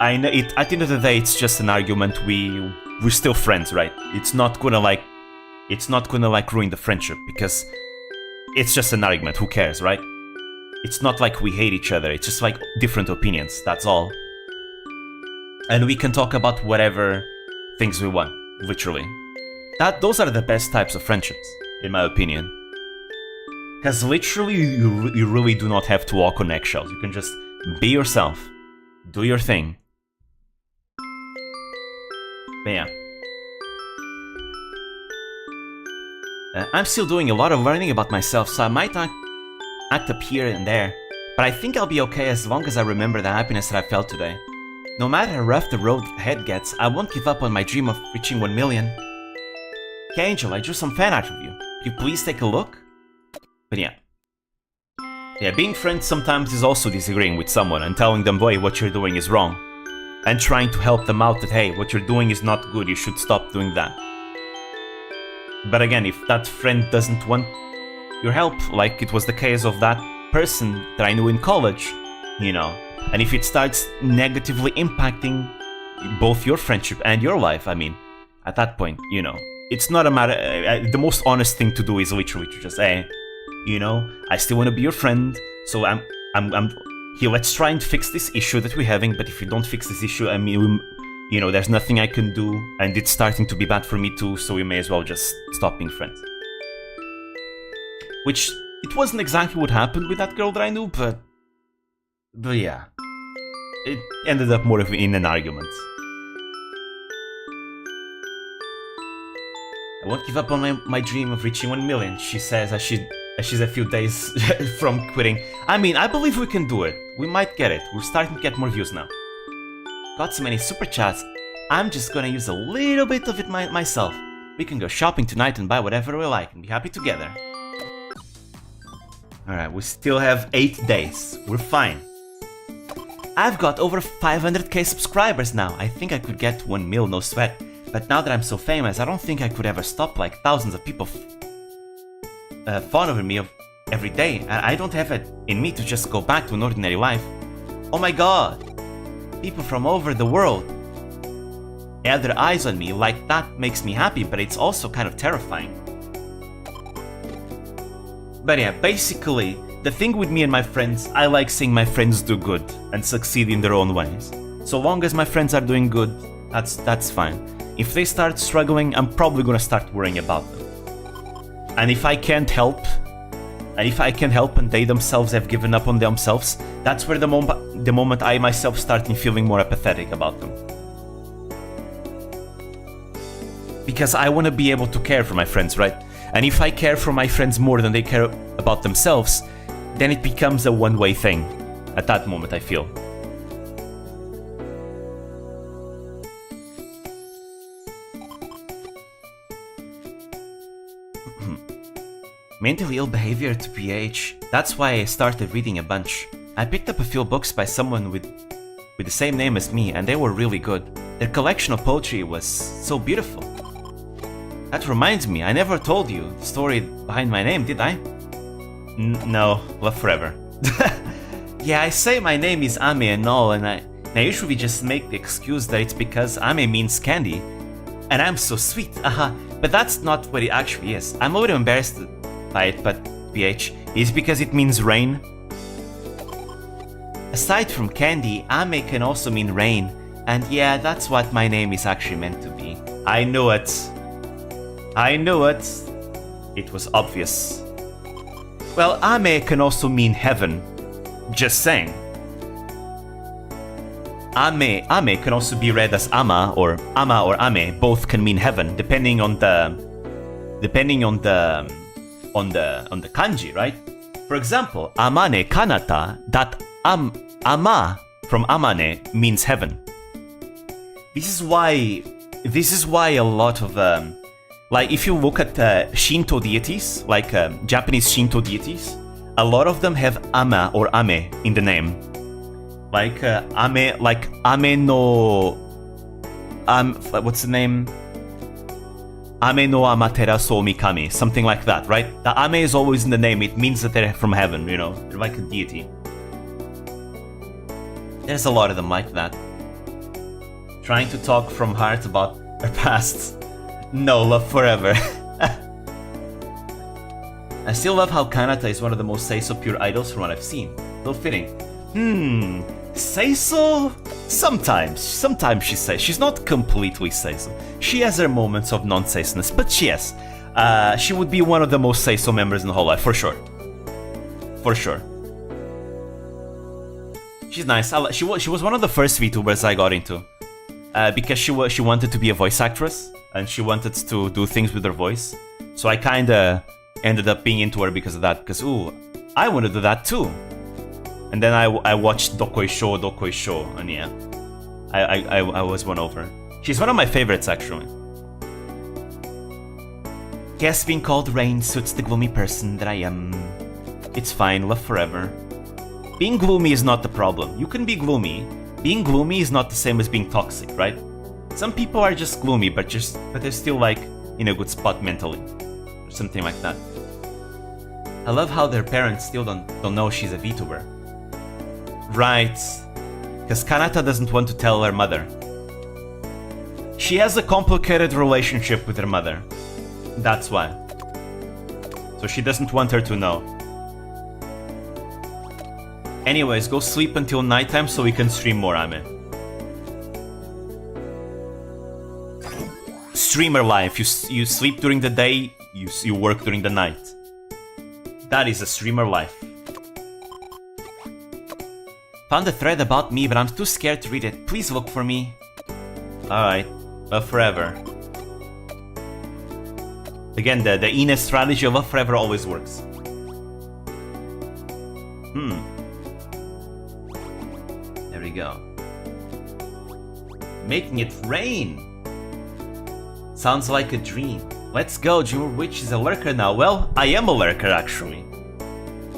I know it. At the end of the day, it's just an argument. We're still friends, right? It's not gonna ruin the friendship, because it's just an argument. Who cares, right? It's not like we hate each other. It's just different opinions. That's all. And we can talk about whatever things we want, literally. Those are the best types of friendships, in my opinion. Because literally, you really do not have to walk on eggshells. You can just be yourself, do your thing. But yeah. I'm still doing a lot of learning about myself, so I might act up here and there. But I think I'll be okay as long as I remember the happiness that I felt today. No matter how rough the road ahead gets, I won't give up on my dream of reaching 1 million. Kanjo, I drew some fan art of you. Could you please take a look? But yeah. Yeah, being friends sometimes is also disagreeing with someone and telling them, boy, what you're doing is wrong. And trying to help them out that, hey, what you're doing is not good, you should stop doing that. But again, if that friend doesn't want your help, like it was the case of that person that I knew in college, and if it starts negatively impacting both your friendship and your life, at that point, it's not a matter. The most honest thing to do is literally to just say, I still want to be your friend, so I'm here. Let's try and fix this issue that we're having. But if you don't fix this issue, there's nothing I can do, and it's starting to be bad for me too. So we may as well just stop being friends. Which it wasn't exactly what happened with that girl that I knew, but yeah, it ended up more of in an argument. I won't give up on my dream of reaching 1 million, she says as she's a few days from quitting. I believe we can do it. We might get it. We're starting to get more views now. Got so many super chats. I'm just gonna use a little bit of it myself. We can go shopping tonight and buy whatever we like and be happy together. Alright, we still have 8 days. We're fine. I've got over 500k subscribers now. I think I could get 1 mil, no sweat. But now that I'm so famous, I don't think I could ever stop thousands of people fawn over me every day. I don't have it in me to just go back to an ordinary life. Oh my god! People from over the world have their eyes on me, that makes me happy, but it's also kind of terrifying. But yeah, basically, the thing with me and my friends, I like seeing my friends do good and succeed in their own ways. So long as my friends are doing good, that's fine. If they start struggling, I'm probably gonna start worrying about them. And if I can't help, and they themselves have given up on themselves, that's where the moment I myself start feeling more apathetic about them. because I want to be able to care for my friends, right? And if I care for my friends more than they care about themselves, then it becomes a one-way thing. At that moment, I feel. Mentally ill behavior to PH. That's why I started reading a bunch. I picked up a few books by someone with the same name as me, and they were really good. Their collection of poetry was so beautiful. That reminds me, I never told you the story behind my name, did I? No, love forever. Yeah, I say my name is Ame and all, and I usually just make the excuse that it's because Ame means candy, and I'm so sweet, but that's not what it actually is. I'm a little embarrassed by it, but PH, is because it means rain. Aside from candy, Ame can also mean rain, and yeah, that's what my name is actually meant to be. I knew it. I knew it. It was obvious. Well, Ame can also mean heaven. Just saying. Ame can also be read as Ama or Ame. Both can mean heaven, depending on the kanji, right? For example, Amane Kanata, that Ama from Amane means heaven. This is why a lot of like if you look at Shinto deities, like Japanese Shinto deities, a lot of them have Ama or Ame in the name. Like Ame no what's the name? Ame no Amaterasu Mikami, something like that, right? The Ame is always in the name. It means that they're from heaven, you know, they're like a deity. There's a lot of them like that. Trying to talk from heart about our past. No, love forever. I still love how Kanata is one of the most Seiso pure idols from what I've seen. Still fitting. Seiso? Sometimes she says. She's not completely Seiso. She has her moments of non-Seisoness, but yes. She would be one of the most Seiso members in the whole life, for sure. For sure. She's nice. She was one of the first VTubers I got into. Because she wanted to be a voice actress, and she wanted to do things with her voice. So I kinda ended up being into her because of that, because ooh, I want to do that too. And then I watched Dokoi Sho, and yeah, I was won over. She's one of my favorites, actually. Guess being called Rain suits the gloomy person that I am. It's fine, love forever. Being gloomy is not the problem. You can be gloomy. Being gloomy is not the same as being toxic, right? Some people are just gloomy, but they're still like in a good spot mentally, or something like that. I love how their parents still don't know she's a VTuber. Right, because Kanata doesn't want to tell her mother. She has a complicated relationship with her mother. That's why. So she doesn't want her to know. Anyways, go sleep until nighttime so we can stream more Ame. Streamer life. You sleep during the day, you work during the night. That is a streamer life. Found a thread about me, but I'm too scared to read it. Please look for me. Alright, love forever. Again, the Ine strategy of love forever always works. There we go. Making it rain. Sounds like a dream. Let's go, Junior Witch is a lurker now. Well, I am a lurker, actually.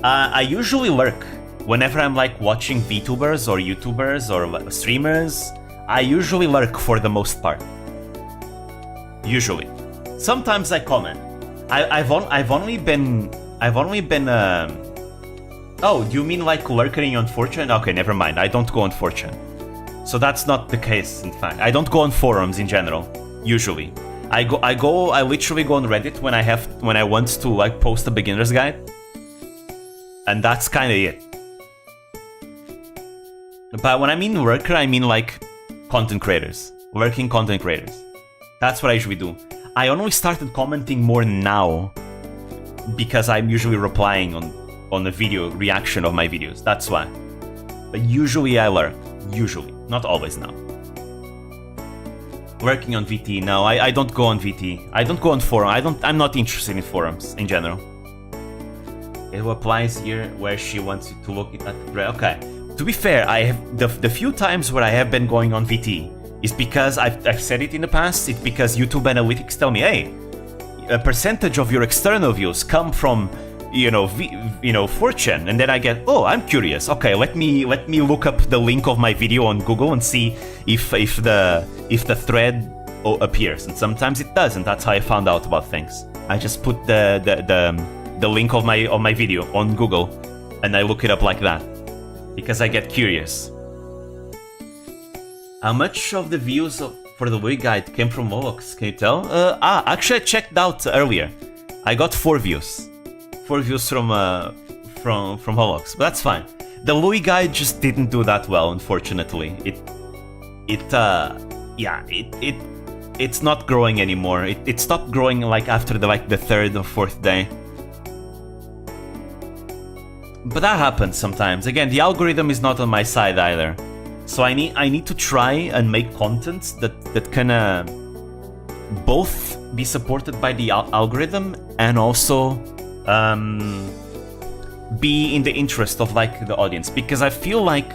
I usually lurk whenever I'm like watching VTubers or YouTubers or streamers. I usually lurk for the most part. Usually. Sometimes I comment. I've only been. Oh, do you mean like lurking on 4chan? Okay, never mind. I don't go on 4chan. So that's not the case, in fact. I don't go on forums in general. Usually. I literally go on Reddit when I want to like post a beginner's guide. And that's kinda it. But when I mean lurker, I mean like content creators. Lurking content creators. That's what I usually do. I only started commenting more now because I'm usually replying on the video reaction of my videos. That's why. But usually I lurk. Usually. Not always now. Working on VT. No, I don't go on VT. I don't go on forum. I'm not interested in forums in general. It applies here where she wants you to look at the thread. Okay. To be fair, I have the few times where I have been going on VT is because I've said it in the past. It's because YouTube analytics tell me, hey, a percentage of your external views come from, you know, 4chan, and then I get, oh, I'm curious. Okay, let me look up the link of my video on Google and see if the thread appears. And sometimes it does, and that's how I found out about things. I just put the link of my video on Google, and I look it up like that because I get curious. How much of the views for the Wii guide came from Molox? Can you tell? Actually, I checked out earlier. I got 4 views. 4 views from Holox, but that's fine. The Louis guide just didn't do that well, unfortunately. It's not growing anymore. It stopped growing like after the 3rd or 4th day. But that happens sometimes. Again, the algorithm is not on my side either. So I need to try and make content that can both be supported by the algorithm and also be in the interest of the audience, because I feel like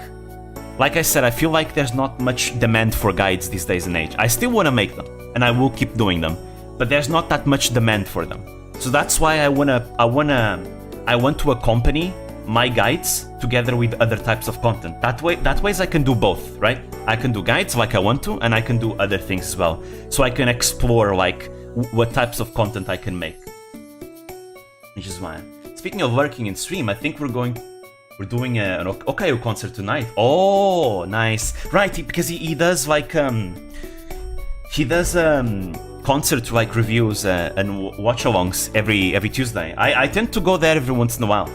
I said, I feel like there's not much demand for guides these days and age. I still want to make them, and I will keep doing them, but there's not that much demand for them. So that's why I want to accompany my guides together with other types of content. That ways I can do both, right? I can do guides like I want to, and I can do other things as well. So I can explore what types of content I can make. Which is why. Speaking of working in stream, I think we're doing an Okayu concert tonight. Oh, nice. Right, because he does concert reviews and watch-alongs every Tuesday. I tend to go there every once in a while.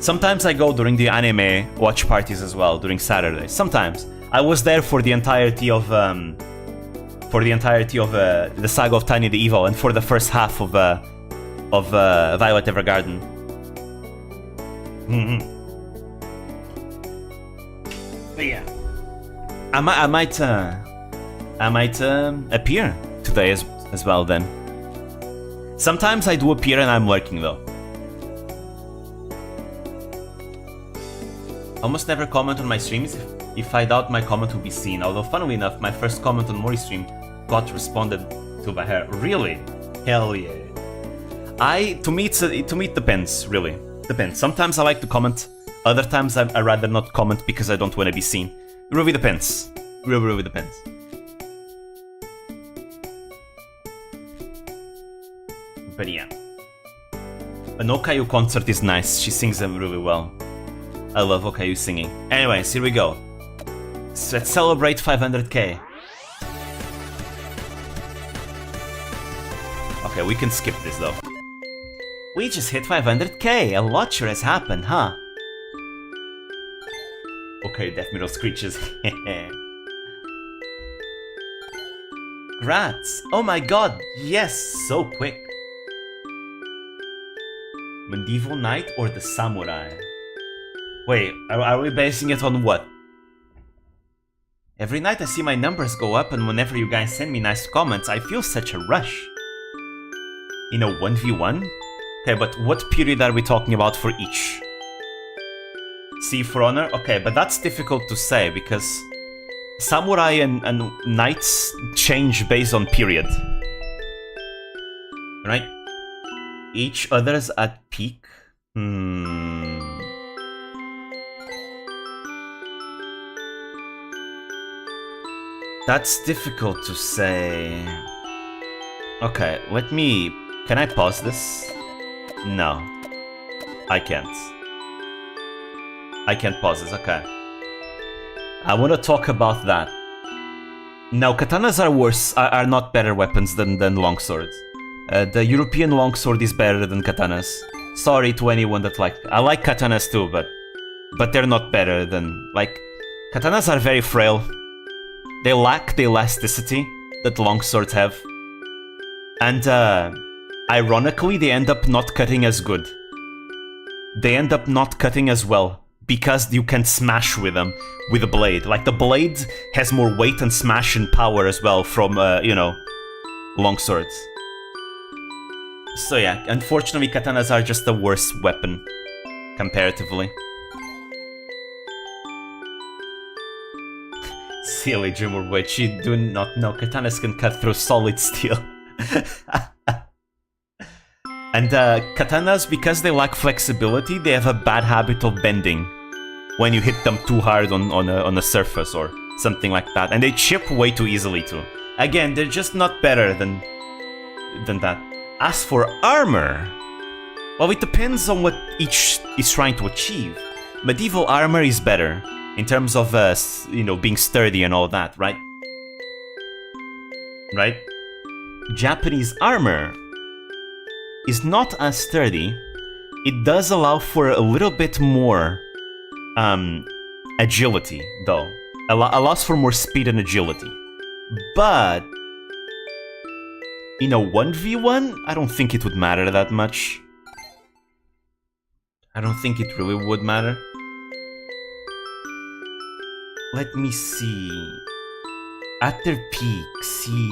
Sometimes I go during the anime watch parties as well, during Saturdays. Sometimes. I was there for the entirety of the Saga of Tiny the Evil, and for the first half of Violet Evergarden. But yeah, I might appear today as well. Then sometimes I do appear and I'm working though. Almost never comment on my streams if I doubt my comment will be seen. Although funnily enough, my first comment on Mori's stream got responded to by her. Really? Hell yeah. To me it depends, really. Depends. Sometimes I like to comment, other times I rather not comment because I don't want to be seen. It really depends. Really depends. But yeah. An Okayu concert is nice, she sings them really well. I love Okayu singing. Anyways, here we go. So let's celebrate 500k. Okay, we can skip this though. We just hit 500k, a lot sure has happened, huh? Okay, death metal screeches. Grats! Oh my god, yes, so quick. Medieval Knight or the Samurai? Wait, are we basing it on what? Every night I see my numbers go up, and whenever you guys send me nice comments, I feel such a rush. In a 1v1? Okay, but what period are we talking about for each? See, for honor? Okay, but that's difficult to say, because samurai and knights change based on period. Right? Each other's at peak? That's difficult to say. Okay, can I pause this? No. I can't. I can't pause this, okay. I want to talk about that. Now, katanas are not better weapons than longswords. The European longsword is better than katanas. Sorry to anyone that I like katanas too, but they're not better than, katanas are very frail. They lack the elasticity that longswords have. And, ironically, they end up not cutting as good. They end up not cutting as well, because you can smash with them with a blade. Like, the blade has more weight and smash and power as well from, you know, long swords. So yeah, unfortunately katanas are just the worst weapon, comparatively. Silly Dreamer Witch, you do not know katanas can cut through solid steel. And katanas, because they lack flexibility, they have a bad habit of bending when you hit them too hard on a surface or something like that. And they chip way too easily too. Again, they're just not better than that. As for armor, well, it depends on what each is trying to achieve. Medieval armor is better in terms of, you know, being sturdy and all that, right? Right? Japanese armor is not as sturdy. It does allow for a little bit more agility, though. Allows for more speed and agility. But in a 1v1, I don't think it would matter that much. I don't think it really would matter. Let me see. At their peak, see,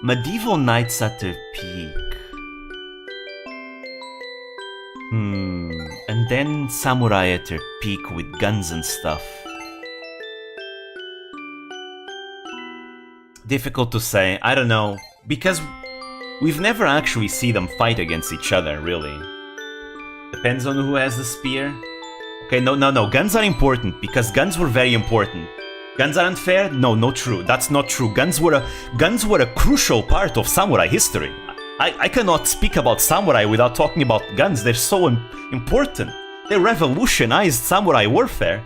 medieval knights at their peak. And then samurai at their peak with guns and stuff. Difficult to say, I don't know, because we've never actually seen them fight against each other, really. Depends on who has the spear. Okay, no, guns are important, because guns were very important. Guns are unfair? No, not true, that's not true. Guns were a crucial part of samurai history. I cannot speak about samurai without talking about guns. They're so important. They revolutionized samurai warfare.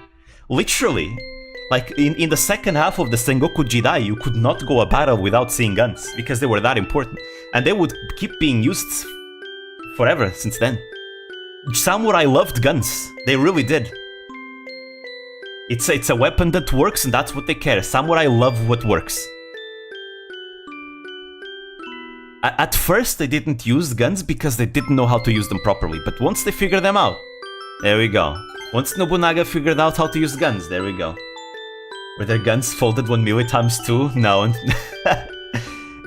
Literally. Like, in the second half of the Sengoku Jidai, you could not go a battle without seeing guns, because they were that important. And they would keep being used forever since then. Samurai loved guns. They really did. It's a weapon that works, and that's what they care. Samurai love what works. At first, they didn't use guns because they didn't know how to use them properly. But once they figured them out, there we go. Once Nobunaga figured out how to use guns, there we go. Were their guns folded 1 million times too? No.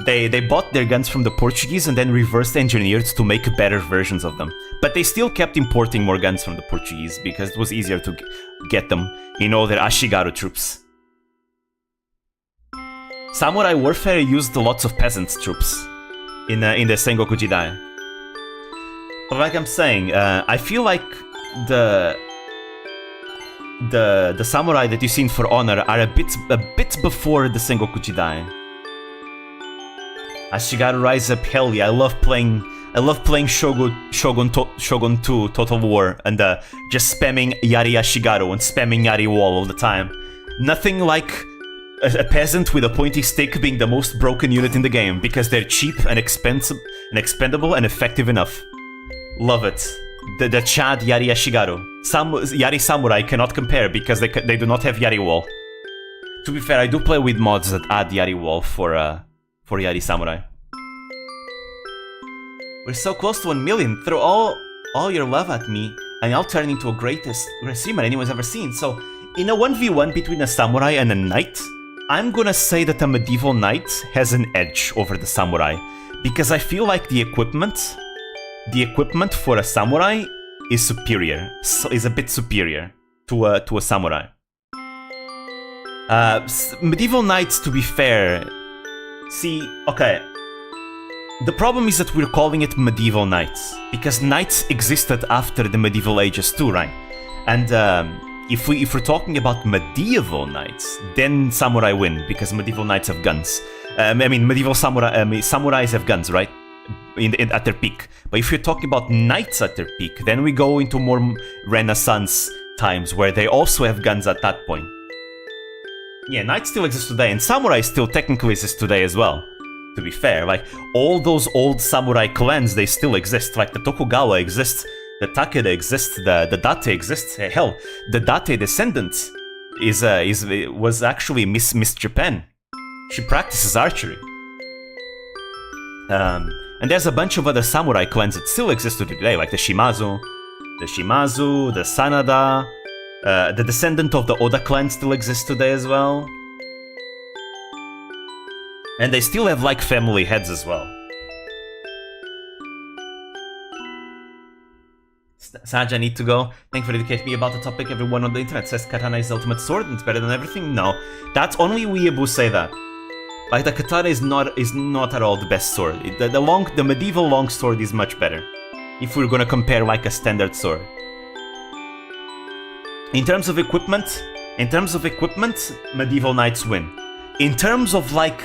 They bought their guns from the Portuguese and then reverse engineered to make better versions of them. But they still kept importing more guns from the Portuguese because it was easier to get them in all their Ashigaru troops. Samurai warfare used lots of peasants troops in the Sengoku Jidai. But like I'm saying, I feel like the samurai that you've seen for honor are a bit before the Sengoku Jidai. Ashigaru Rise Up, hell yeah, I love playing Shogun 2 Total War and just spamming Yari Ashigaru and spamming Yari Wall all the time. Nothing like a peasant with a pointy stick being the most broken unit in the game, because they're cheap and expendable and effective enough. Love it. The Chad Yari Ashigaru. Yari Samurai cannot compare because they do not have Yari Wall. To be fair, I do play with mods that add Yari Wall for Yari Samurai. We're so close to 1 million. Throw all your love at me and I'll turn into a greatest streamer anyone's ever seen. So, in a 1v1 between a samurai and a knight, I'm gonna say that a medieval knight has an edge over the samurai, because I feel like the equipment for a samurai is superior, is a bit superior to a samurai. Medieval knights, to be fair, see, okay, the problem is that we're calling it medieval knights, because knights existed after the medieval ages too, right? And if we're talking about medieval knights, then samurai win, because medieval knights have guns. I mean, medieval samurais have guns, right? At their peak. But if you're talking about knights at their peak, then we go into more Renaissance times, where they also have guns at that point. Yeah, knights still exist today, and samurai still technically exist today as well. To be fair, like, all those old samurai clans, they still exist. Like, the Tokugawa exists, the Takeda exists, the Date exists. Hell, the Date descendant was actually Miss Japan. She practices archery. And there's a bunch of other samurai clans that still exist today, like the Shimazu, the Sanada, The descendant of the Oda clan still exists today as well. And they still have, like, family heads as well. Saj, I need to go. Thank you for educating me about the topic. Everyone on the internet says katana is the ultimate sword and it's better than everything. No, that's only weeaboos say that. Like, the katana is not at all the best sword. The medieval long sword is much better. If we're gonna compare, like, a standard sword. In terms of equipment, medieval knights win. In terms of, like,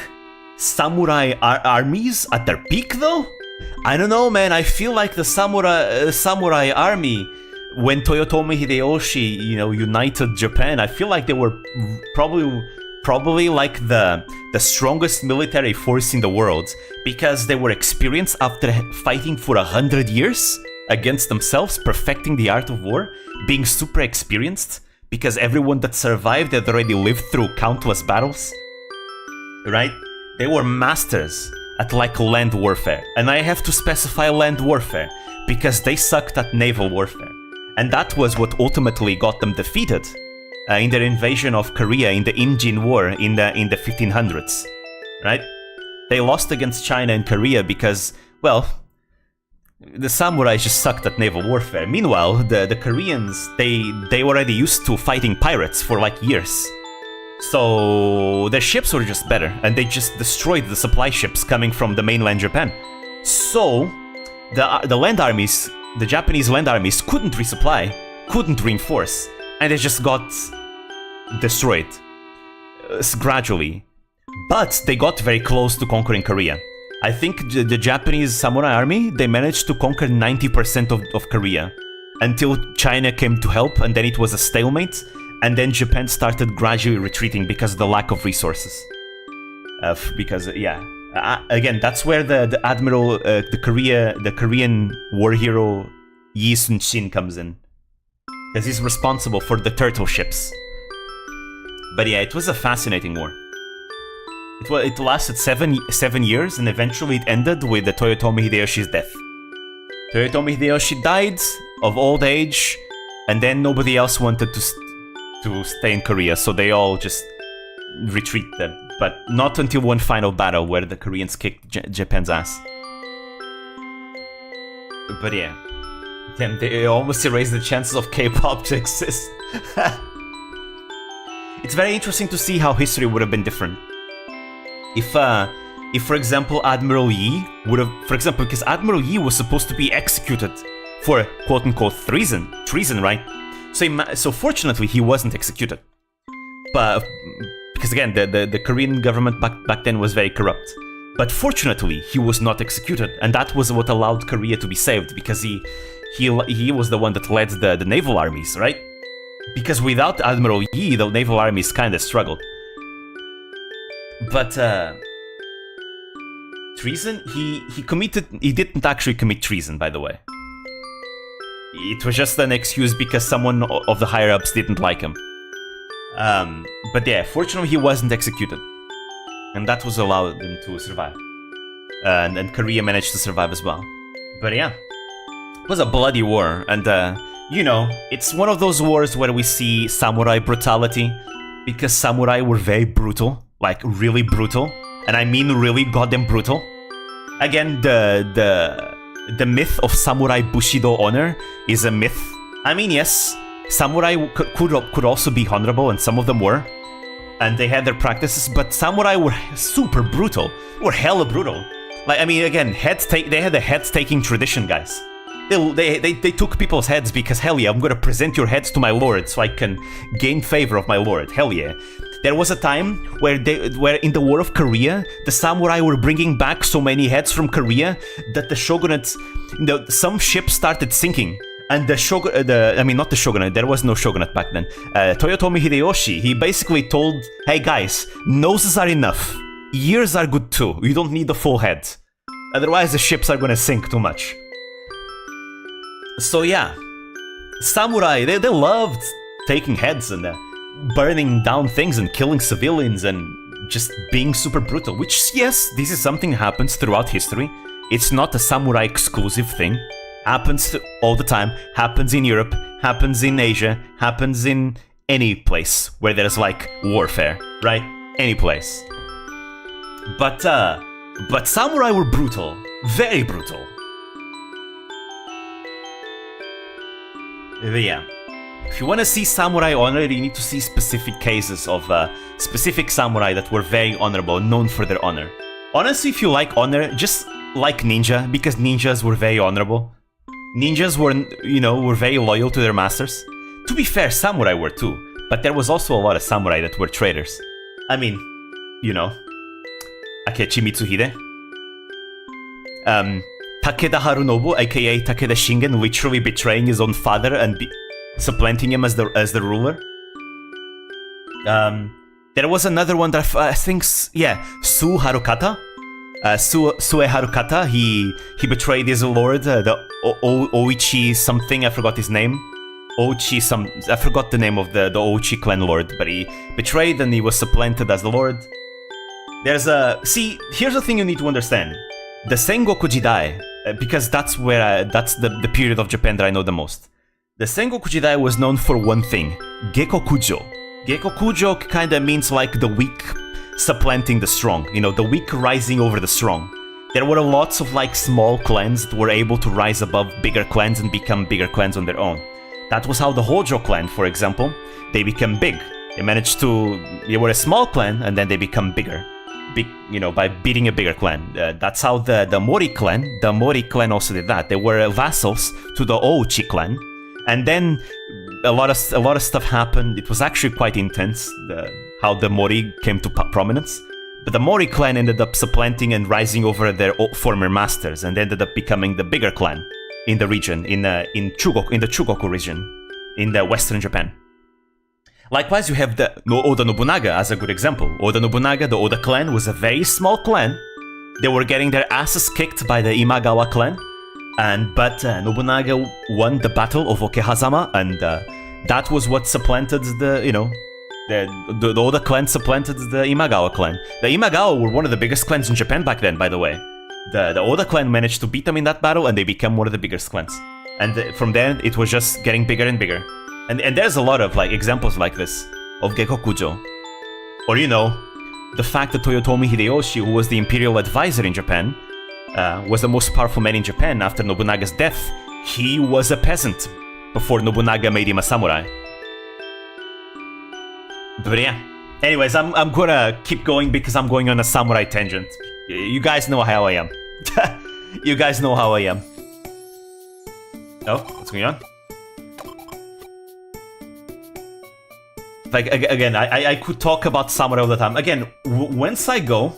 samurai armies at their peak, though, I don't know, man. I feel like the samurai army, when Toyotomi Hideyoshi, united Japan, I feel like they were probably like the strongest military force in the world, because they were experienced after fighting for 100 years against themselves, perfecting the art of war, being super experienced, because everyone that survived had already lived through countless battles, right? They were masters at, like, land warfare. And I have to specify land warfare, because they sucked at naval warfare. And that was what ultimately got them defeated in their invasion of Korea in the Imjin War in the 1500s, right? They lost against China and Korea because, well, the samurai just sucked at naval warfare. Meanwhile, the Koreans, they already used to fighting pirates for, like, years. So their ships were just better, and they just destroyed the supply ships coming from the mainland Japan. So the land armies, the Japanese land armies, couldn't resupply, couldn't reinforce, and they just got destroyed gradually. But they got very close to conquering Korea. I think the Japanese samurai army, they managed to conquer 90% of Korea until China came to help, and then it was a stalemate. And then Japan started gradually retreating because of the lack of resources. Again, that's where the admiral, the Korean war hero Yi Sun-shin comes in, because he's responsible for the turtle ships. But yeah, it was a fascinating war. It lasted seven years, and eventually it ended with the Toyotomi Hideyoshi's death. Toyotomi Hideyoshi died of old age, and then nobody else wanted to stay in Korea, so they all just retreated. But not until one final battle where the Koreans kicked Japan's ass. But yeah, damn, they almost erased the chances of K-pop to exist. It's very interesting to see how history would have been different. If for example, Admiral Yi would have, because Admiral Yi was supposed to be executed for quote-unquote treason, right? So fortunately, he wasn't executed. But because again, the Korean government back then was very corrupt. But fortunately, he was not executed, and that was what allowed Korea to be saved, because he was the one that led the naval armies, right? Because without Admiral Yi, the naval armies kind of struggled. But treason, he didn't actually commit treason, by the way. It was just an excuse because someone of the higher-ups didn't like him. But yeah, fortunately he wasn't executed. And that was allowed him to survive. And Korea managed to survive as well. But yeah, it was a bloody war. And, it's one of those wars where we see samurai brutality. Because samurai were very brutal. Like, really brutal. And I mean really goddamn brutal. Again, the myth of samurai bushido honor is a myth. I mean, yes, samurai could also be honorable, and some of them were, and they had their practices, but samurai were super brutal, were hella brutal. Like, I mean, again, they had a head-taking tradition, guys. They took people's heads because, hell yeah, I'm gonna present your heads to my lord so I can gain favor of my lord, hell yeah. There was a time where in the War of Korea, the samurai were bringing back so many heads from Korea that the shogunate, some ships started sinking. And the shogunate, not the shogunate, there was no shogunate back then. Toyotomi Hideyoshi, he basically told, hey guys, noses are enough. Ears are good too. You don't need the full head. Otherwise the ships are gonna sink too much. So yeah, samurai, they loved taking heads and burning down things and killing civilians and just being super brutal, which, yes, this is something that happens throughout history. It's not a samurai exclusive thing. Happens all the time. Happens in Europe. Happens in Asia. Happens in any place where there's like warfare, right? Any place. But samurai were brutal. Very brutal. But yeah. If you want to see samurai honor, you need to see specific cases of specific samurai that were very honorable, known for their honor. Honestly, if you like honor, just like ninja, because ninjas were very honorable. Ninjas were, were very loyal to their masters. To be fair, samurai were too, but there was also a lot of samurai that were traitors. I mean, Akechi Mitsuhide. Takeda Harunobu, aka Takeda Shingen, literally betraying his own father and supplanting him as the ruler. There was another one that I think, Sue Harukata. Sue Harukata, he betrayed his lord, the Oichi something, I forgot his name. I forgot the name of the Oichi clan lord, but he betrayed and he was supplanted as the lord. Here's the thing you need to understand. The Sengoku Jidai, because that's the period of Japan that I know the most. The Sengoku Jidai was known for one thing, Gekokujo. Gekokujo kinda means like the weak supplanting the strong, the weak rising over the strong. There were lots of like small clans that were able to rise above bigger clans and become bigger clans on their own. That was how the Hojo clan, for example, they became big. They were a small clan and then they become bigger. By beating a bigger clan. That's how the Mori clan also did that. They were vassals to the Ouchi clan. And then a lot of stuff happened. It was actually quite intense, how the Mori came to prominence. But the Mori clan ended up supplanting and rising over their former masters, and ended up becoming the bigger clan in the region, in the Chugoku region, in the Western Japan. Likewise, you have the Oda Nobunaga as a good example. Oda Nobunaga, the Oda clan, was a very small clan. They were getting their asses kicked by the Imagawa clan. But Nobunaga won the Battle of Okehazama, and that was what supplanted the Oda clan supplanted the Imagawa clan. The Imagawa were one of the biggest clans in Japan back then, by the way. The Oda clan managed to beat them in that battle, and they became one of the biggest clans. And from there, it was just getting bigger and bigger. And there's a lot of like examples like this of Gekokujo. Or the fact that Toyotomi Hideyoshi, who was the imperial advisor in Japan, was the most powerful man in Japan after Nobunaga's death. He was a peasant before Nobunaga made him a samurai. But yeah. Anyways, I'm gonna keep going because I'm going on a samurai tangent. You guys know how I am. You guys know how I am. Oh, what's going on? Like, again, I could talk about samurai all the time. Again, once I go,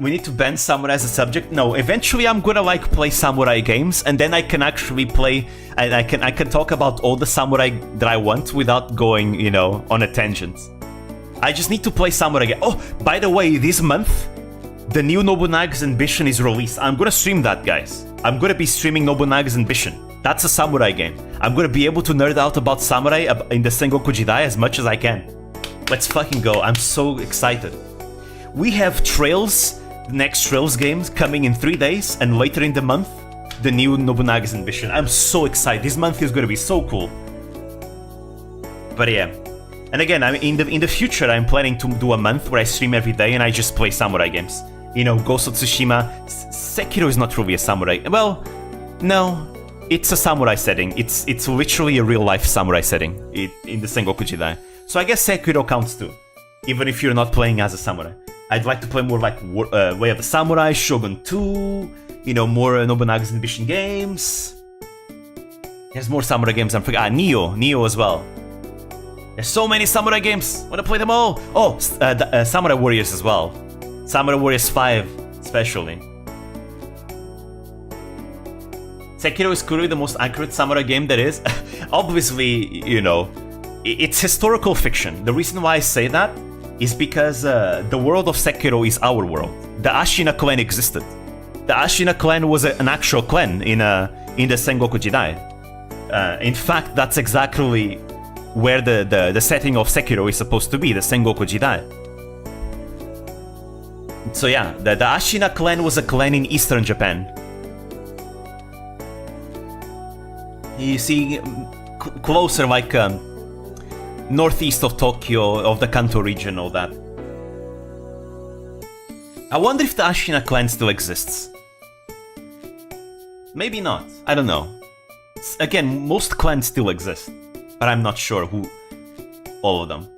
we need to ban samurai as a subject. No, eventually I'm gonna like play samurai games, and then I can actually play, and I can talk about all the samurai that I want without going, on a tangent. I just need to play samurai game. Oh, by the way, this month, the new Nobunaga's Ambition is released. I'm gonna stream that, guys. I'm gonna be streaming Nobunaga's Ambition. That's a samurai game. I'm gonna be able to nerd out about samurai in the Sengoku Jidai as much as I can. Let's fucking go. I'm so excited. We have Trails, the next Trails games coming in 3 days, and later in the month, the new Nobunaga's Ambition. I'm so excited. This month is gonna be so cool. But yeah. And again, in the future, I'm planning to do a month where I stream every day and I just play samurai games. Ghost of Tsushima. Sekiro is not really a samurai. Well, no. It's a samurai setting. It's literally a real-life samurai setting in the Sengoku Jidai. So I guess Sekiro counts too, even if you're not playing as a samurai. I'd like to play more like Way of the Samurai, Shogun 2, more Nobunaga's Ambition games. There's more samurai games I'm forgetting. Neo as well. There's so many samurai games. I want to play them all. Oh, Samurai Warriors as well. Samurai Warriors 5 especially. Sekiro is clearly the most accurate samurai game there is. Obviously, it's historical fiction. The reason why I say that is because the world of Sekiro is our world. The Ashina clan existed. The Ashina clan was an actual clan in the Sengoku Jidai. In fact, that's exactly where the setting of Sekiro is supposed to be, the Sengoku Jidai. So yeah, the Ashina clan was a clan in eastern Japan. You see, closer, like northeast of Tokyo, of the Kanto region, all that. I wonder if the Ashina clan still exists. Maybe not. I don't know. Again, most clans still exist, but I'm not sure who. All of them.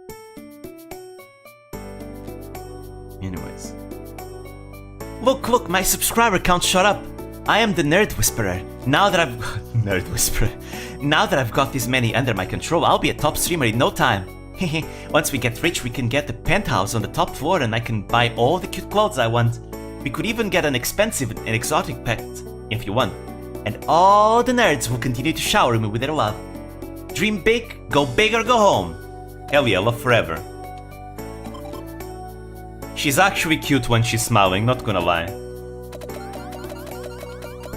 Anyways. Look, my subscriber count shot up. I am the Nerd Whisperer. Now that I've... Nerd Whisperer. Now that I've got this many under my control, I'll be a top streamer in no time. Once we get rich, we can get the penthouse on the top floor and I can buy all the cute clothes I want. We could even get an expensive and exotic pet, if you want. And all the nerds will continue to shower me with their love. Dream big or go home. Hell yeah, love forever. She's actually cute when she's smiling, not gonna lie.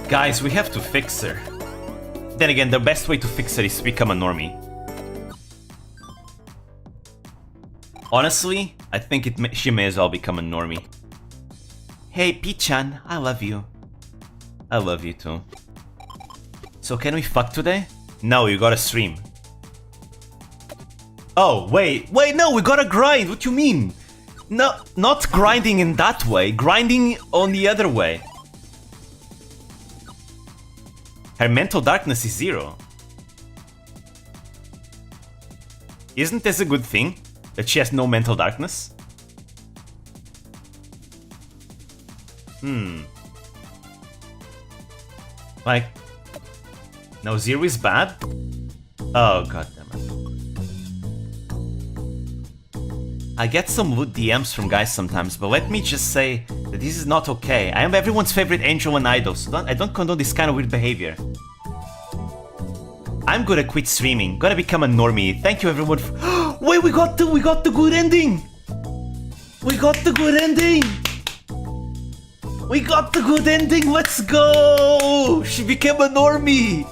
Guys, we have to fix her. Then again, the best way to fix her is to become a normie. Honestly, I think she may as well become a normie. Hey, Pichan, I love you. I love you too. So can we fuck today? No, you gotta stream. Oh, wait, no, we gotta grind, what you mean? No, not grinding in that way, grinding on the other way. Her mental darkness is 0. Isn't this a good thing? That she has no mental darkness? Like... No, 0 is bad? Oh, goddammit. I get some lewd DMs from guys sometimes, but let me just say that this is not okay. I am everyone's favorite angel and idol, so I don't condone this kind of weird behavior. I'm gonna quit streaming, gonna become a normie. Thank you everyone for... Wait, we got the good ending! We got the good ending! We got the good ending, let's go! She became a normie!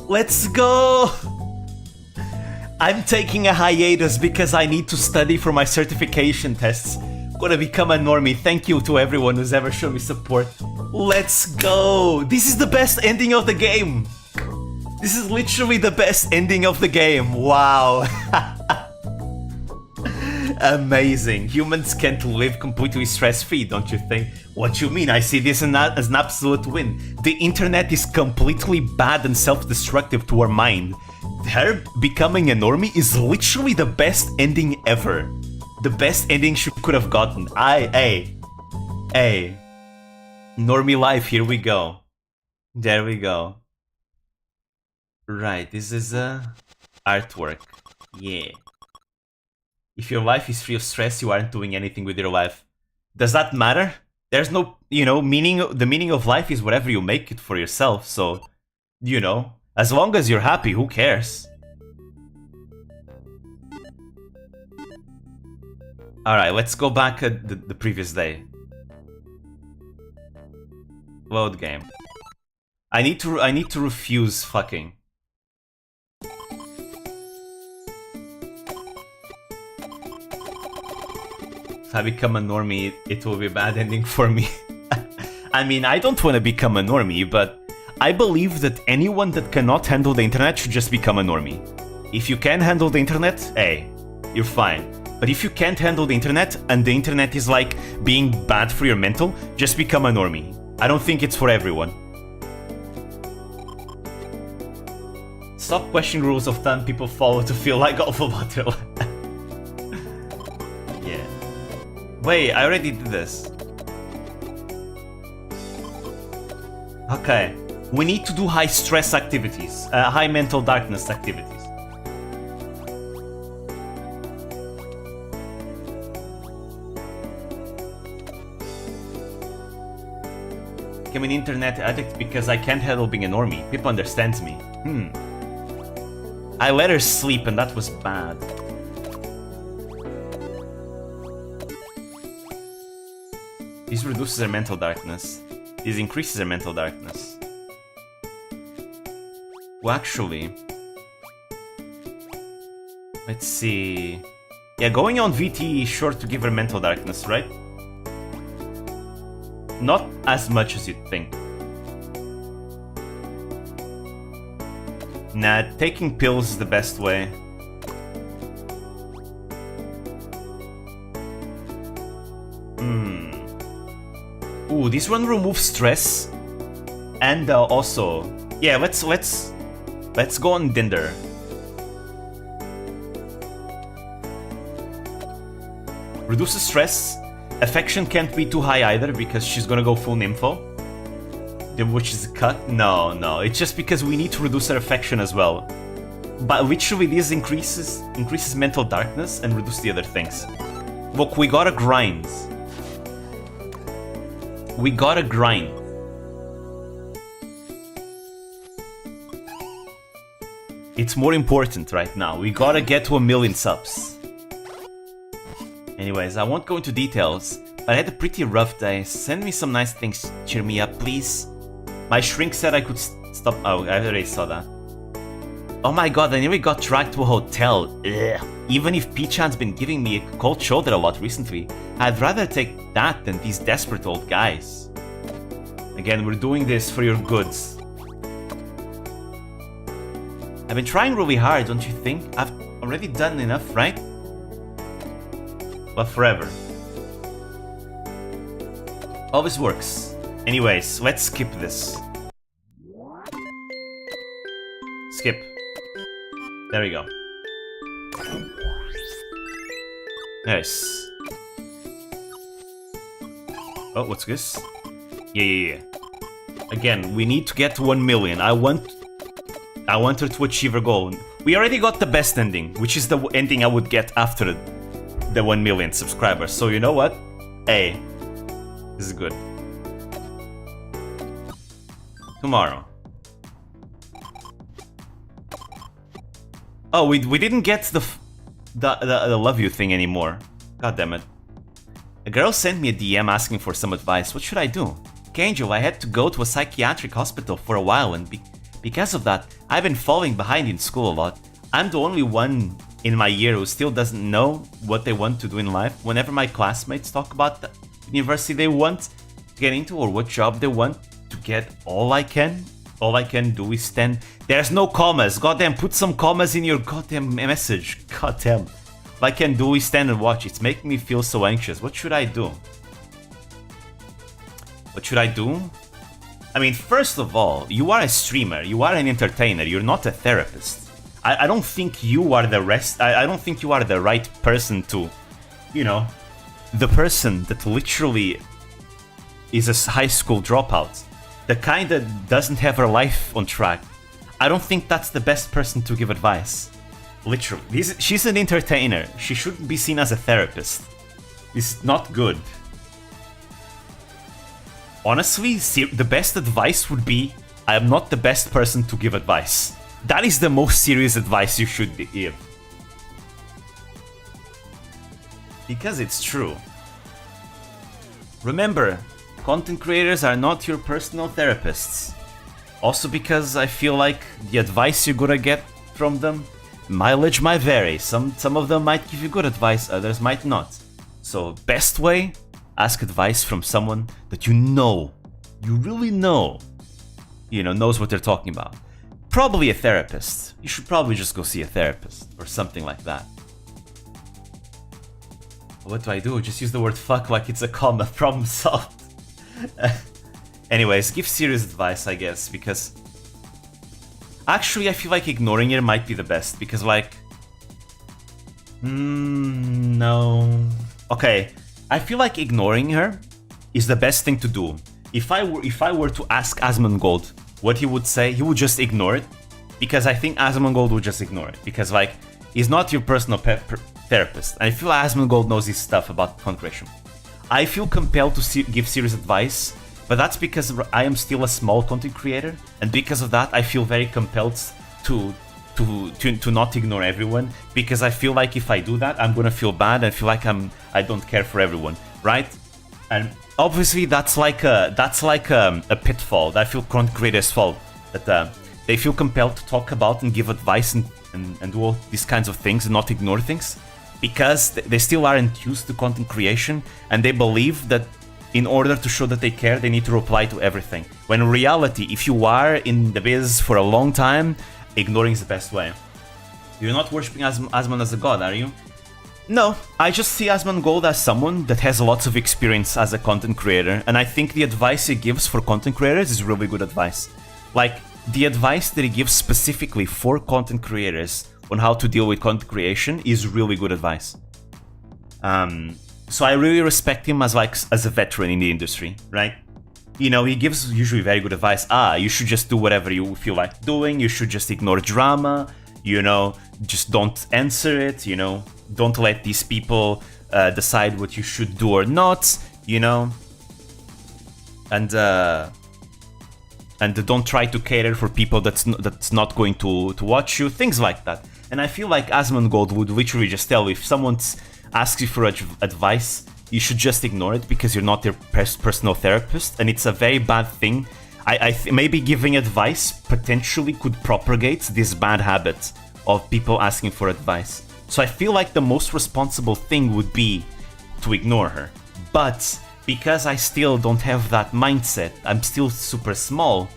Let's go! I'm taking a hiatus because I need to study for my certification tests. Gonna become a normie. Thank you to everyone who's ever shown me support. Let's go! This is the best ending of the game! This is literally the best ending of the game. Wow. Amazing. Humans can't live completely stress-free, don't you think? What you mean? I see this as an absolute win. The internet is completely bad and self-destructive to our mind. Her becoming a normie is literally the best ending ever. The best ending she could have gotten. Hey. Normie life, here we go. There we go. Right, this is artwork. Yeah. If your life is free of stress, you aren't doing anything with your life. Does that matter? There's no, meaning. The meaning of life is whatever you make it for yourself, so, as long as you're happy, who cares? Alright, let's go back at the previous day. Load game. I need to refuse fucking. If I become a normie, it will be a bad ending for me. I mean, I don't want to become a normie, but I believe that anyone that cannot handle the internet should just become a normie. If you can handle the internet, hey, you're fine. But if you can't handle the internet, and the internet is like being bad for your mental, just become a normie. I don't think it's for everyone. Stop questioning rules of thumb people follow to feel like awful about their life. Yeah. Wait, I already did this. Okay. We need to do high stress activities, high mental darkness activities. I'm an internet addict because I can't handle being a normie. People understand me. I let her sleep and that was bad. This reduces her mental darkness. This increases her mental darkness. Well, actually... Let's see... Yeah, going on VT is sure to give her mental darkness, right? Not as much as you'd think. Nah, taking pills is the best way. Ooh, this one removes stress. And also... Yeah, let's go on Dinder. Reduces stress. Affection can't be too high either because she's gonna go full nympho. Which is a cut? No. It's just because we need to reduce her affection as well. But literally this increases mental darkness and reduce the other things. Look, we gotta grind. It's more important right now. We gotta get to 1,000,000 subs. Anyways, I won't go into details, but I had a pretty rough day. Send me some nice things, cheer me up, please. My shrink said I could stop. Oh, I already saw that. Oh my god, I nearly got dragged to a hotel. Ugh. Even if Pichan's been giving me a cold shoulder a lot recently, I'd rather take that than these desperate old guys. Again, we're doing this for your goods. I've been trying really hard, don't you think? I've already done enough, right? But forever. Always works. Anyways, let's skip this. Skip. There we go. Nice. Oh, what's this? Yeah. Again, we need to get to 1,000,000. I want her to achieve her goal. We already got the best ending, which is the ending I would get after the 1,000,000 subscribers. So you know what? Hey, this is good. Tomorrow. Oh, we didn't get the love you thing anymore. God damn it. A girl sent me a DM asking for some advice. What should I do? Kanjo, I had to go to a psychiatric hospital for a while, and because of that, I've been falling behind in school a lot. I'm the only one in my year who still doesn't know what they want to do in life. Whenever my classmates talk about the university they want to get into or what job they want to get, all I can do is stand. There's no commas. Goddamn, put some commas in your goddamn message. Goddamn. All I can do is stand and watch. It's making me feel so anxious. What should I do? I mean, first of all, you are a streamer. You are an entertainer. You're not a therapist. I don't think you are I don't think you are the right person to, you know, the person that literally is a high school dropout. The kind that doesn't have her life on track. I don't think that's the best person to give advice. Literally. She's an entertainer. She shouldn't be seen as a therapist. It's not good. Honestly, the best advice would be, I am not the best person to give advice. That is the most serious advice you should give. Because it's true. Remember, content creators are not your personal therapists. Also because I feel like the advice you're gonna get from them, mileage might vary. Some of them might give you good advice, others might not. So best way, ask advice from someone that you really know, knows what they're talking about. Probably a therapist. You should probably just go see a therapist or something like that. What do? Just use the word fuck like it's a comma. Problem solved. Anyways, give serious advice, I guess, because actually I feel like ignoring her might be the best, because no. Okay, I feel like ignoring her is the best thing to do. If I were to ask Asmongold what he would say, he would just ignore it, because I think Asmongold would just ignore it, because he's not your personal therapist. I feel Asmongold knows his stuff about content creation. I feel compelled to give serious advice, but that's because I am still a small content creator, and because of that I feel very compelled to not ignore everyone, because I feel like if I do that, I'm gonna feel bad and feel like I don't care for everyone, right? And obviously that's like a pitfall that I feel content creators fall, that they feel compelled to talk about and give advice and do all these kinds of things and not ignore things, because they still aren't used to content creation, and they believe that in order to show that they care, they need to reply to everything. When in reality, if you are in the biz for a long time ignoring is the best way. You're not worshipping Asmon as a god, are you? No, I just see Asmongold as someone that has lots of experience as a content creator, and I think the advice he gives for content creators is really good advice. Like, the advice that he gives specifically for content creators on how to deal with content creation is really good advice. So I really respect him as a veteran in the industry, right? You know, he gives usually very good advice. You should just do whatever you feel like doing, you should just ignore drama, you know, just don't answer it, you know, don't let these people decide what you should do or not, you know, and don't try to cater for people that's not going to watch you, things like that. And I feel like Asmongold would literally just tell you, if someone asks you for advice, you should just ignore it because you're not their personal therapist, and it's a very bad thing. Maybe giving advice potentially could propagate this bad habit of people asking for advice. So I feel like the most responsible thing would be to ignore her. But because I still don't have that mindset, I'm still super small,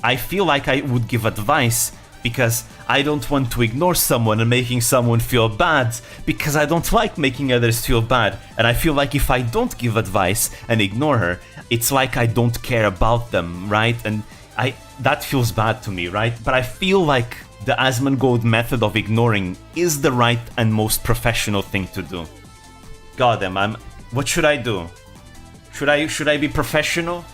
I feel like I would give advice because I don't want to ignore someone and making someone feel bad, because I don't like making others feel bad. And I feel like if I don't give advice and ignore her, it's like I don't care about them, right? And that feels bad to me, right? But I feel like the Asmongold method of ignoring is the right and most professional thing to do. Goddamn, what should I do? Should I be professional?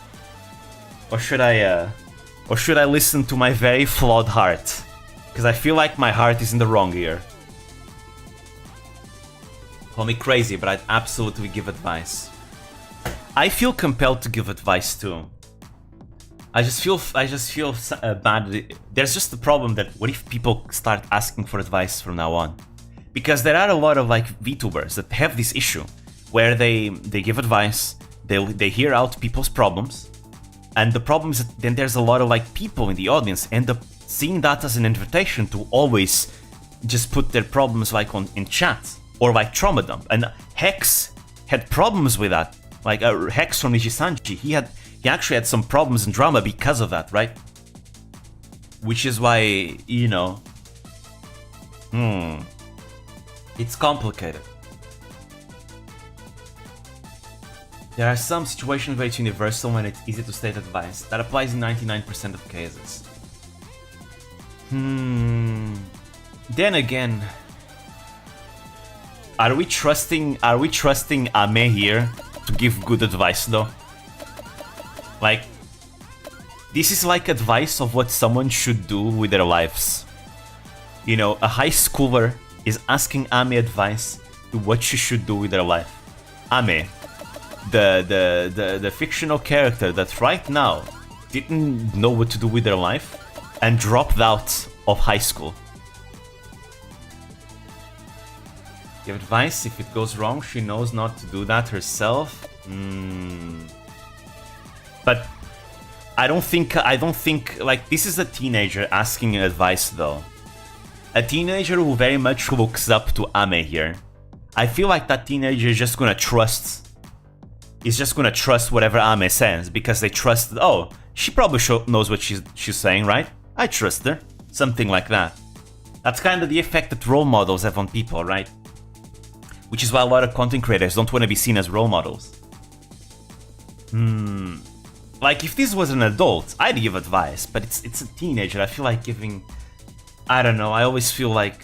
Or should I listen to my very flawed heart? Because I feel like my heart is in the wrong here. Call me crazy, but I'd absolutely give advice. I feel compelled to give advice too. I just feel bad. There's just the problem that what if people start asking for advice from now on? Because there are a lot of like Vtubers that have this issue where they give advice, they hear out people's problems, and the problem is that then there's a lot of like people in the audience end up seeing that as an invitation to always just put their problems like in chat or like trauma dump. And Hex had problems with that. Like Hex from Nijisanji, he actually had some problems and drama because of that, right? Which is why, you know, it's complicated. There are some situations where it's universal and it's easy to state advice. That applies in 99% of cases. Then again, are we trusting Ame here to give good advice though? Like, this is like advice of what someone should do with their lives. You know, a high schooler is asking Ame advice to what she should do with her life. Ame, the fictional character that right now didn't know what to do with her life and dropped out of high school. Give advice, if it goes wrong, she knows not to do that herself. But I don't think like this is a teenager asking advice though. A teenager who very much looks up to Ame here. I feel like that teenager is just gonna trust whatever Ame says because they trust. Oh, she probably knows what she's saying, right? I trust her. Something like that. That's kind of the effect that role models have on people, right? Which is why a lot of content creators don't want to be seen as role models. Like if this was an adult, I'd give advice, but it's a teenager. I feel like giving. I don't know. I always feel like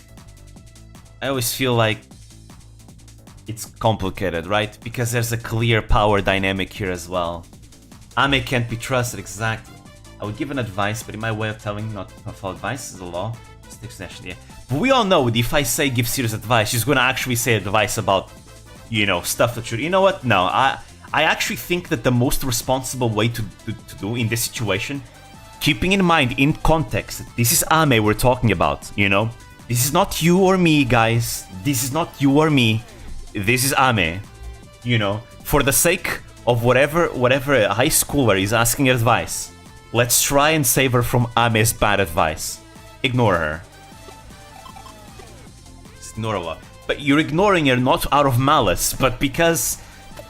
it's complicated, right? Because there's a clear power dynamic here as well. Ame can't be trusted, exactly. I would give an advice, but in my way of telling not to follow advice is the law. But we all know that if I say give serious advice, she's gonna actually say advice about, you know, stuff that should. You know what? No, I actually think that the most responsible way to do in this situation, keeping in mind in context, this is Ame we're talking about, you know? This is not you or me, guys. This is not you or me. This is Ame. You know, for the sake of whatever a high schooler is asking advice, let's try and save her from Ame's bad advice. Ignore her. Ignore her. But you're ignoring her not out of malice, but because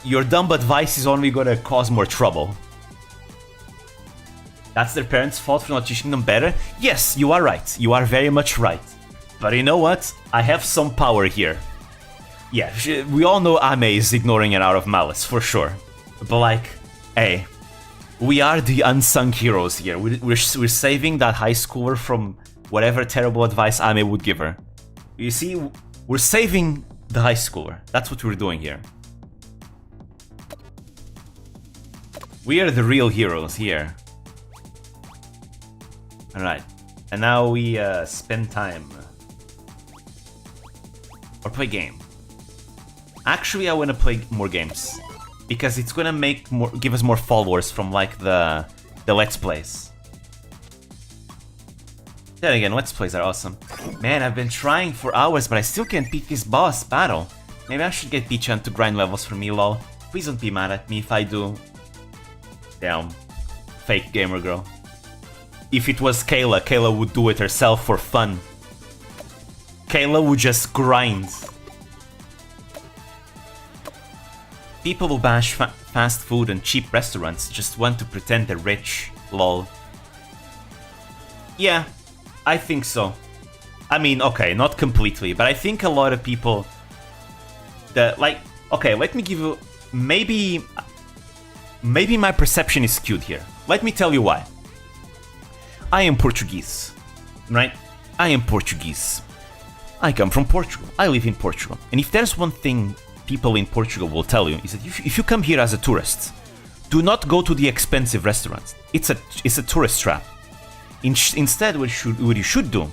your dumb advice is only gonna cause more trouble. That's their parents' fault for not teaching them better? Yes, you are right. You are very much right. But you know what? I have some power here. Yeah, we all know Ame is ignoring it out of malice, for sure. But like, hey, we are the unsung heroes here. We're saving that high schooler from whatever terrible advice Ame would give her. You see, we're saving the high schooler. That's what we're doing here. We are the real heroes here. Alright, and now we spend time. Or play game. Actually, I want to play more games. Because it's gonna give us more followers from like the Let's Plays. Then again, Let's Plays are awesome. Man, I've been trying for hours, but I still can't beat this boss battle. Maybe I should get Pichan to grind levels for me, lol. Please don't be mad at me if I do. Damn. Fake gamer girl. If it was Kayla, Kayla would do it herself for fun. Kayla would just grind. People who bash fast food and cheap restaurants just want to pretend they're rich, lol. Yeah, I think so. I mean, okay, not completely, but I think a lot of people that like, okay, let me give you, maybe my perception is skewed here. Let me tell you why. I am Portuguese, right? I am Portuguese. I come from Portugal. I live in Portugal. And if there's one thing people in Portugal will tell you is that if you come here as a tourist, do not go to the expensive restaurants. It's a tourist trap. Instead, what you should do,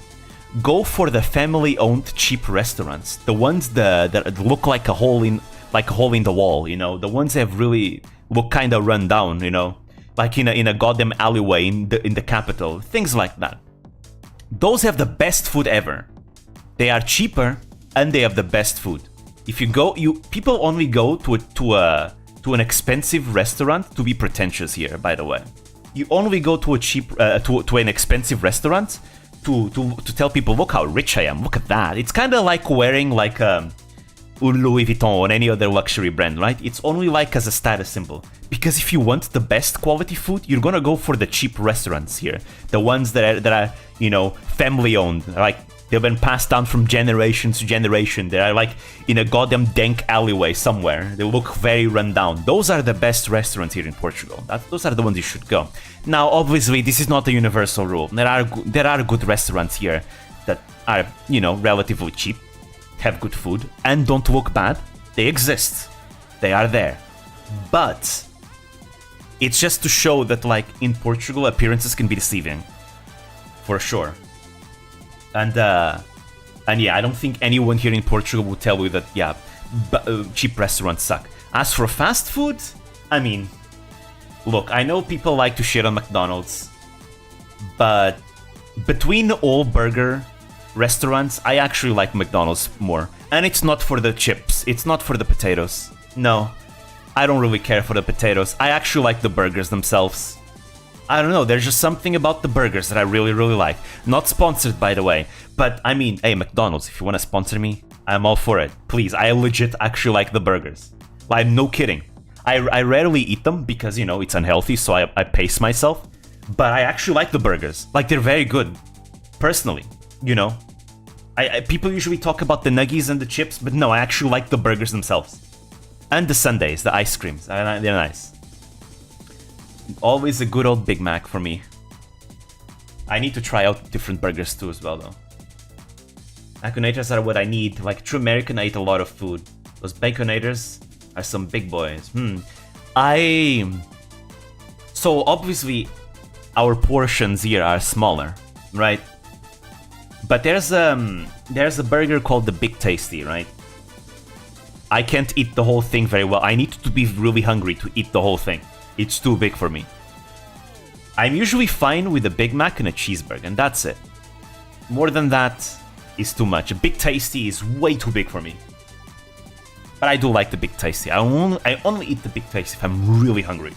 go for the family-owned cheap restaurants, the ones that look like a hole in the wall, you know, the ones that have really look kind of run down, you know, like in a goddamn alleyway in the capital, things like that. Those have the best food ever. They are cheaper and they have the best food. If you go, people only go to an expensive restaurant to be pretentious here, by the way. You only go to a cheap to an expensive restaurant to tell people, look how rich I am. Look at that. It's kind of like wearing like Louis Vuitton or any other luxury brand, right? It's only like as a status symbol. Because if you want the best quality food, you're gonna go for the cheap restaurants here, the ones that are you know, family owned, like they've been passed down from generation to generation. They are like in a goddamn dank alleyway somewhere. They look very run down. Those are the best restaurants here in Portugal. Those are the ones you should go. Now, obviously, this is not a universal rule. There are good restaurants here that are, you know, relatively cheap, have good food, and don't look bad. They exist. They are there. But it's just to show that, like, in Portugal, appearances can be deceiving. For sure. And yeah, I don't think anyone here in Portugal would tell you that, yeah, cheap restaurants suck. As for fast food, I mean, look, I know people like to shit on McDonald's, but between all burger restaurants, I actually like McDonald's more. And it's not for the chips, it's not for the potatoes. No, I don't really care for the potatoes. I actually like the burgers themselves. I don't know, there's just something about the burgers that I really, really like. Not sponsored, by the way, but I mean, hey, McDonald's, if you want to sponsor me, I'm all for it. Please, I legit actually like the burgers. Like, no kidding. I rarely eat them because, you know, it's unhealthy, so I pace myself. But I actually like the burgers. Like, they're very good. Personally, you know. People usually talk about the nuggies and the chips, but no, I actually like the burgers themselves. And the sundaes, the ice creams, they're nice. Always a good old Big Mac for me. I need to try out different burgers too as well, though. Baconators are what I need. Like true American, I eat a lot of food. Those baconators are some big boys. So obviously, our portions here are smaller, right? But there's a burger called the Big Tasty, right? I can't eat the whole thing very well. I need to be really hungry to eat the whole thing. It's too big for me. I'm usually fine with a Big Mac and a cheeseburger, and that's it. More than that is too much. A Big Tasty is way too big for me. But I do like the Big Tasty. I only eat the Big Tasty if I'm really hungry.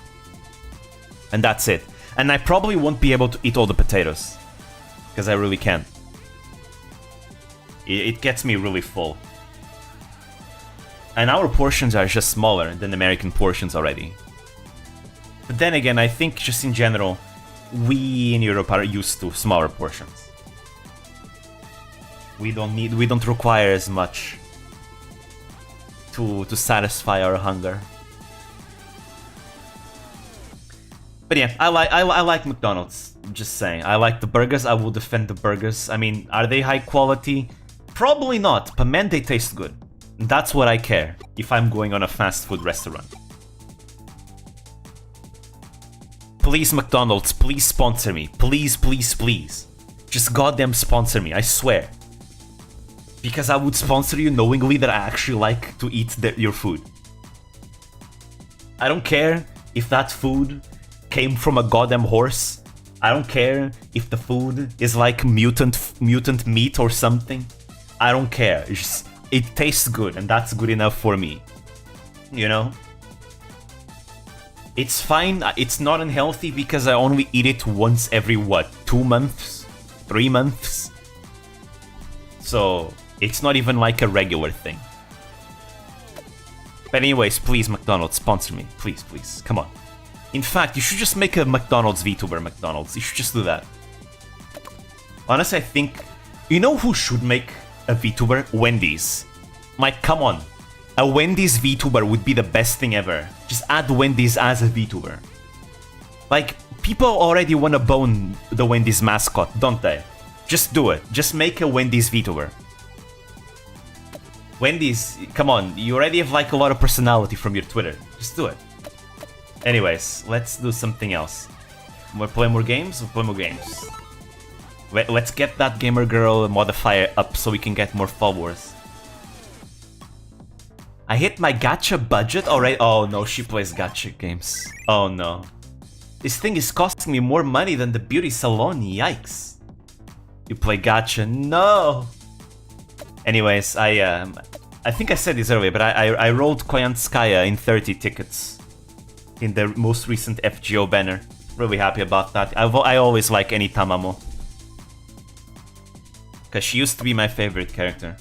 And that's it. And I probably won't be able to eat all the potatoes. Because I really can't. It gets me really full. And our portions are just smaller than American portions already. But then again, I think just in general, we in Europe are used to smaller portions. We don't require as much to satisfy our hunger. But yeah, I like McDonald's. Just saying, I like the burgers. I will defend the burgers. I mean, are they high quality? Probably not, but man, they taste good. That's what I care if I'm going on a fast food restaurant. Please, McDonald's, please sponsor me. Please, please, please. Just goddamn sponsor me, I swear. Because I would sponsor you knowingly that I actually like to eat your food. I don't care if that food came from a goddamn horse. I don't care if the food is like mutant meat or something. I don't care. It tastes good, and that's good enough for me. You know? It's fine. It's not unhealthy because I only eat it once every, what, 2 months? 3 months? So, it's not even like a regular thing. But anyways, please, McDonald's, sponsor me. Please, please. Come on. In fact, you should just make a McDonald's VTuber McDonald's. You should just do that. Honestly, I think... You know who should make a VTuber? Wendy's. Like, come on. A Wendy's VTuber would be the best thing ever. Just add Wendy's as a VTuber. Like, people already want to bone the Wendy's mascot, don't they? Just do it. Just make a Wendy's VTuber. Wendy's, come on. You already have like a lot of personality from your Twitter. Just do it. Anyways, let's do something else. We'll play more games? We'll play more games. Let's get that gamer girl modifier up so we can get more followers. I hit my gacha budget already. Oh no, she plays gacha games. Oh no. This thing is costing me more money than the beauty salon. Yikes. You play gacha? No. Anyways, I think I said this earlier, but I rolled Koyanskaya in 30 tickets in the most recent FGO banner. Really happy about that. I always like any Tamamo. Because she used to be my favorite character.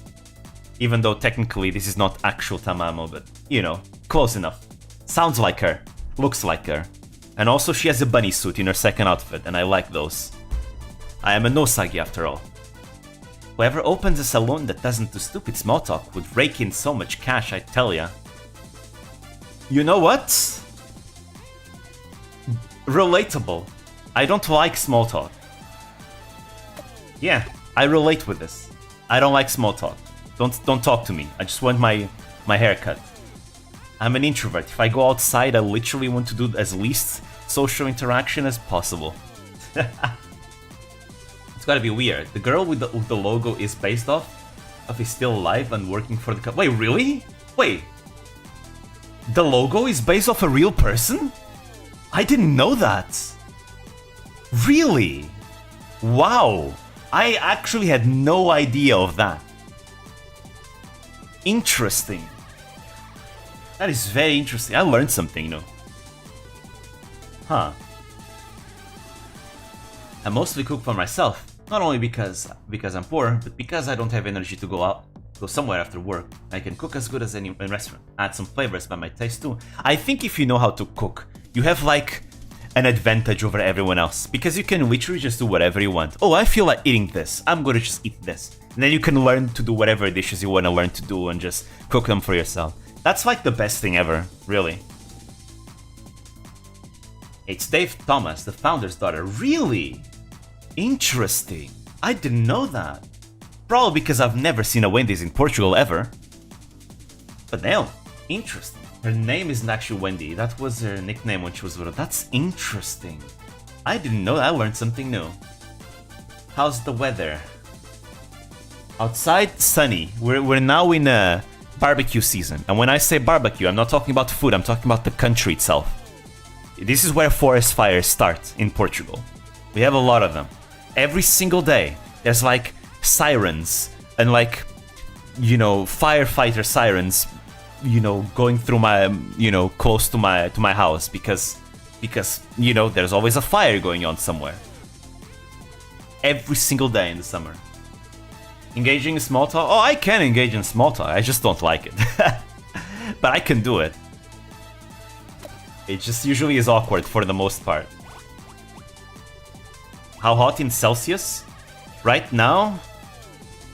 Even though technically this is not actual Tamamo, but, you know, close enough. Sounds like her. Looks like her. And also she has a bunny suit in her second outfit, and I like those. I am a Nosagi after all. Whoever opens a salon that doesn't do stupid small talk would rake in so much cash, I tell ya. You know what? Relatable. I don't like small talk. Yeah, I relate with this. I don't like small talk. Don't talk to me. I just want my haircut. I'm an introvert. If I go outside, I literally want to do as least social interaction as possible. It's gotta be weird. The girl with the logo is based off of is still alive and working for the Wait, really? Wait. The logo is based off a real person? I didn't know that. Really? Wow. I actually had no idea of that. Interesting. That is very interesting. I learned something, you know. Huh. I mostly cook for myself. Not only because I'm poor, but because I don't have energy to go somewhere after work. I can cook as good as any restaurant. Add some flavors by my taste too. I think if you know how to cook, you have like an advantage over everyone else. Because you can literally just do whatever you want. Oh, I feel like eating this. I'm gonna just eat this. And then you can learn to do whatever dishes you want to learn to do and just cook them for yourself. That's like the best thing ever, really. It's Dave Thomas, the founder's daughter. Really? Interesting. I didn't know that. Probably because I've never seen a Wendy's in Portugal ever. But damn, interesting. Her name isn't actually Wendy. That was her nickname when she was little. That's interesting. I didn't know that. I learned something new. How's the weather? Outside, sunny. We're now in a barbecue season. And when I say barbecue, I'm not talking about food. I'm talking about the country itself. This is where forest fires start in Portugal. We have a lot of them. Every single day, there's like sirens and like, you know, firefighter sirens, you know, going through my, you know, close to my house because, you know, there's always a fire going on somewhere. Every single day in the summer. Engaging in small talk? Oh, I can engage in small talk. I just don't like it. But I can do it. It just usually is awkward for the most part. how hot in Celsius? Right now,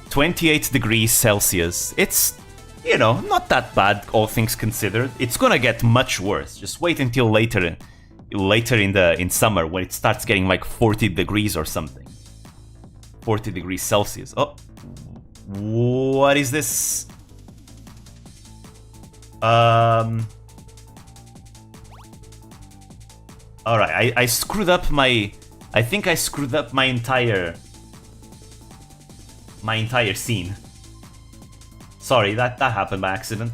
28 degrees Celsius. It's, you know, not that bad, all things considered. It's gonna get much worse. Just wait until later in summer when it starts getting like 40 degrees or something. 40 degrees Celsius. Oh, what is this? Alright, I screwed up my... I think I screwed up my entire scene. Sorry, that happened by accident.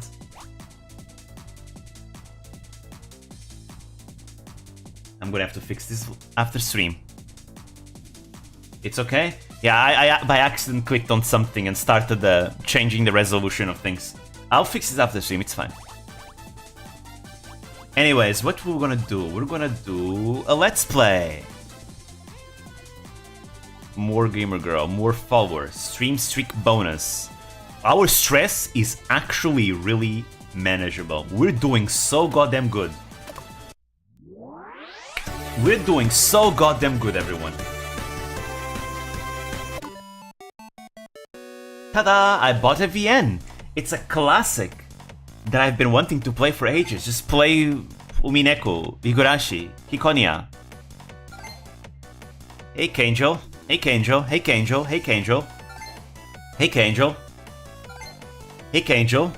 I'm gonna have to fix this after stream. It's okay? Yeah, I by accident clicked on something and started changing the resolution of things. I'll fix this after stream, it's fine. Anyways, what we're gonna do? We're gonna do a let's play. More gamer girl, more followers, stream streak bonus. Our stress is actually really manageable. We're doing so goddamn good. We're doing so goddamn good, everyone. Ta-da! I bought a VN. It's a classic that I've been wanting to play for ages. Just play Umineko, Higurashi, Hikonia. Hey Kanjo. Hey Kanjo. Hey Kanjo. Hey Kanjo. Hey Kanjo. Hey Kanjo.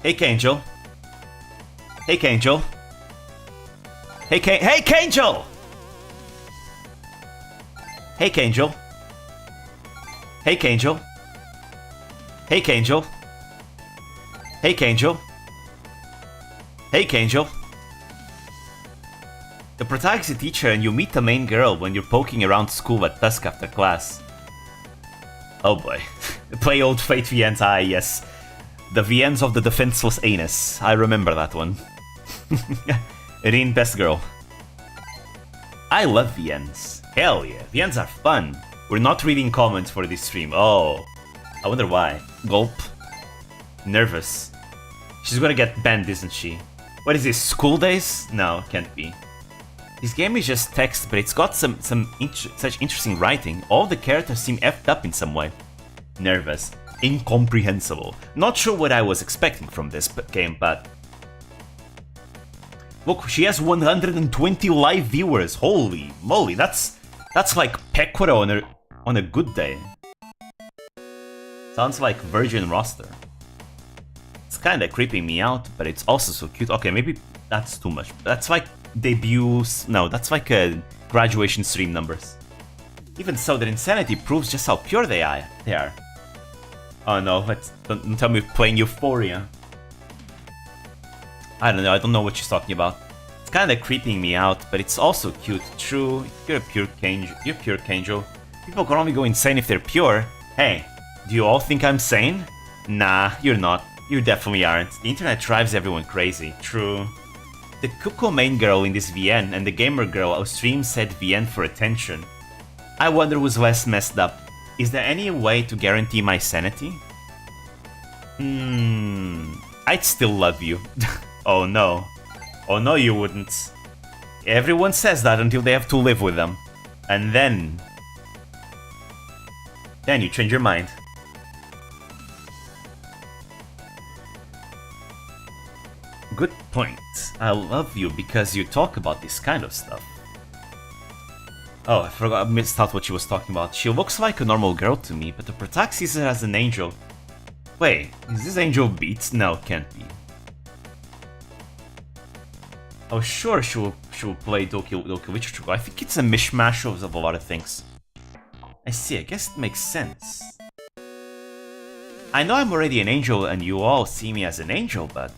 Hey Kanjo. Hey Kanjo. Hey Kanjo. Hey Kanjo. Hey Kanjo. Hey Kanjo. Hey Kanjo. Hey Kanjo. The protagonist is a teacher and you meet the main girl when you're poking around school at dusk after class. Oh boy. Play old Fate VNs, ah yes. The VNs of the defenseless anus. I remember that one. Rin, best girl. I love VNs. Hell yeah, VNs are fun. We're not reading comments for this stream. Oh, I wonder why. Gulp. Nervous. She's gonna get banned, isn't she? What is this, school days? No, can't be. This game is just text, but it's got such interesting writing. All the characters seem effed up in some way. Nervous. Incomprehensible. Not sure what I was expecting from this game, but... Look, she has 120 live viewers. Holy moly, that's like Pekora on a good day. Sounds like Virgin roster. It's kinda creeping me out, but it's also so cute. Okay, maybe that's too much. That's like debuts. No, that's like graduation stream numbers. Even so, their insanity proves just how pure they are. Oh no, don't tell me playing Euphoria. I don't know, I don't know what she's talking about. It's kinda creeping me out, but it's also cute. True, you're a pure Kanjo. People can only go insane if they're pure. Hey, do you all think I'm sane? Nah, you're not. You definitely aren't. The internet drives everyone crazy. True. The Kuko main girl in this VN and the gamer girl whose stream said VN for attention. I wonder who's less messed up. Is there any way to guarantee my sanity? I'd still love you. Oh no. Oh no, you wouldn't. Everyone says that until they have to live with them. And then you change your mind. Good point. I love you because you talk about this kind of stuff. Oh, I forgot, I missed out what she was talking about. She looks like a normal girl to me, but the protagonist sees her as an angel. Wait, is this angel Beats? No, can't be. Oh, sure, she will play Doki Literature. I think it's a mishmash of a lot of things. I see, I guess it makes sense. I know I'm already an angel and you all see me as an angel, but...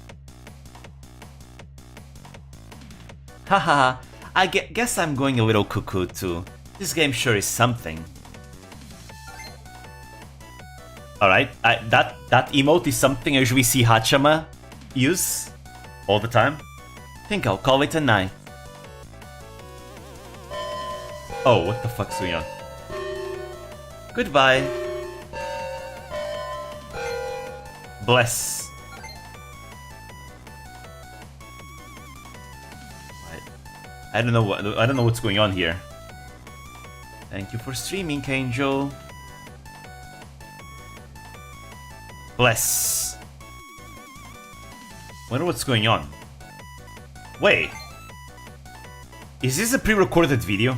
Haha, I guess I'm going a little cuckoo too. This game sure is something. Alright, that emote is something I usually see Hachama use all the time. Think I'll call it a night. Oh, what the fuck's going on? Goodbye. Bless. I don't know what's going on here. Thank you for streaming, Kanjo. Bless. Wonder what's going on. Wait. Is this a pre-recorded video?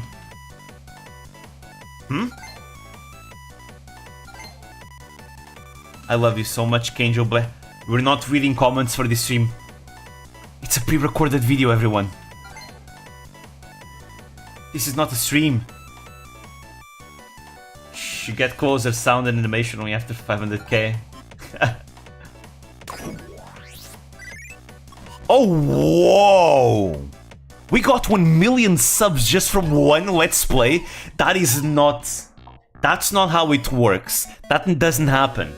I love you so much, Kanjo Ble. We're not reading comments for this stream. It's a pre-recorded video, everyone. This is not a stream. Shh, you get closer, sound and animation only after 500k. Oh, whoa! We got 1 million subs just from one Let's Play? That is not... That's not how it works. That doesn't happen.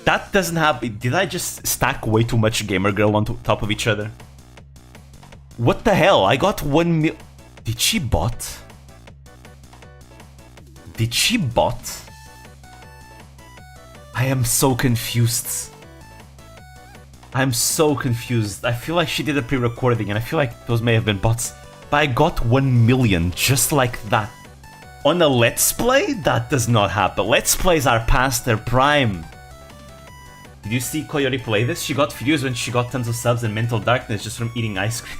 That doesn't happen. Did I just stack way too much Gamer Girl on top of each other? What the hell? I got 1 mil... Did she bot? Did she bot? I am so confused. I'm so confused. I feel like she did a pre-recording and I feel like those may have been bots. But I got 1 million just like that. On a Let's Play? That does not happen. Let's Plays are past their prime. Did you see Coyote play this? She got views when she got tons of subs and mental darkness just from eating ice cream.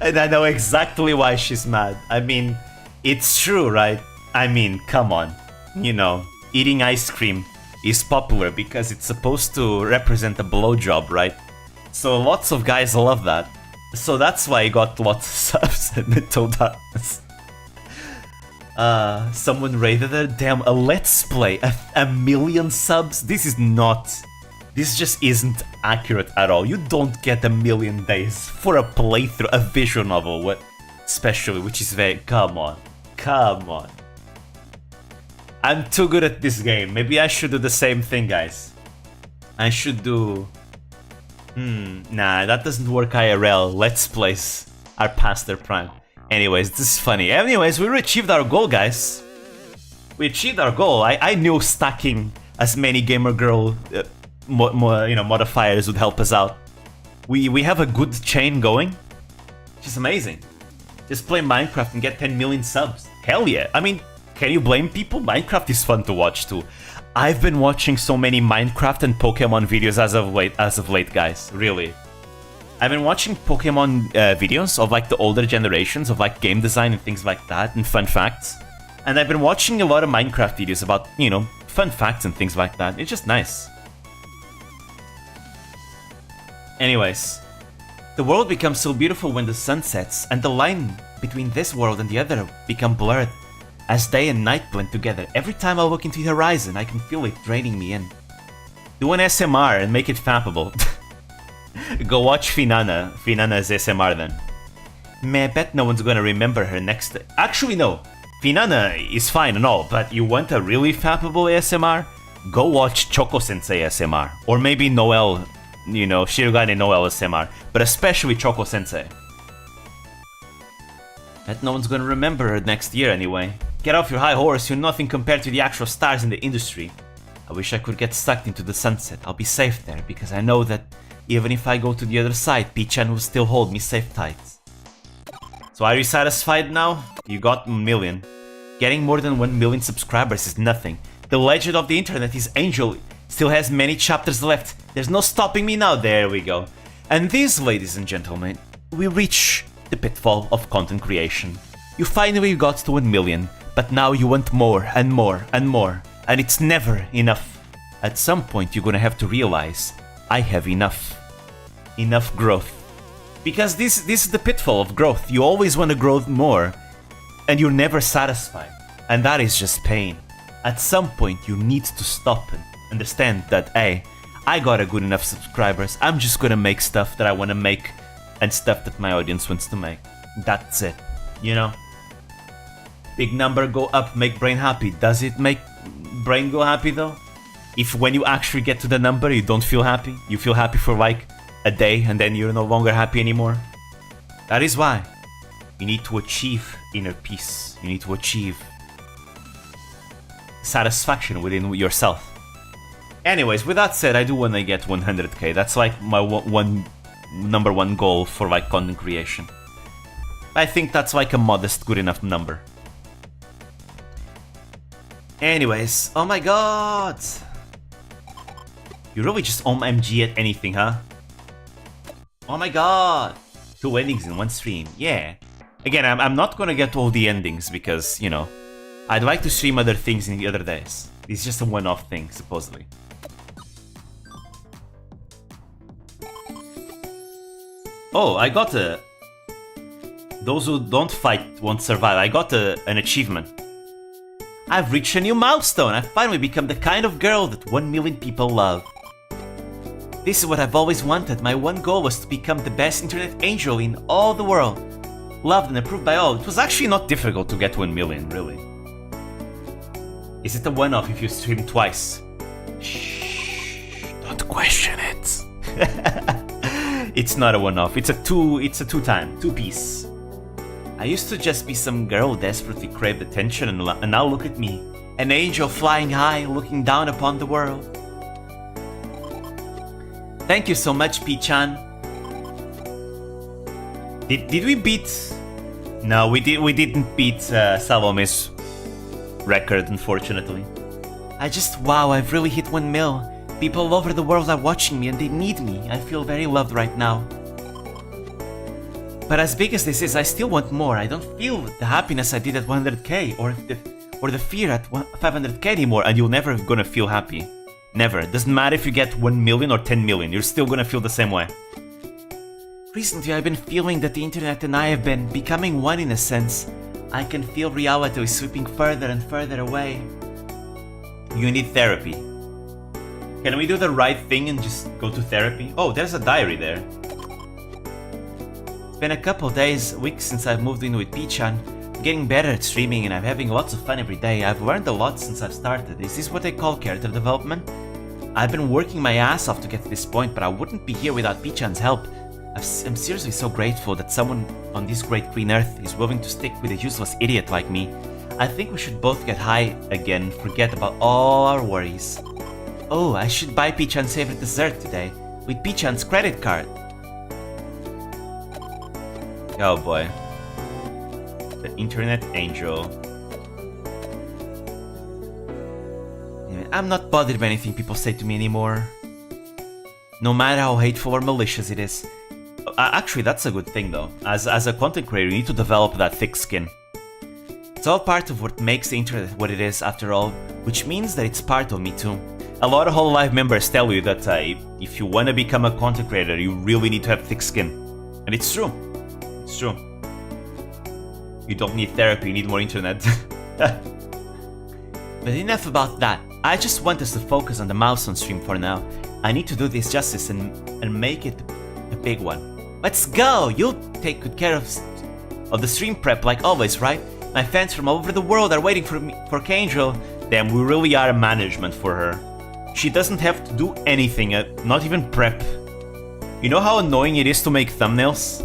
And I know exactly why she's mad. I mean, it's true, right? I mean, come on. You know, eating ice cream is popular because it's supposed to represent a blowjob, right? So lots of guys love that. So that's why I got lots of subs and mental darkness. Someone rated it. Damn, a Let's Play, a million subs? This is not... This just isn't accurate at all. You don't get 1 million days for a playthrough, a visual novel, what, especially, which is very... Come on. Come on. I'm too good at this game. Maybe I should do the same thing, guys. I should do... Nah, that doesn't work IRL. Let's Plays are past their prime. Anyways, this is funny. Anyways, we achieved our goal, guys. We achieved our goal. I knew stacking as many Gamer Girl modifiers would help us out. We have a good chain going, which is amazing. Just play Minecraft and get 10 million subs. Hell yeah. I mean, can you blame people? Minecraft is fun to watch too. I've been watching so many Minecraft and Pokemon videos as of late, guys. Really. I've been watching Pokemon videos of like the older generations of like game design and things like that and fun facts. And I've been watching a lot of Minecraft videos about, you know, fun facts and things like that. It's just nice. Anyways, the world becomes so beautiful when the sun sets and the line between this world and the other become blurred as day and night blend together. Every time I look into the horizon, I can feel it draining me in. Do an SMR and make it fappable. Go watch Finana's SMR then. Man, I bet no one's gonna remember her next day. Actually, no. Finana is fine and all, but you want a really fappable ASMR? Go watch Choco Sensei ASMR. Or maybe Noel, you know, Shirogane Noel ASMR. But especially Choco Sensei. Bet no one's gonna remember her next year anyway. Get off your high horse, you're nothing compared to the actual stars in the industry. I wish I could get sucked into the sunset. I'll be safe there, because I know that even if I go to the other side, P-chan will still hold me safe tight. So are you satisfied now? You got 1 million. Getting more than 1 million subscribers is nothing. The legend of the internet is Angel still has many chapters left. There's no stopping me now. There we go. And this, ladies and gentlemen, we reach the pitfall of content creation. You finally got to 1 million, but now you want more and more and more. And it's never enough. At some point you're gonna have to realize, I have enough. Enough growth. Because this is the pitfall of growth. You always want to grow more, and you're never satisfied. And that is just pain. At some point you need to stop and understand that, hey, I got a good enough subscribers, I'm just gonna make stuff that I wanna make, and stuff that my audience wants to make. That's it, you know? Big number go up, make brain happy. Does it make brain go happy though? If when you actually get to the number you don't feel happy, you feel happy for like a day and then you're no longer happy anymore. That is why you need to achieve inner peace. You need to achieve satisfaction within yourself. Anyways, with that said, I do want to get 100k. That's like my number one goal for like content creation. I think that's like a modest, good enough number. Anyways, oh my god! You really just OMG at anything, huh? Oh my god! 2 endings in one stream, yeah. Again, I'm not gonna get all the endings because, you know, I'd like to stream other things in the other days. It's just a one-off thing, supposedly. Oh, I got a... Those who don't fight won't survive. I got an achievement. I've reached a new milestone. I've finally become the kind of girl that 1 million people love. This is what I've always wanted. My one goal was to become the best internet angel in all the world. Loved and approved by all. It was actually not difficult to get 1 million, really. Is it a one-off if you stream twice? Shh, don't question it. It's not a one-off. It's a two-piece. I used to just be some girl desperately craved attention, and now look at me. An angel flying high, looking down upon the world. Thank you so much, P-chan. Did we beat... No, we didn't beat Salome's record, unfortunately. Wow, I've really hit 1 mil. People all over the world are watching me and they need me. I feel very loved right now. But as big as this is, I still want more. I don't feel the happiness I did at 100k or the fear at 500k anymore, and you're never gonna feel happy. Never. It doesn't matter if you get 1 million or 10 million, you're still gonna feel the same way. Recently, I've been feeling that the internet and I have been becoming one in a sense. I can feel reality is sweeping further and further away. You need therapy. Can we do the right thing and just go to therapy? Oh, there's a diary there. It's been a couple days, weeks since I've moved in with P-chan. I'm getting better at streaming and I'm having lots of fun every day. I've learned a lot since I've started. Is this what they call character development? I've been working my ass off to get to this point, but I wouldn't be here without P-chan's help. I'm seriously so grateful that someone on this great green earth is willing to stick with a useless idiot like me. I think we should both get high again, forget about all our worries. Oh, I should buy P-chan's favorite dessert today, with P-chan's credit card. Oh boy. The internet angel. I'm not bothered by anything people say to me anymore. No matter how hateful or malicious it is. Actually, that's a good thing though. As a content creator, you need to develop that thick skin. It's all part of what makes the internet what it is after all, which means that it's part of me too. A lot of Hololive members tell you that if you want to become a content creator, you really need to have thick skin. And it's true. It's true. You don't need therapy, you need more internet. But enough about that. I just want us to focus on the milestone stream for now. I need to do this justice and make it a big one. Let's go! You'll take good care of the stream prep like always, right? My fans from all over the world are waiting for Kanjo. Damn, we really are a management for her. She doesn't have to do anything, not even prep. You know how annoying it is to make thumbnails?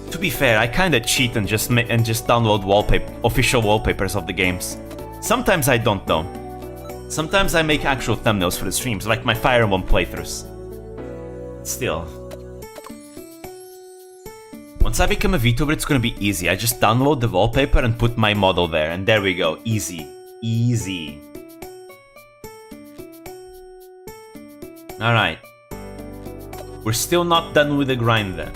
To be fair, I kinda cheat and just download official wallpapers of the games. Sometimes I don't though. Sometimes I make actual thumbnails for the streams, like my Fire Emblem playthroughs. Still. Once I become a Vtuber, it's gonna be easy. I just download the wallpaper and put my model there, and there we go. Easy. Easy. Alright. We're still not done with the grind then.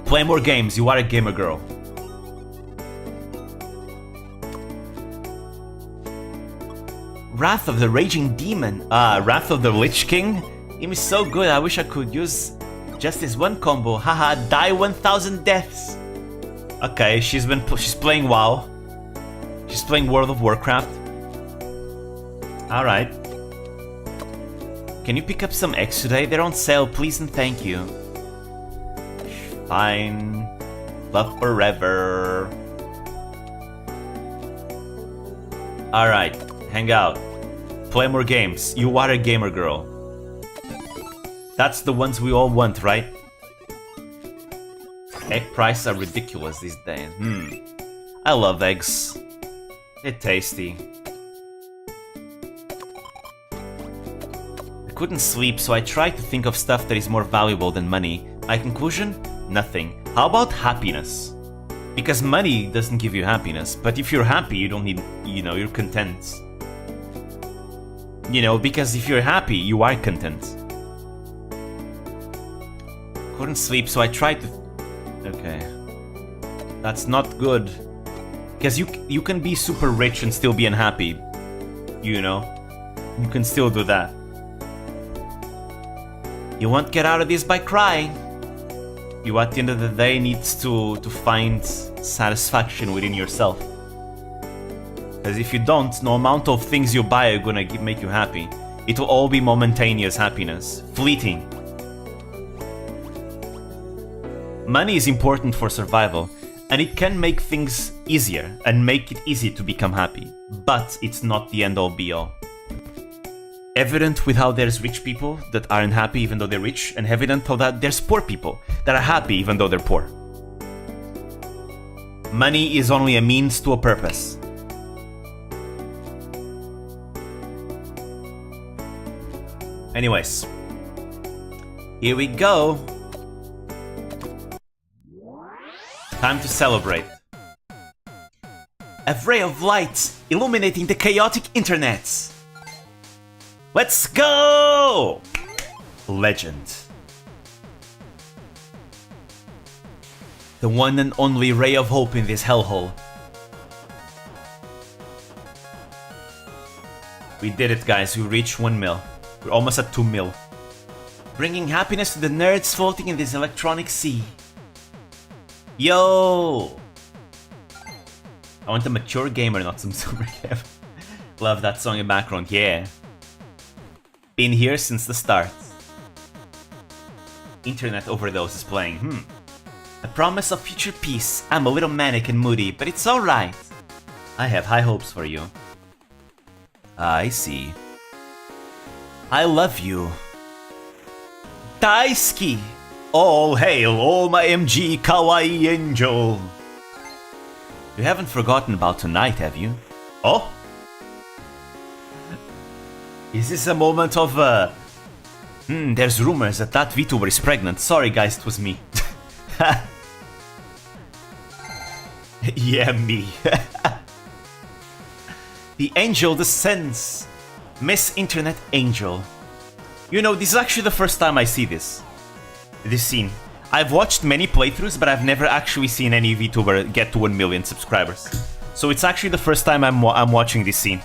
Play more games, you are a gamer girl. Wrath of the Raging Demon. Wrath of the Lich King? Game is so good, I wish I could use just this one combo. Haha, die 1000 deaths. Okay, she's playing WoW. She's playing World of Warcraft. Alright. Can you pick up some eggs today? They're on sale, please and thank you. Fine. Love forever. Alright, hang out. Play more games. You are a gamer girl. That's the ones we all want, right? Egg prices are ridiculous these days. I love eggs. They're tasty. couldn't sleep, so I tried to think of stuff that is more valuable than money. My conclusion? Nothing. How about happiness? Because money doesn't give you happiness, but if you're happy, you don't need, you're content. Because if you're happy, you are content. Couldn't sleep, so I tried to... Okay. That's not good. Because you can be super rich and still be unhappy. You can still do that. You won't get out of this by crying. You, at the end of the day, needs to find satisfaction within yourself. Because if you don't, no amount of things you buy are gonna make you happy. It will all be momentaneous happiness. Fleeting. Money is important for survival, and it can make things easier and make it easy to become happy. But it's not the end-all be-all. Evident with how there's rich people that aren't happy even though they're rich, and evident how that there's poor people that are happy even though they're poor. Money is only a means to a purpose. Anyways, here we go. Time to celebrate. A ray of light illuminating the chaotic internet. Let's go! Legend. The one and only ray of hope in this hellhole. We did it, guys. We reached 1 mil. We're almost at 2 mil. Bringing happiness to the nerds floating in this electronic sea. Yo! I want a mature gamer, not some super gamer. Love that song in background, yeah. Been here since the start. Internet overdose is playing, A promise of future peace. I'm a little manic and moody, but it's alright. I have high hopes for you. I see. I love you. Daisuki! All hail, oh my MG kawaii angel! You haven't forgotten about tonight, have you? Oh? Is this a moment of, there's rumors that Vtuber is pregnant. Sorry guys, it was me. Yeah, me. The angel descends. Miss Internet Angel. This is actually the first time I see this scene. I've watched many playthroughs, but I've never actually seen any VTuber get to 1 million subscribers. So it's actually the first time I'm watching this scene.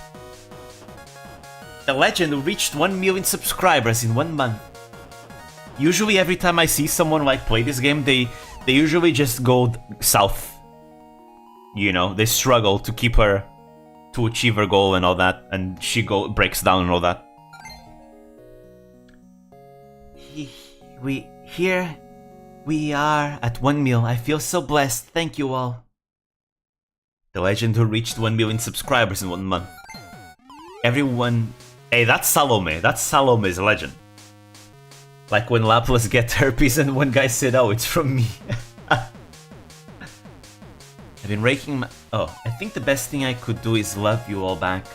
The legend reached 1 million subscribers in 1 month. Usually every time I see someone play this game, they usually just go south. They struggle to keep her, to achieve her goal and all that, and she breaks down and all that. Here we are at 1 mil. I feel so blessed. Thank you all. The legend who reached 1 million subscribers in 1 month. Everyone... Hey, that's Salome. That's Salome's legend. Like when Laplas get herpes and one guy said, oh, it's from me. I've been raking my... Oh, I think the best thing I could do is love you all back.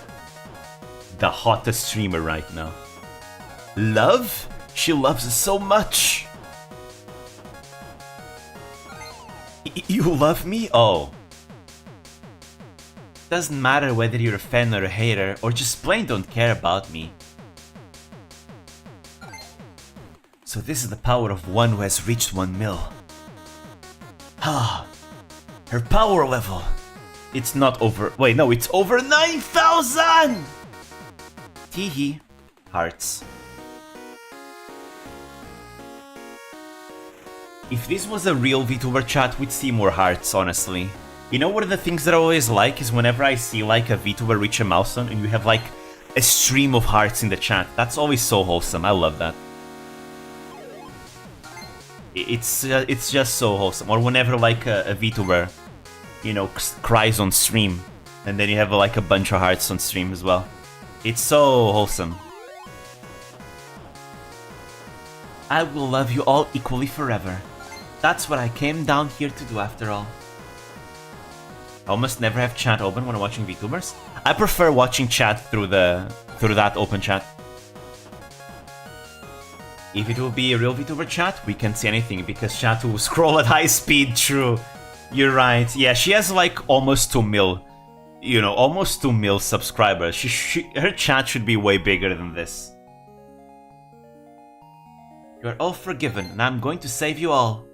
The hottest streamer right now. Love? She loves us so much. You love me? Oh. Doesn't matter whether you're a fan or a hater, or just plain don't care about me. So this is the power of one who has reached 1 mil. Ah, her power level. It's not over... Wait, no, it's over 9,000! Teehee. Hearts. If this was a real VTuber chat, we'd see more hearts, honestly. One of the things that I always like is whenever I see a VTuber reach a milestone and you have a stream of hearts in the chat. That's always so wholesome. I love that. It's just so wholesome. Or whenever a VTuber, cries on stream, and then you have a bunch of hearts on stream as well. It's so wholesome. I will love you all equally forever. That's what I came down here to do after all. I almost never have chat open when I'm watching VTubers. I prefer watching chat through that open chat. If it will be a real VTuber chat, we can't see anything because chat will scroll at high speed. True. You're right. Yeah, she has like almost 2 mil. You know, almost 2 mil subscribers. Her chat should be way bigger than this. You are all forgiven, and I'm going to save you all.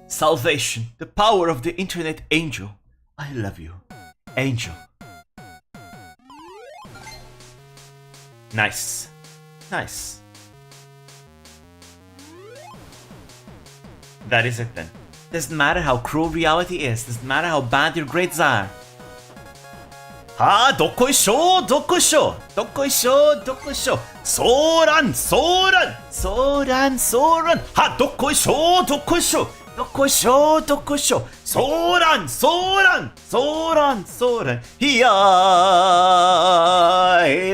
Salvation, the power of the internet angel. I love you, angel. Nice. Nice. That is it then. Doesn't matter how cruel reality is, doesn't matter how bad your grades are. Ha, dokoisho, dokoisho, dokoisho, dokoisho. Soran, soran, soran, soran. Ha, dokoisho, dokoisho, dokoisho, dokoisho. Soran, soran, soran, soran. Hiya,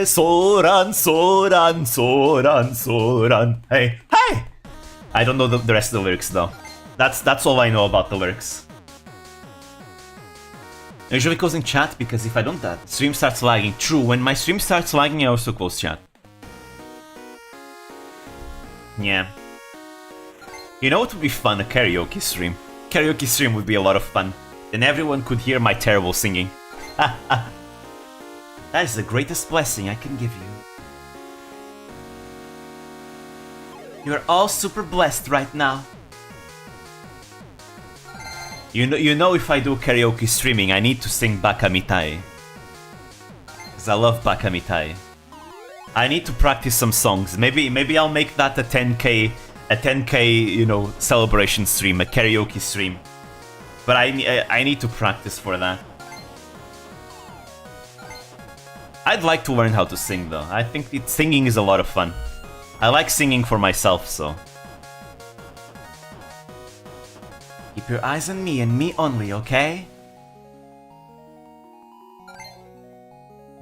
soran, soran, soran, soran. Hey, hey. I don't know the rest of the lyrics though. That's all I know about the lyrics. I usually closing chat because if I don't that, stream starts lagging. True, when my stream starts lagging, I also close chat. Yeah. You know what would be fun? A karaoke stream. Karaoke stream would be a lot of fun. Then everyone could hear my terrible singing. That is the greatest blessing I can give you. You're all super blessed right now. You know if I do karaoke streaming, I need to sing Bakamitai. Because I love Bakamitai. I need to practice some songs. Maybe I'll make that a 10k, you know, celebration stream, a karaoke stream. But I need to practice for that. I'd like to learn how to sing though. I think singing is a lot of fun. I like singing for myself, so. Keep your eyes on me and me only, okay?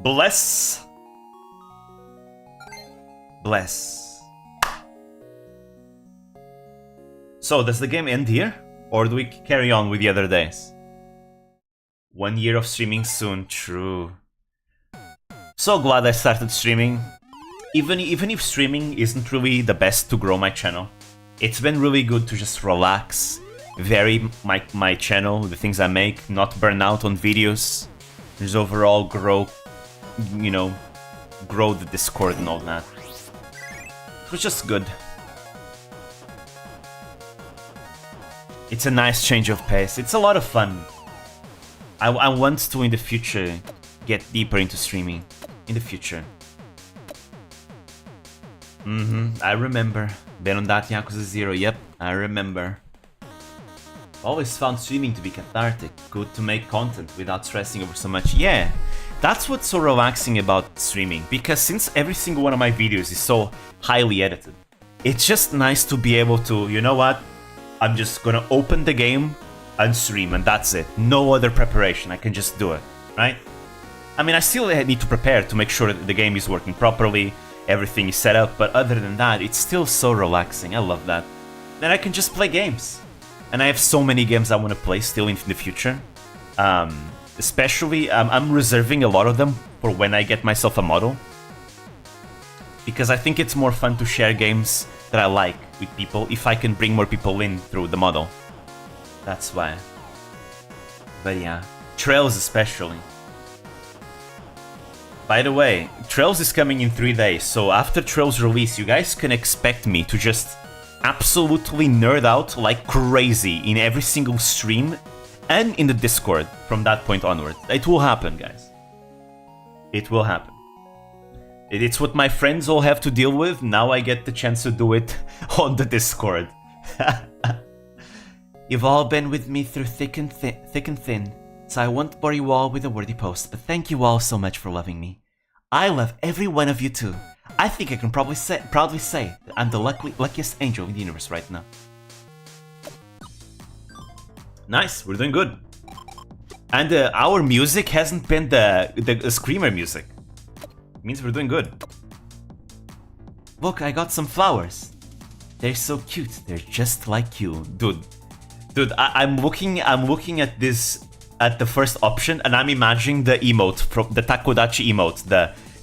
Bless. Bless. So, does the game end here? Or do we carry on with the other days? 1 year of streaming soon, true. So glad I started streaming. Even if streaming isn't really the best to grow my channel, it's been really good to just relax, vary my channel, the things I make, not burn out on videos, just overall grow, you know, grow the Discord and all that. It was just good. It's a nice change of pace. It's a lot of fun. I want to in the future get deeper into streaming. In the future. I remember. Been on that Yakuza 0, yep, I remember. Always found streaming to be cathartic, good to make content without stressing over so much. Yeah, that's what's so relaxing about streaming, because since every single one of my videos is so highly edited, it's just nice to be able to, you know what, I'm just gonna open the game and stream and that's it. No other preparation, I can just do it, right? I mean, I still need to prepare to make sure that the game is working properly, everything is set up, but other than that, it's still so relaxing. I love that. Then I can just play games. And I have so many games I want to play still in the future. Especially, I'm reserving a lot of them for when I get myself a model. Because I think it's more fun to share games that I like with people if I can bring more people in through the model. That's why. But yeah, Trails especially. By the way, Trails is coming in 3 days, so after Trails release, you guys can expect me to just absolutely nerd out like crazy in every single stream and in the Discord from that point onward. It will happen, guys. It will happen. It's what my friends all have to deal with. Now I get the chance to do it on the Discord. You've all been with me through thick and thin. So I won't bore you all with a wordy post, but thank you all so much for loving me. I love every one of you too. I think I can proudly say that I'm the luckiest angel in the universe right now. Nice, we're doing good. And our music hasn't been the screamer music. It means we're doing good. Look, I got some flowers. They're so cute. They're just like you, dude. I'm looking at this. At the first option, and I'm imagining the emote from the Takodachi emote,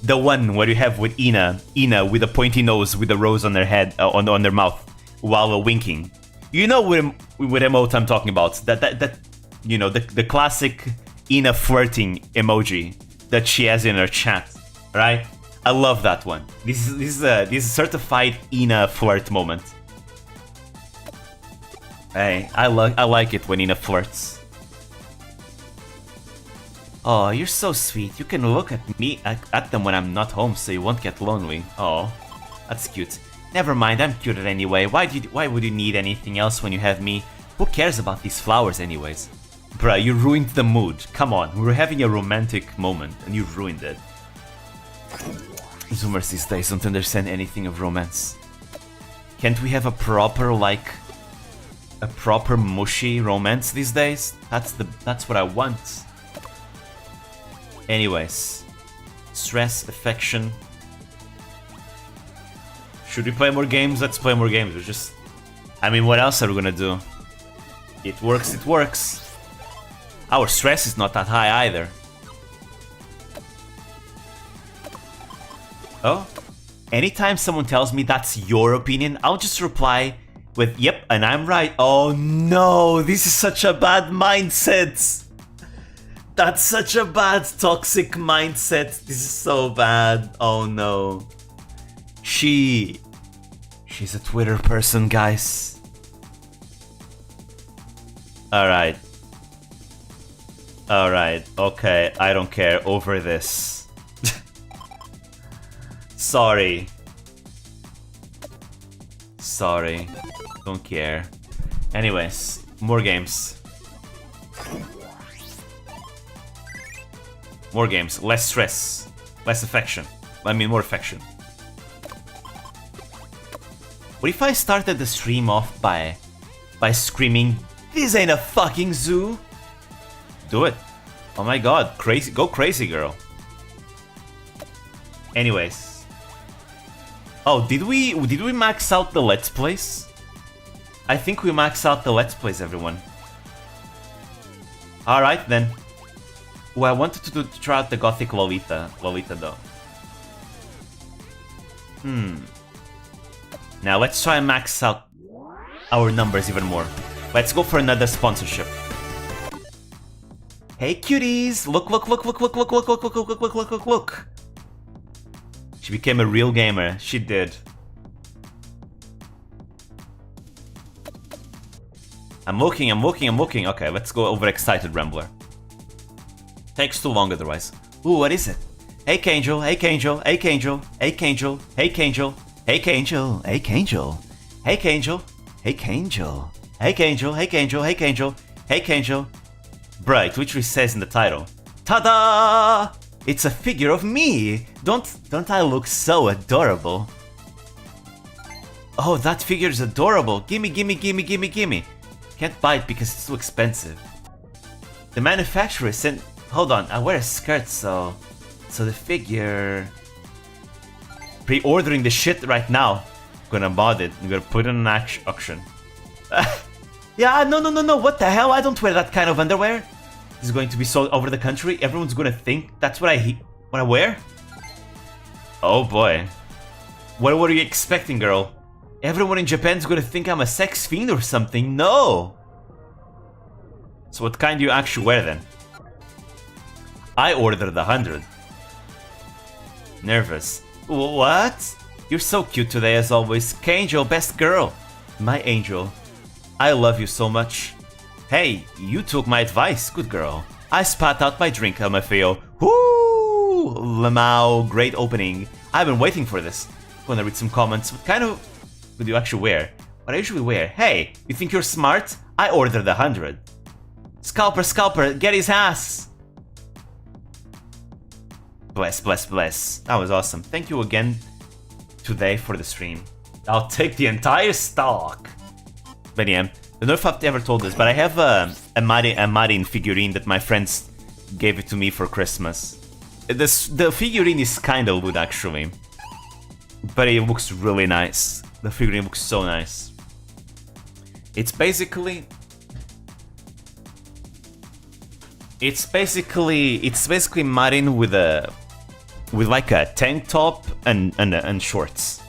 The one where you have with Ina with a pointy nose with a rose on their head, on their mouth, while winking. You know what emote I'm talking about? That you know, the classic Ina flirting emoji that she has in her chat, right? I love that one. This is a certified Ina flirt moment. Hey, I like it when Ina flirts. Oh, you're so sweet. You can look at them when I'm not home, so you won't get lonely. Oh, that's cute. Never mind, I'm cuter anyway. Why would you need anything else when you have me? Who cares about these flowers anyways? Bruh, you ruined the mood. Come on, we were having a romantic moment and you ruined it. Zoomers these days don't understand anything of romance. Can't we have a proper mushy romance these days? That's what I want. Anyways, stress, affection. Should we play more games? Let's play more games. I mean, what else are we gonna do? It works, it works. Our stress is not that high either. Oh, anytime someone tells me that's your opinion, I'll just reply with, yep, and I'm right. Oh no, this is such a bad mindset. That's such a bad toxic mindset. This is so bad. Oh no. She's a Twitter person, guys. Alright. Alright, okay, I don't care. Over this. Sorry. Sorry. Don't care. Anyways, more games. More games, less stress, less affection. I mean, more affection. What if I started the stream off by screaming, "This ain't a fucking zoo"? Do it. Oh my god, crazy, go crazy, girl. Anyways. Oh, did we max out the Let's Plays? I think we maxed out the Let's Plays, everyone. Alright then. Well, I wanted to try out the Gothic Lolita though. Now let's try and max out our numbers even more. Let's go for another sponsorship. Hey cuties! Look. She became a real gamer. She did. I'm looking. Okay, let's go overexcited Rambler. Takes too long otherwise. Ooh, what is it? Hey Kanjo, hey Kanjo, hey Kanjo, hey Kanjo, hey Kanjo, hey Kanjo, hey Kanjo, hey Kanjo, hey Kanjo, hey Kanjo, hey Kanjo, hey Kanjo, hey Kanjo. Bruh, it literally says in the title. Ta-da! It's a figure of me! Don't I look so adorable? Oh, that figure is adorable. Gimme. Can't buy it because it's too expensive. The manufacturer sent... Hold on, I wear a skirt, so the figure... Pre-ordering the shit right now. Gonna mod it. I'm gonna put it in an auction. Yeah, no, what the hell? I don't wear that kind of underwear. This is going to be sold over the country. Everyone's gonna think that's what I wear? Oh boy. What were you expecting, girl? Everyone in Japan's gonna think I'm a sex fiend or something. No! So what kind do you actually wear then? I ordered 100. Nervous. What? You're so cute today as always. Kanjo, best girl. My angel. I love you so much. Hey, you took my advice. Good girl. I spat out my drink, LMFAO. Woo! Lamau, great opening. I've been waiting for this. Gonna read some comments. What kind of... What do you actually wear? What I usually wear? Hey, you think you're smart? I ordered 100. Scalper, get his ass! Bless. That was awesome. Thank you again today for the stream. I'll take the entire stock. But yeah, I don't know if I've ever told this, but I have a Marin figurine that my friends gave it to me for Christmas. The figurine is kind of wood actually, but it looks really nice. The figurine looks so nice. It's basically Marin with with like a tank top and shorts.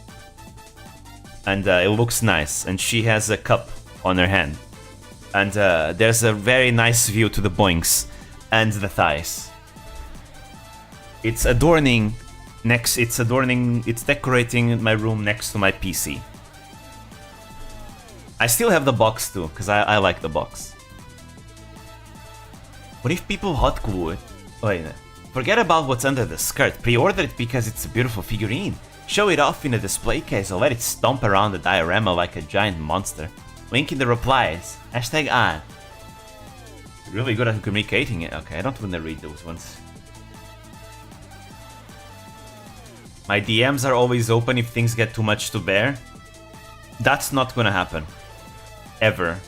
And it looks nice. And she has a cup on her hand. And there's a very nice view to the boinks and the thighs. It's decorating my room next to my PC. I still have the box too, because I like the box. What if people hot glue it? Wait, forget about what's under the skirt. Pre-order it because it's a beautiful figurine. Show it off in a display case or let it stomp around the diorama like a giant monster. Link in the replies. Hashtag #. Really good at communicating it. Okay, I don't want to read those ones. My DMs are always open if things get too much to bear. That's not gonna happen. Ever.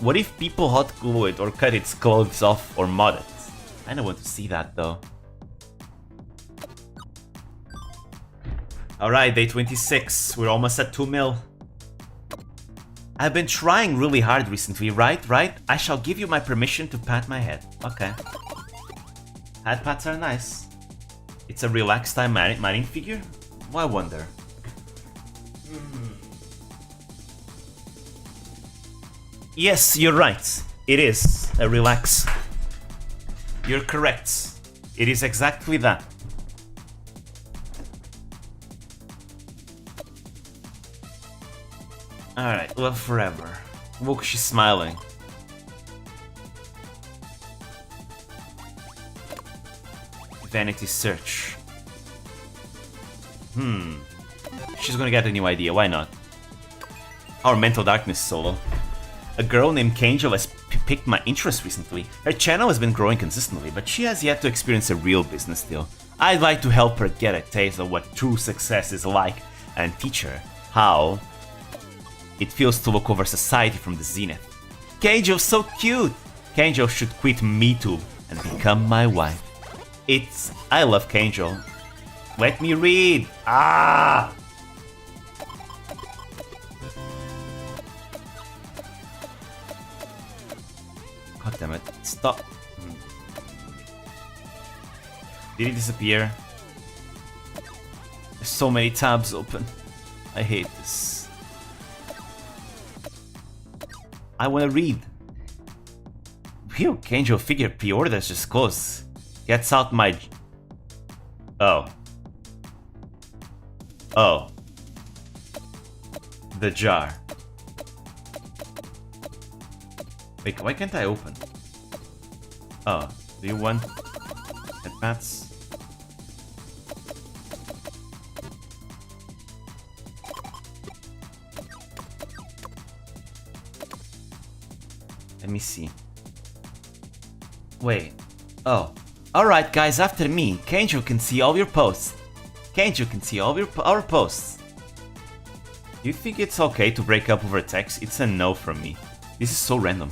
What if people hot glue it or cut its clothes off or mod it? I don't want to see that though. Alright, day 26. We're almost at 2 mil. I've been trying really hard recently, right? I shall give you my permission to pat my head. Okay. Head pats are nice. It's a relaxed time mining figure? Why wonder? Yes, you're right. It is a relax. You're correct. It is exactly that. Alright, love forever. Look, she's smiling. Vanity search. She's gonna get a new idea, why not? Our Mental Darkness solo. A girl named Kanjo has piqued my interest recently. Her channel has been growing consistently, but she has yet to experience a real business deal. I'd like to help her get a taste of what true success is like and teach her how it feels to look over society from the zenith. Kanjo's so cute! Kanjo should quit MeToo and become my wife. I love Kanjo. Let me read! Ah! God damn it. Stop. Did he disappear? There's so many tabs open. I hate this. I wanna read. Phew, Kanjo figure pre-orders just closed. Gets out my... Oh. Oh. The jar. Wait, why can't I open? Oh, do you want headpats? Let me see. Wait. Oh. Alright guys, after me, Kanjo can see all your posts. Kanjo can see all our posts. Do you think it's okay to break up over text? It's a no from me. This is so random.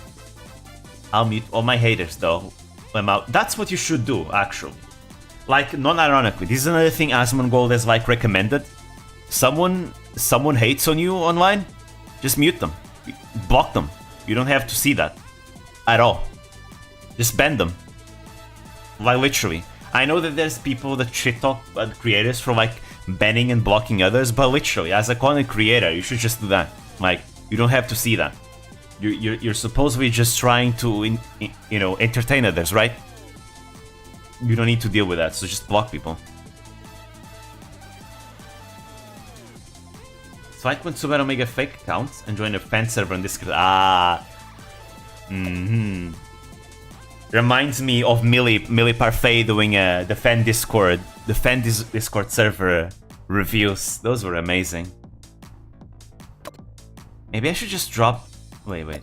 I'll mute all my haters though. I'm out. That's what you should do, actually. Like, non-ironically, this is another thing Asmongold has like recommended. Someone hates on you online, just mute them. Block them. You don't have to see that. At all. Just ban them. Like, literally. I know that there's people that shit talk at creators for like banning and blocking others, but literally, as a content creator, you should just do that. Like, you don't have to see that. You're supposedly just trying to, entertain others, right? You don't need to deal with that, so just block people. So I went to make a fake account and join a fan server on Discord. Ah. Reminds me of Millie Parfait doing the fan Discord server reviews. Those were amazing. Maybe I should just drop... Wait.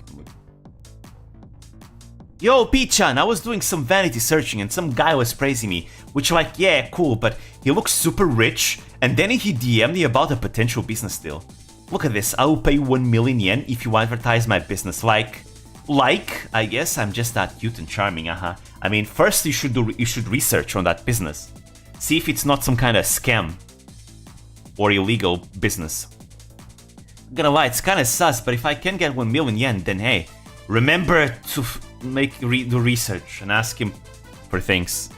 Yo, P-chan, I was doing some vanity searching and some guy was praising me, which like, yeah, cool, but he looks super rich, and then he DM'd me about a potential business deal. Look at this, I will pay 1 million yen if you advertise my business, like, I guess I'm just that cute and charming, I mean, first you should research on that business. See if it's not some kind of scam or illegal business. I'm gonna lie, it's kinda sus, but if I can get 1 million yen, then hey, remember to do research and ask him for things.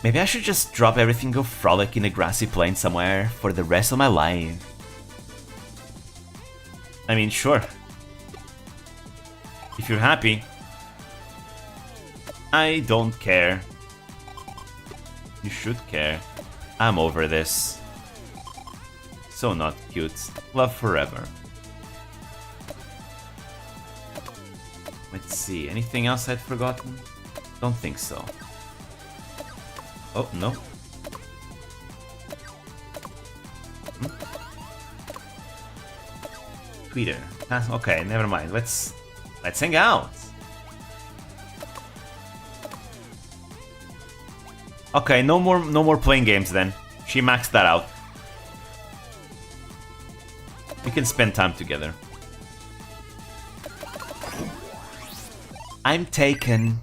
Maybe I should just drop everything, go frolic in a grassy plain somewhere for the rest of my life. I mean, sure. If you're happy. I don't care. You should care. I'm over this. So not cute. Love forever. Let's see, anything else I'd forgotten? Don't think so. Oh, no. Twitter. Okay, never mind. Let's hang out. Okay, no more playing games then. She maxed that out. We can spend time together. I'm taken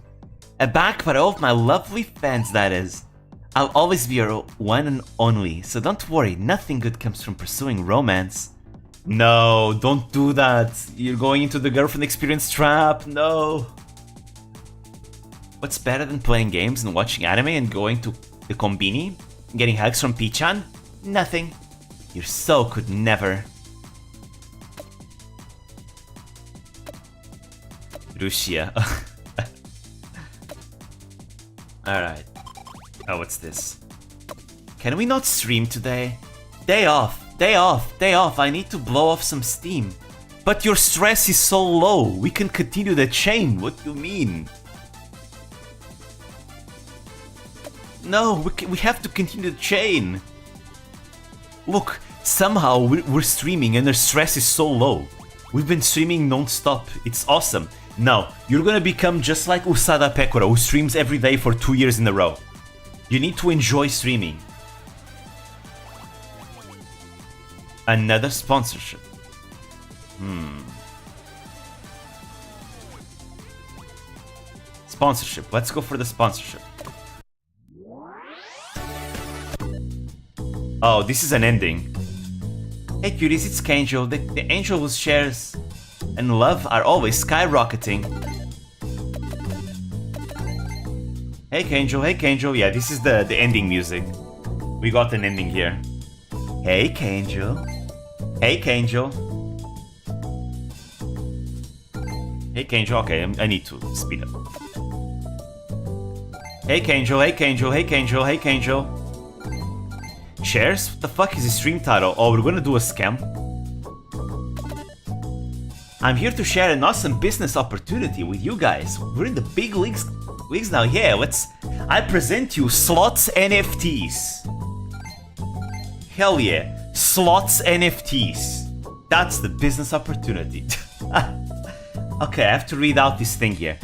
aback by all of my lovely fans, that is. I'll always be your one and only, so don't worry, nothing good comes from pursuing romance. No, don't do that. You're going into the girlfriend experience trap. No. What's better than playing games and watching anime and going to the kombini? Getting hugs from P-chan? Nothing. Your soul could never. Russia. Alright. Oh, what's this? Can we not stream today? Day off. Day off. Day off. I need to blow off some steam. But your stress is so low. We can continue the chain. What do you mean? No, we have to continue the chain. Look, somehow we're streaming and their stress is so low. We've been streaming non-stop. It's awesome. Now, you're gonna become just like Usada Pekora, who streams every day for 2 years in a row. You need to enjoy streaming. Another sponsorship. Sponsorship. Let's go for the sponsorship. Oh, this is an ending. Hey cuties, it's Kanjo. The angel whose shares and love are always skyrocketing. Hey Kanjo, yeah, this is the ending music. We got an ending here. Hey Kanjo. Hey Kanjo. Hey Kanjo, okay, I need to speed up. Hey Kanjo, hey Kanjo, hey Kanjo, hey Kanjo. Shares? What the fuck is the stream title? Oh, we're gonna do a scam. I'm here to share an awesome business opportunity with you guys. We're in the big leagues now. Yeah, I present you Slots NFTs. Hell yeah, Slots NFTs. That's the business opportunity. Okay, I have to read out this thing here.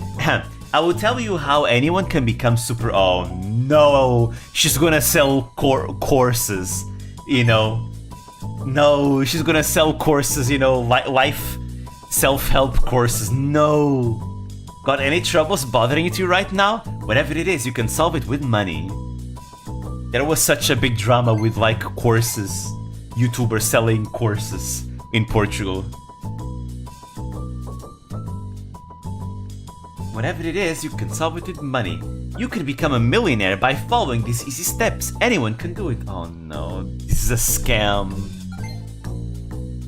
I will tell you how anyone can become super... Oh no, she's gonna sell courses, you know. No, she's gonna sell courses, you know, life self-help courses. No. Got any troubles bothering you right now? Whatever it is, you can solve it with money. There was such a big drama with like courses, YouTubers selling courses in Portugal. Whatever it is, you can solve it with money. You can become a millionaire by following these easy steps. Anyone can do it. Oh no, this is a scam.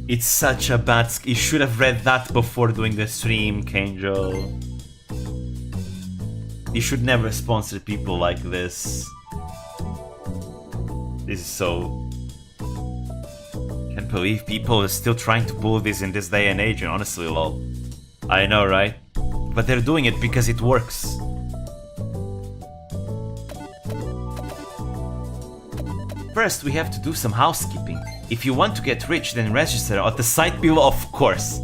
It's such a bad... You should have read that before doing the stream, Kanjo. You should never sponsor people like this. This is so... Can't believe people are still trying to pull this in this day and age, and honestly, lol. I know, right? But they're doing it because it works. First, we have to do some housekeeping. If you want to get rich, then register at the site below, of course.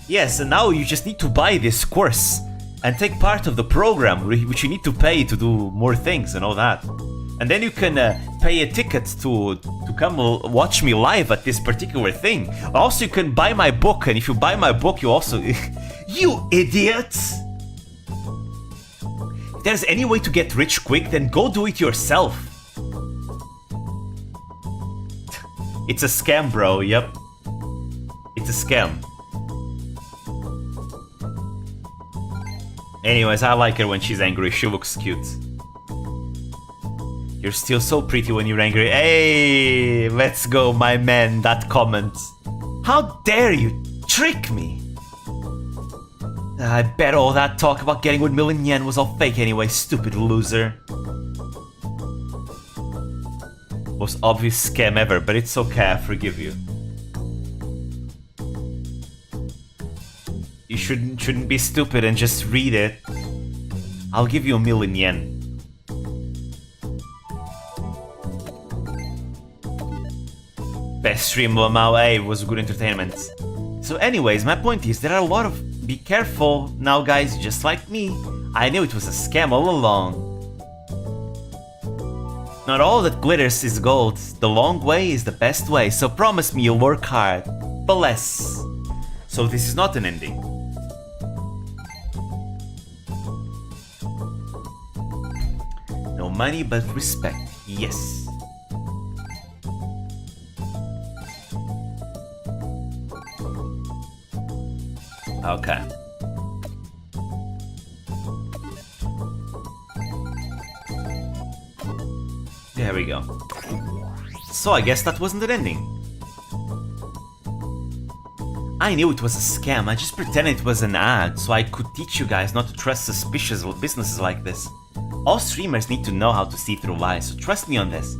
Yes, and now you just need to buy this course and take part of the program, which you need to pay to do more things and all that. And then you can pay a ticket to come watch me live at this particular thing. Also, you can buy my book, and if you buy my book, you also... You idiot! If there's any way to get rich quick, then go do it yourself. It's a scam, bro, yep. It's a scam. Anyways, I like her when she's angry, she looks cute. You're still so pretty when you're angry. Hey, let's go, my man, that comment. How dare you trick me? I bet all that talk about getting 1 million yen was all fake anyway, stupid loser. Most obvious scam ever, but it's okay, I forgive you. You shouldn't be stupid and just read it. I'll give you 1 million yen. Best stream of Mao A was good entertainment. So anyways, my point is, there are a lot of... Be careful now, guys, just like me. I knew it was a scam all along. Not all that glitters is gold. The long way is the best way, so promise me you'll work hard. Bless. So this is not an ending. No money but respect. Yes. Okay. There we go. So I guess that wasn't an ending. I knew it was a scam, I just pretended it was an ad so I could teach you guys not to trust suspicious businesses like this. All streamers need to know how to see through lies, so trust me on this.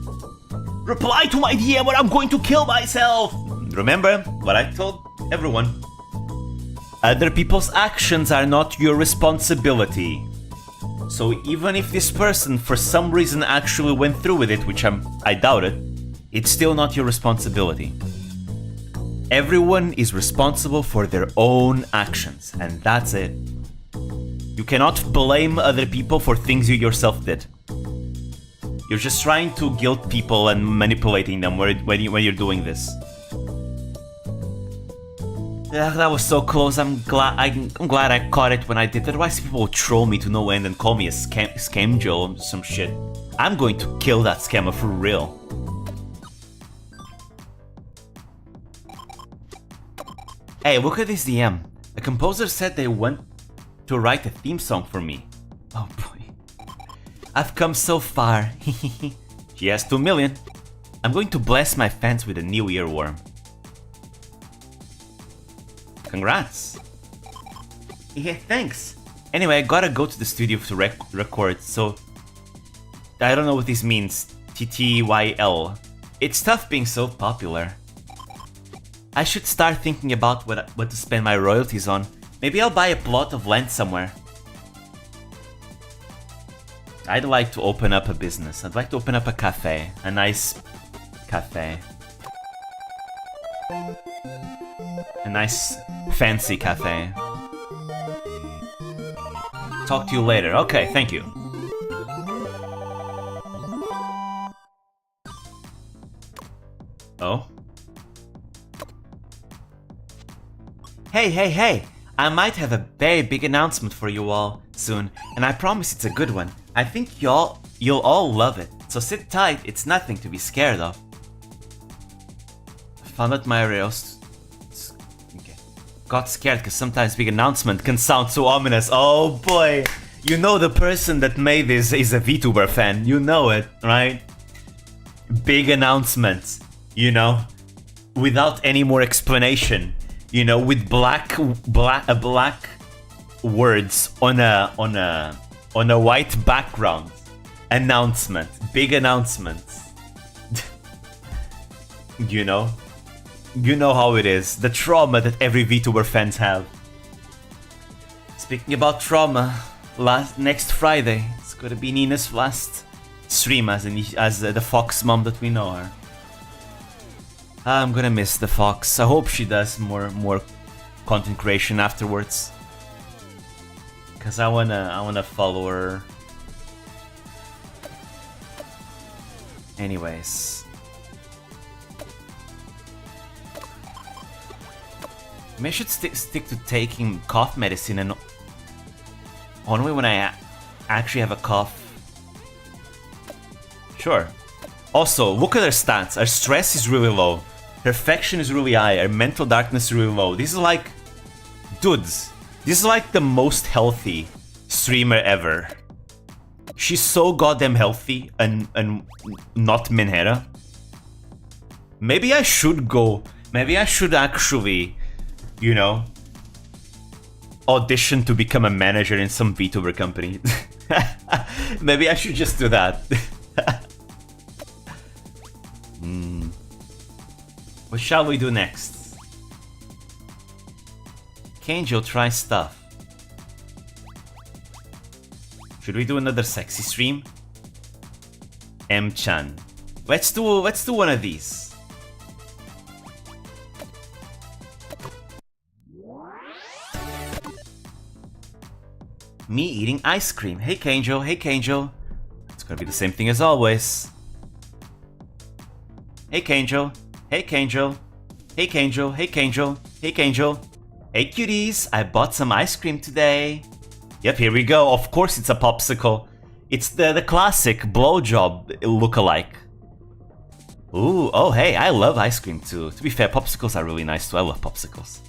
Reply to my DM or I'm going to kill myself! Remember what I told everyone. Other people's actions are not your responsibility. So even if this person for some reason actually went through with it, which I doubt it, it's still not your responsibility. Everyone is responsible for their own actions, and that's it. You cannot blame other people for things you yourself did. You're just trying to guilt people and manipulating them when you're doing this. That was so close. I'm glad I caught it when I did. Otherwise, people will troll me to no end and call me a scamjo or some shit. I'm going to kill that scammer for real. Hey, look at this DM. A composer said they want to write a theme song for me. Oh boy. I've come so far. She has 2 million. I'm going to bless my fans with a new earworm. Congrats. Yeah, thanks. Anyway, I gotta go to the studio to record, so... I don't know what this means. TTYL. It's tough being so popular. I should start thinking about what to spend my royalties on. Maybe I'll buy a plot of land somewhere. I'd like to open up a business. I'd like to open up a cafe. A nice cafe. A nice fancy cafe. Talk to you later. Okay, thank you. Oh? Hey! I might have a very big announcement for you all soon, and I promise it's a good one. I think you'll all love it, so sit tight, it's nothing to be scared of. Found out my rails. Okay. Got scared because sometimes big announcement can sound so ominous. Oh boy! You know the person that made this is a Vtuber fan, you know it, right? Big announcements, you know? Without any more explanation. You know, with black words on a white background. Announcement, big announcements. You know how it is. The trauma that every VTuber fans have. Speaking about trauma, next Friday it's gonna be Nina's last stream as the Fox mom that we know her. I'm gonna miss the Fox. I hope she does more content creation afterwards. Cause I wanna follow her. Anyways. Maybe I should stick to taking cough medicine and only when I actually have a cough. Sure. Also, look at her stats. Her stress is really low. Her affection is really high. Her mental darkness is really low. This is like... Dudes. This is like the most healthy streamer ever. She's so goddamn healthy and not Menhera. Maybe I should go. Maybe I should actually, you know, audition to become a manager in some VTuber company. Maybe I should just do that. What shall we do next? Kanjo tries stuff. Should we do another sexy stream? M-chan. Let's do one of these. Me eating ice cream. Hey Kanjo, hey Kanjo. It's gonna be the same thing as always. Hey Kanjo, hey Kanjo, hey Kanjo, hey Kanjo, hey Kanjo. Hey cuties, I bought some ice cream today. Yep, here we go. Of course it's a popsicle. It's the classic blowjob lookalike. Ooh, oh hey, I love ice cream too. To be fair, popsicles are really nice too. I love popsicles.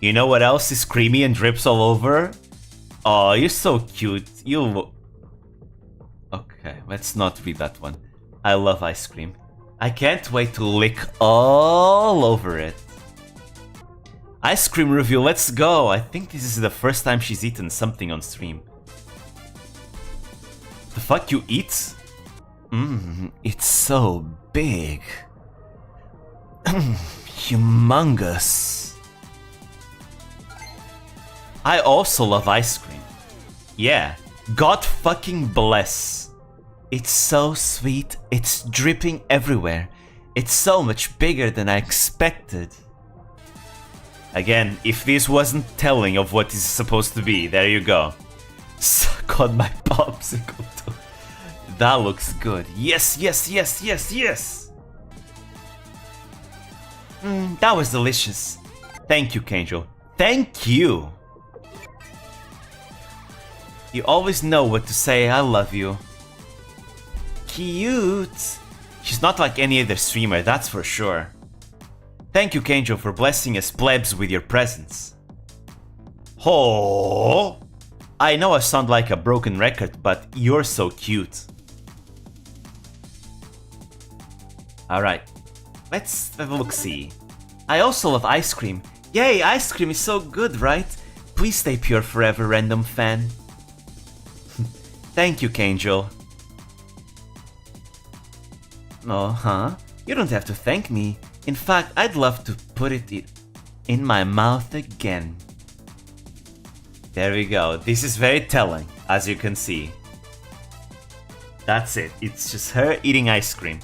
You know what else is creamy and drips all over? Oh, you're so cute. You... Okay, let's not read that one. I love ice cream. I can't wait to lick all over it. Ice cream review, let's go! I think this is the first time she's eaten something on stream. The fuck you eat? It's so big. Humongous. I also love ice cream. Yeah, God fucking bless. It's so sweet, it's dripping everywhere. It's so much bigger than I expected. Again, if this wasn't telling of what is supposed to be, there you go. Suck on my popsicle too. That looks good. Yes, yes, yes, yes, yes! That was delicious. Thank you, Kanjo. Thank you! You always know what to say, I love you. Cute! She's not like any other streamer, that's for sure. Thank you, Kanjo, for blessing us plebs with your presence. Oh! I know I sound like a broken record, but you're so cute. Alright, let's have a look-see. I also love ice cream. Yay, ice cream is so good, right? Please stay pure forever, random fan. Thank you, Kanjo. Oh, huh? You don't have to thank me. In fact, I'd love to put it in my mouth again. There we go. This is very telling, as you can see. That's it. It's just her eating ice cream.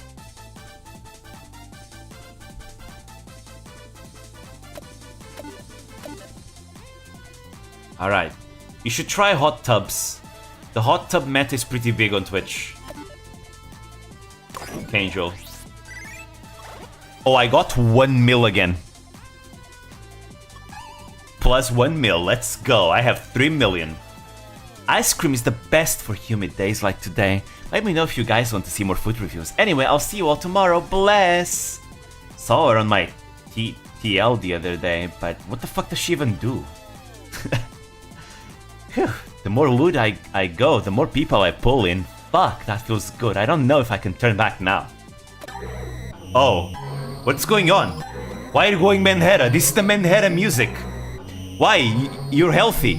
Alright. You should try hot tubs. The hot tub meta is pretty big on Twitch. Kanjo. Oh, I got 1 mil again. Plus 1 mil, let's go. I have 3 million. Ice cream is the best for humid days like today. Let me know if you guys want to see more food reviews. Anyway, I'll see you all tomorrow. Bless! Saw her on my TL the other day, but what the fuck does she even do? The more loot I go, the more people I pull in. Fuck, that feels good. I don't know if I can turn back now. Oh. What's going on? Why are you going Menhera? This is the Menhera music. Why? You're healthy.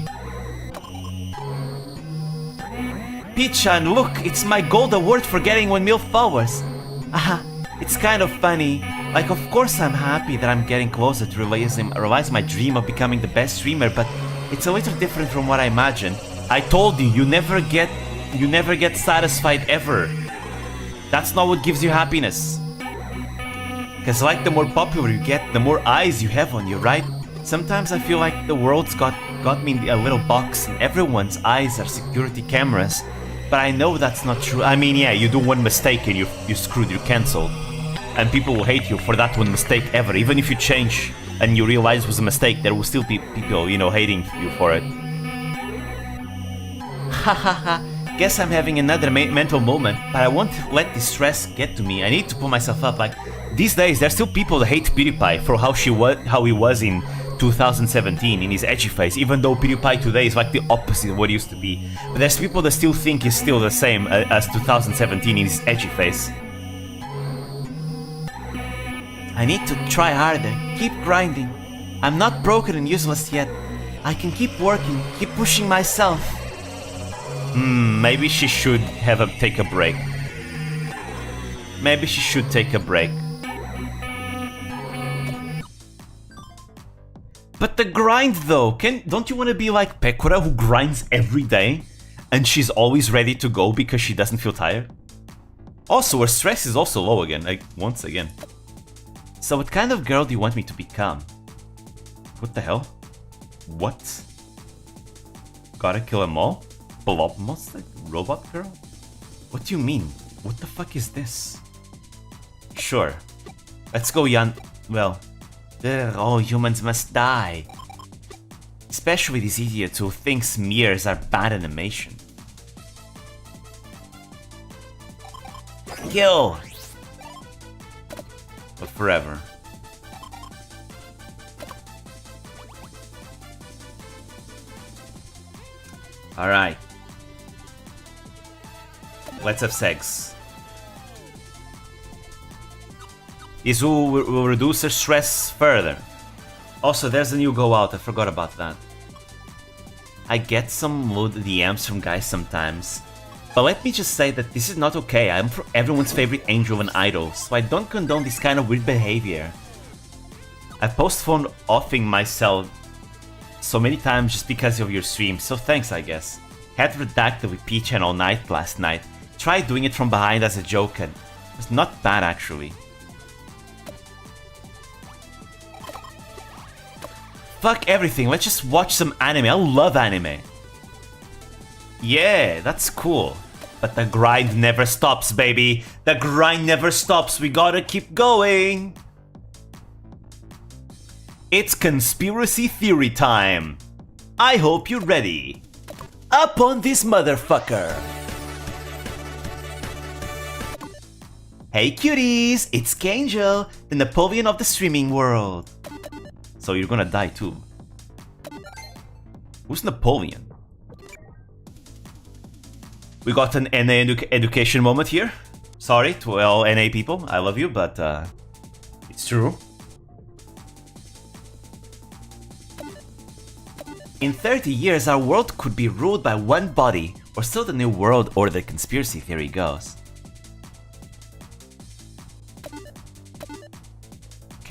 Pichan, look, it's my gold award for getting 1 mil followers. It's kind of funny. Like, of course I'm happy that I'm getting closer to realize my dream of becoming the best streamer, but it's a little different from what I imagined. I told you, you never get satisfied ever. That's not what gives you happiness. Because like the more popular you get, the more eyes you have on you, right? Sometimes I feel like the world's got me in a little box and everyone's eyes are security cameras. But I know that's not true. I mean, yeah, you do one mistake and you're screwed, you're cancelled. And people will hate you for that one mistake ever. Even if you change and you realize it was a mistake, there will still be people, you know, hating you for it. Hahaha. Guess I'm having another mental moment, but I won't let this stress get to me. I need to pull myself up. Like, these days, there's still people that hate PewDiePie for how he was in 2017 in his edgy face, even though PewDiePie today is like the opposite of what he used to be. But there's people that still think he's still the same as 2017 in his edgy face. I need to try harder, keep grinding. I'm not broken and useless yet. I can keep working, keep pushing myself. Maybe she should take a break. Maybe she should take a break. But the grind though, don't you want to be like Pekora who grinds every day and she's always ready to go because she doesn't feel tired? Also, her stress is also low again, like once again. So what kind of girl do you want me to become? What the hell? What? Gotta kill them all? Blob monster? Robot girl? What do you mean? What the fuck is this? Sure. Let's go, Jan. Well, all humans must die. Especially these idiots who think smears are bad animation. Kill! But forever. Alright. Let's have sex. This will reduce her stress further. Also, there's a new go out, I forgot about that. I get some mood DMs from guys sometimes. But let me just say that this is not okay. I'm everyone's favorite angel and idol, so I don't condone this kind of weird behavior. I postponed offing myself so many times just because of your stream, so thanks I guess. Had redacted with P-Chan all night last night. Tried doing it from behind as a joke and it was not bad actually. Fuck everything, let's just watch some anime. I love anime. Yeah, that's cool. But the grind never stops, baby. The grind never stops. We gotta keep going. It's conspiracy theory time. I hope you're ready. Up on this motherfucker. Hey cuties, it's Kanjo, the Napoleon of the streaming world. So you're gonna die too. Who's Napoleon? We got an NA education moment here. Sorry to all NA people, I love you, but it's true. In 30 years, our world could be ruled by one body, or so the new world order conspiracy theory goes.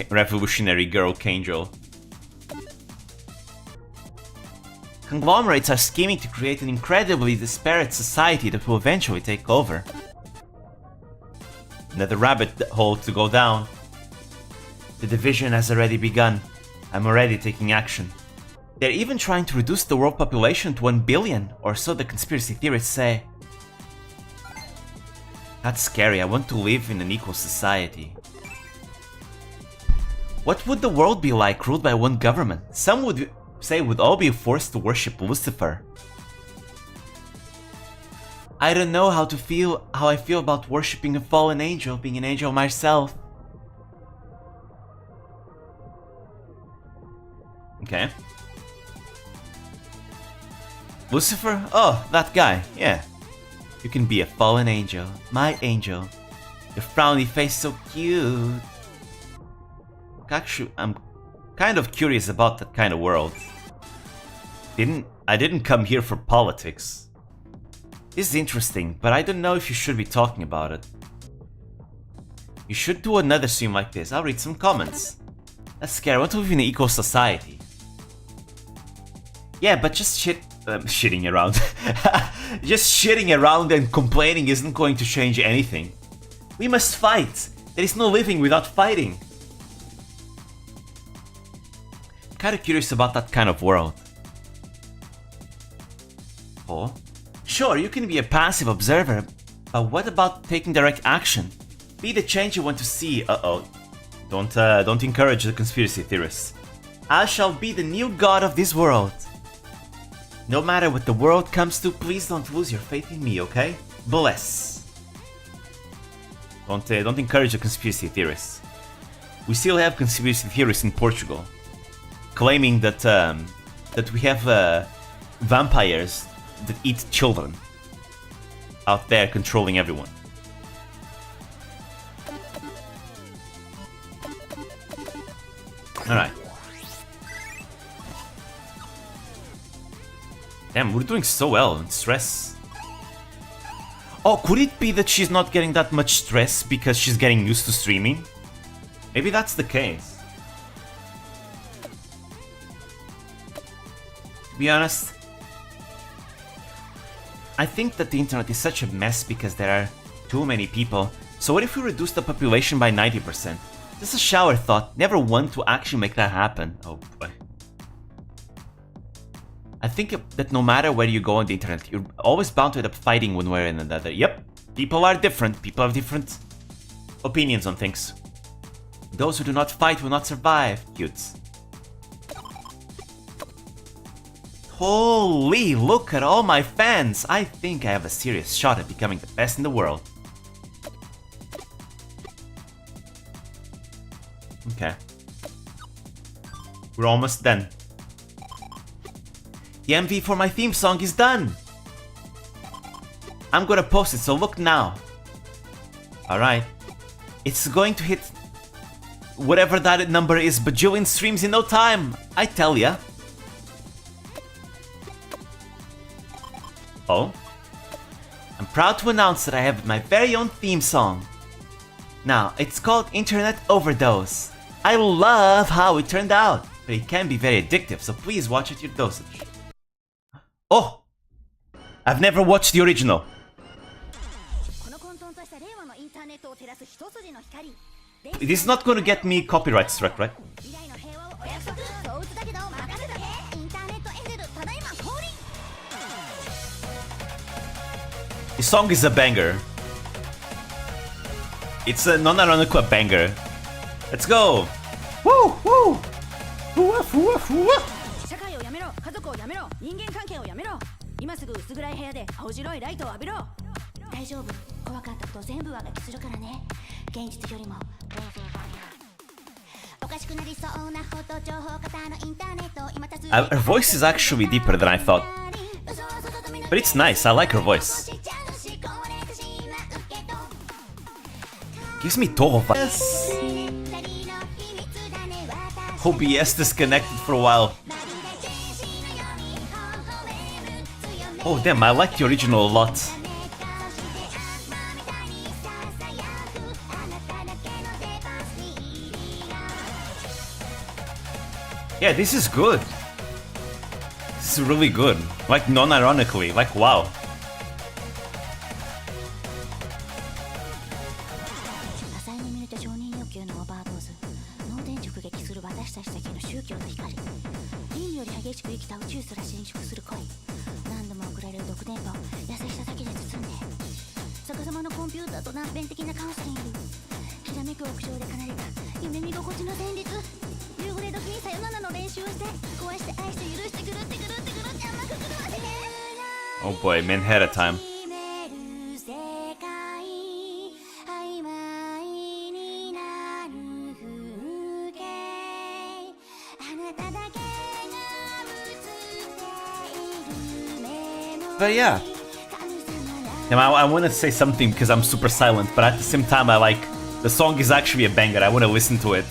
Revolutionary girl Kanjo. Conglomerates are scheming to create an incredibly disparate society that will eventually take over. Another rabbit hole to go down. The division has already begun. I'm already taking action. They're even trying to reduce the world population to 1 billion, or so the conspiracy theorists say. That's scary, I want to live in an equal society. What would the world be like ruled by one government? Some would say we'd all be forced to worship Lucifer. I don't know how I feel about worshipping a fallen angel, being an angel myself. Okay. Lucifer? Oh, that guy, yeah. You can be a fallen angel, my angel. Your frowny face so cute. Actually, I'm kind of curious about that kind of world. I didn't come here for politics. This is interesting, but I don't know if you should be talking about it. You should do another stream like this. I'll read some comments. That's scary. I want to live in an equal society. Yeah, but just shitting around. Just shitting around and complaining isn't going to change anything. We must fight. There is no living without fighting. Kinda curious about that kind of world. Oh? Sure, you can be a passive observer, but what about taking direct action? Be the change you want to see. Uh-oh. Don't encourage the conspiracy theorists. I shall be the new god of this world. No matter what the world comes to, please don't lose your faith in me, okay? Bless. Don't encourage the conspiracy theorists. We still have conspiracy theorists in Portugal. claiming that that we have vampires that eat children out there controlling everyone. Alright. Damn, we're doing so well in stress. Oh, could it be that she's not getting that much stress because she's getting used to streaming? Maybe that's the case. To be honest, I think that the internet is such a mess because there are too many people. So what if we reduce the population by 90%? Just a shower thought, never want to actually make that happen. Oh boy. I think that no matter where you go on the internet, you're always bound to end up fighting one way or another. Yep, people are different. People have different opinions on things. Those who do not fight will not survive. Cutes. Holy, look at all my fans! I think I have a serious shot at becoming the best in the world. Okay. We're almost done. The MV for my theme song is done! I'm gonna post it, so look now. Alright. It's going to hit whatever that number is, bajillion streams in no time, I tell ya. Oh? I'm proud to announce that I have my very own theme song. Now, it's called Internet Overdose. I love how it turned out, but it can be very addictive, so please watch at your dosage. Oh! I've never watched the original. It is not going to get me copyright struck, right? The song is a banger. It's a non-ironical banger. Let's go! Woo! Woo! Woof, woof, woof.
社会をやめろ、家族をやめろ、人間関係をやめろ。今すぐ薄暗い部屋で青白いライトを浴びろ。大丈夫、怖かったこと全部上書きするからね。現実よりもおかしくなりそうなほど情報型のインターネット今多数
Her voice is actually deeper than I thought. But it's nice, I like her voice. Gives me Toho vibes. OBS disconnected for a while. Oh damn, I like the original a lot. Yeah, this is good. This is really good. Like, non-ironically. Like, wow. Oh boy, Manhattan time. But yeah. And I want to say something because I'm super silent, but at the same time I like... The song is actually a banger, I want to listen to it.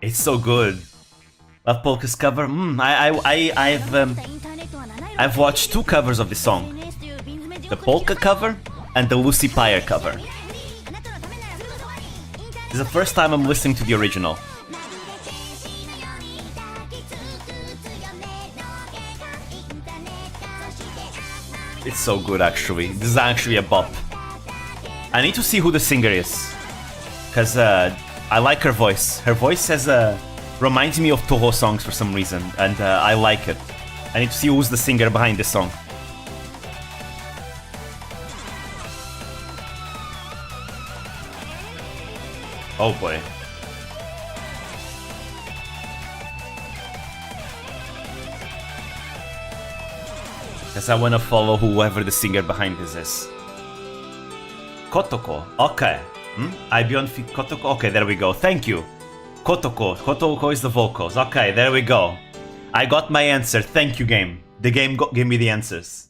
It's so good. Love Polka's cover? I've watched two covers of the song. The Polka cover and the Lucy Pyre cover. This is the first time I'm listening to the original. It's so good actually. This is actually a bop. I need to see who the singer is. Cause I like her voice. Her voice has reminds me of Toho songs for some reason, and I like it. I need to see who's the singer behind this song. Oh boy. Because I want to follow whoever the singer behind this is. Kotoko. Okay. Ibion Kotoko. Okay, there we go. Thank you. Kotoko. Kotoko is the vocals. Okay, there we go. I got my answer. Thank you, game. The game gave me the answers.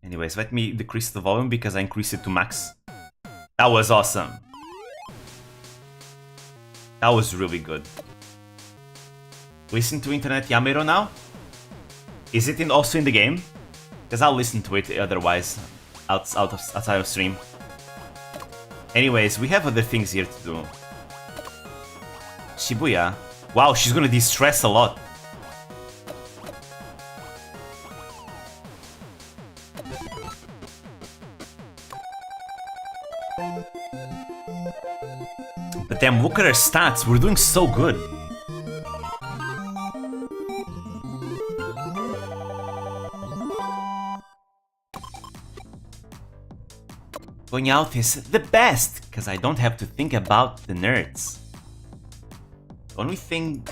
Anyways, let me decrease the volume because I increased it to max. That was awesome. That was really good. Listen to Internet Yamero now? Is it also in the game? Because I'll listen to it otherwise, outside of stream. Anyways, we have other things here to do. Shibuya. Wow, she's gonna de-stress a lot. But damn, look at her stats. We're doing so good. Going out is the best, because I don't have to think about the nerds. The only thing...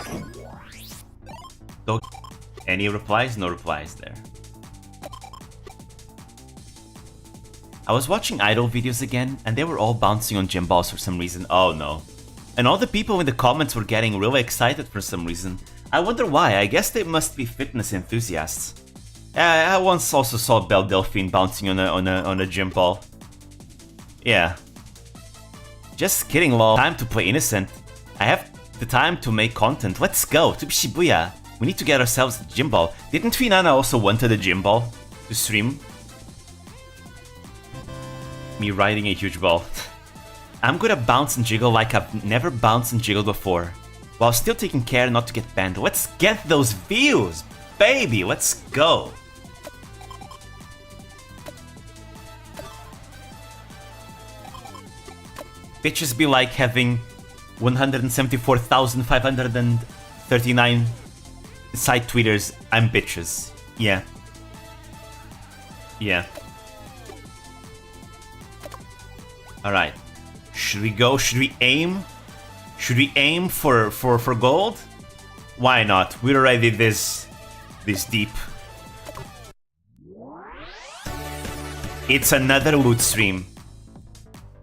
Any replies? No replies there. I was watching idol videos again, and they were all bouncing on gym balls for some reason. Oh no. And all the people in the comments were getting really excited for some reason. I wonder why. I guess they must be fitness enthusiasts. I once also saw Belle Delphine bouncing on a gym ball. Yeah. Just kidding, lol. Time to play innocent. I have the time to make content. Let's go to Shibuya. We need to get ourselves a gym ball. Didn't Finana also wanted a gym ball to stream? Me riding a huge ball. I'm gonna bounce and jiggle like I've never bounced and jiggled before, while still taking care not to get banned. Let's get those views, baby! Let's go! Bitches be like having 174,539 side tweeters. I'm bitches. Yeah. Yeah. Alright. Should we go? Should we aim? Should we aim for gold? Why not? We're already this deep. It's another loot stream.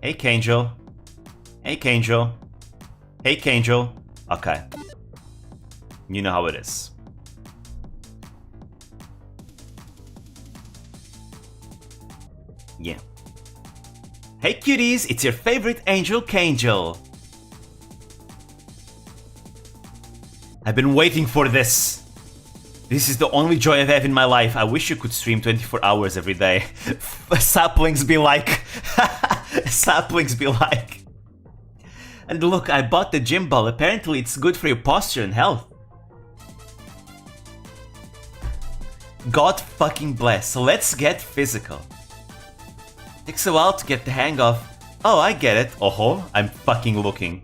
Hey Kanjo. Hey Kanjo. Hey Kanjo. Okay. You know how it is. Yeah. Hey cuties, it's your favorite angel, Kanjo. I've been waiting for this. This is the only joy I've had in my life. I wish you could stream 24 hours every day. Saplings be like... Saplings be like... And look, I bought the gym ball. Apparently it's good for your posture and health. God fucking bless. So let's get physical. Takes a while to get the hang of... Oh, I get it. Oh, I'm fucking looking.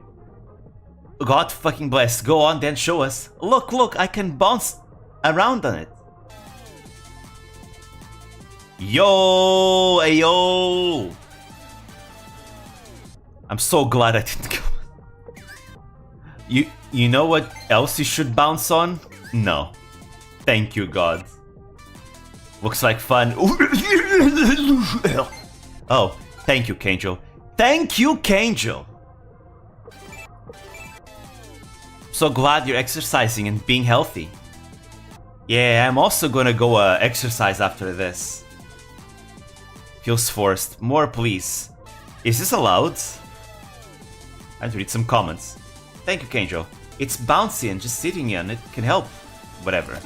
God fucking bless. Go on, then show us. Look, look, I can bounce around on it. Yo, ayo. I'm so glad I didn't go. You know what else you should bounce on? No. Thank you, God. Looks like fun. Oh, thank you, Kanjo. Thank you, Kanjo! So glad you're exercising and being healthy. Yeah, I'm also gonna go exercise after this. Feels forced. More, please. Is this allowed? I have to read some comments. Thank you, Kanjo. It's bouncy and just sitting in it can help. Whatever.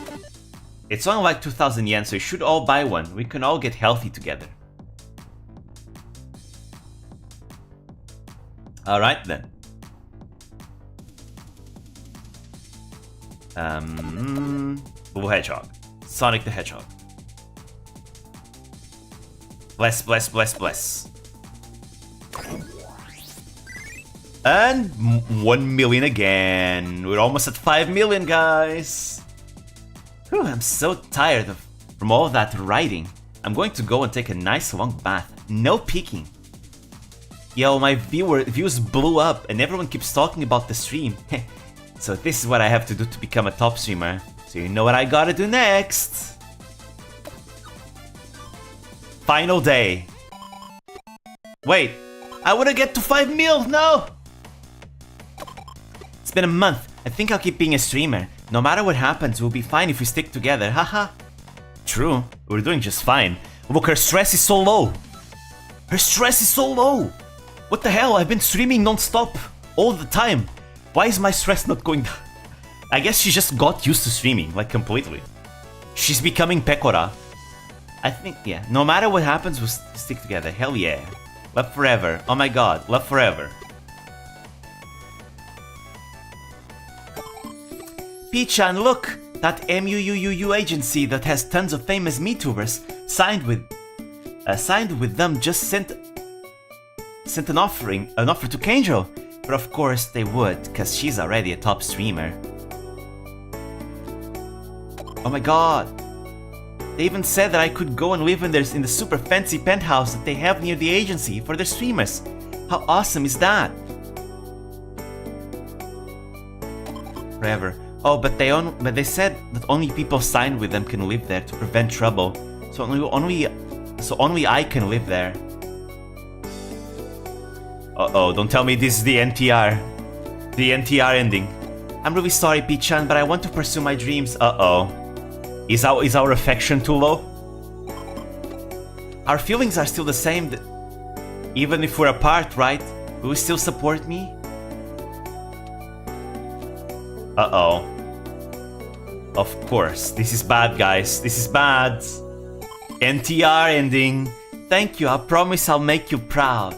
It's only like 2,000 yen, so you should all buy one. We can all get healthy together. Alright then. Blue Hedgehog. Sonic the Hedgehog. Bless, bless, bless, bless. And 1 million again. We're almost at 5 million, guys. Whew, I'm so tired from all that writing. I'm going to go and take a nice long bath. No peeking. Yo, my views blew up and everyone keeps talking about the stream. So this is what I have to do to become a top streamer. So you know what I gotta do next. Final day. Wait, I wanna get to 5 mil, no! been a month. I think I'll keep being a streamer. No matter what happens, we'll be fine if we stick together. Haha. True, we're doing just fine. Look, her stress is so low. Her stress is so low. What the hell? I've been streaming non-stop all the time. Why is my stress not going down? I guess she just got used to streaming, like completely. She's becoming Pecora. I think, yeah, no matter what happens, we'll stick together. Hell yeah. Love forever. Oh my god, love forever. P-chan, look! That MUUUU agency that has tons of famous Vtubers signed with them just sent an offer to Kanjo. But of course they would, cause she's already a top streamer. Oh my god! They even said that I could go and live in the super fancy penthouse that they have near the agency for their streamers. How awesome is that? Forever. Oh, but they said that only people signed with them can live there to prevent trouble. So only I can live there. Uh-oh, don't tell me this is the NTR. The NTR ending. I'm really sorry, P-chan, but I want to pursue my dreams. Uh-oh. Is our affection too low? Our feelings are still the same. Even if we're apart, right? Will you still support me? Uh-oh. Of course. This is bad, guys. This is bad. NTR ending. Thank you. I promise I'll make you proud.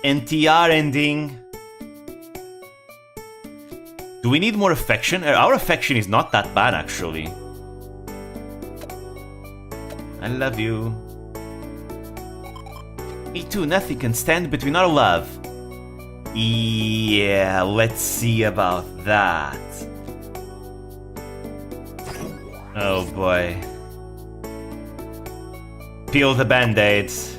NTR ending. Do we need more affection? Our affection is not that bad, actually. I love you. Me too, nothing can stand between our love. Yeah, let's see about that. Oh boy. Peel the band-aids.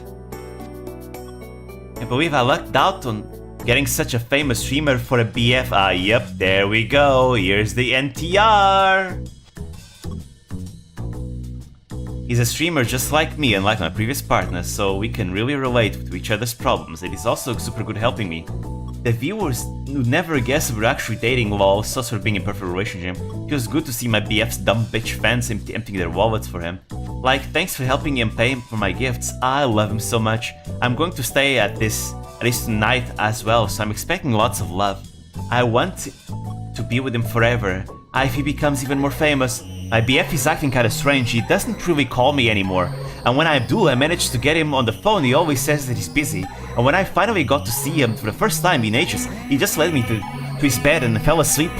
I believe I lucked out on getting such a famous streamer for a BF. Ah, yep, there we go. Here's the NTR. He's a streamer just like me and like my previous partner, so we can really relate to each other's problems. It is also super good helping me. The viewers would never guess we're actually dating while also being in a perfect relationship. It was good to see my BF's dumb bitch fans emptying their wallets for him. Like, thanks for helping him pay for my gifts. I love him so much. I'm going to stay at least tonight as well, so I'm expecting lots of love. I want to be with him forever. If he becomes even more famous. My BF is acting kinda strange. He doesn't really call me anymore. And when I do, I manage to get him on the phone, he always says that he's busy. And when I finally got to see him for the first time in ages, he just led me to his bed and fell asleep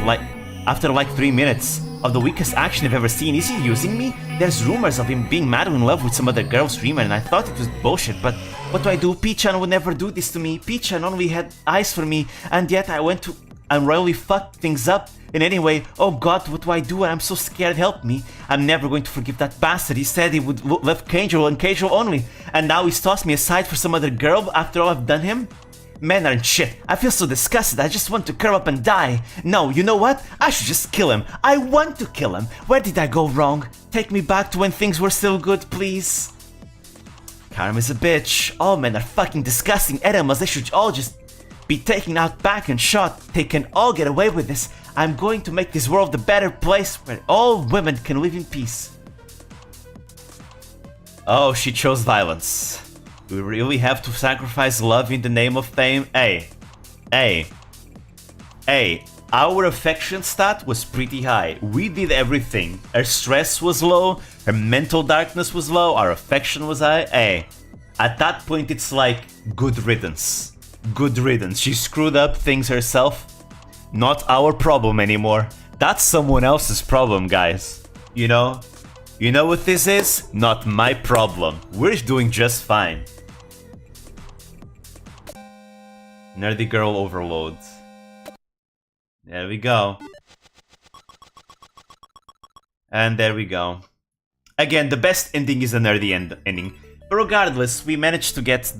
after 3 minutes. Of the weakest action I've ever seen. Is he using me? There's rumors of him being madly in love with some other girl streamer and I thought it was bullshit, but what do I do? P-chan would never do this to me. P-chan only had eyes for me, and yet I went to and really fucked things up. And anyway, oh god, what do I do? I'm so scared, help me. I'm never going to forgive that bastard. He said he would love Kanjo and Kanjo only. And now he's tossed me aside for some other girl after all I've done him? Men aren't shit. I feel so disgusted. I just want to curl up and die. No, you know what? I should just kill him. I want to kill him. Where did I go wrong? Take me back to when things were still good, please. Karma's a bitch. All men are fucking disgusting animals. They should all just be taken out back and shot. They can all get away with this. I'm going to make this world a better place where all women can live in peace. Oh, she chose violence. We really have to sacrifice love in the name of fame? Hey, our affection stat was pretty high. We did everything. Her stress was low, her mental darkness was low, our affection was high. Hey, at that point it's like, good riddance. Good riddance. She screwed up things herself. Not our problem anymore. That's someone else's problem, guys. You know? You know what this is? Not my problem. We're doing just fine. Nerdy girl overload. There we go. And there we go. Again, the best ending is a nerdy ending. But regardless, we managed to get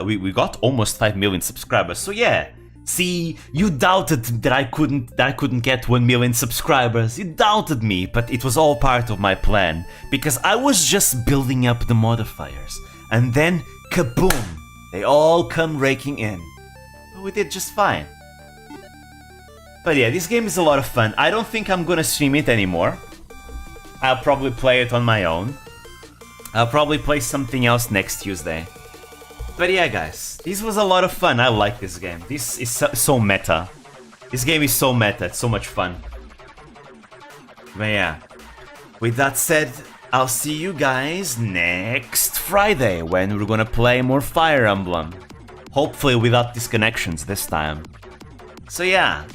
we got almost 5 million subscribers. So yeah. See, you doubted that I couldn't get 1 million subscribers. You doubted me, but it was all part of my plan. Because I was just building up the modifiers. And then, kaboom! They all come raking in. But we did just fine. But yeah, this game is a lot of fun. I don't think I'm gonna stream it anymore. I'll probably play it on my own. I'll probably play something else next Tuesday. But yeah, guys, this was a lot of fun. I like this game. This is so meta. This game is so meta. It's so much fun. But yeah, with that said, I'll see you guys next Friday when we're gonna play more Fire Emblem. Hopefully without disconnections this time. So yeah,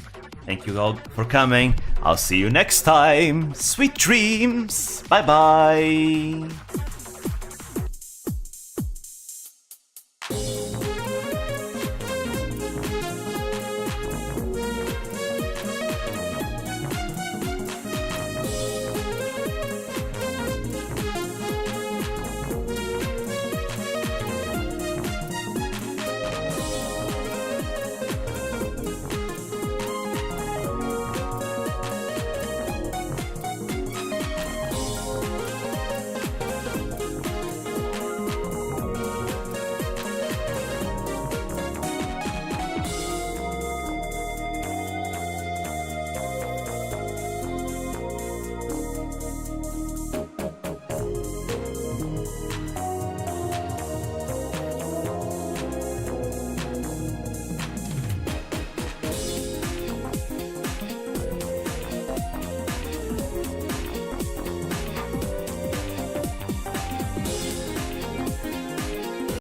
thank you all for coming. I'll see you next time. Sweet dreams. Bye bye.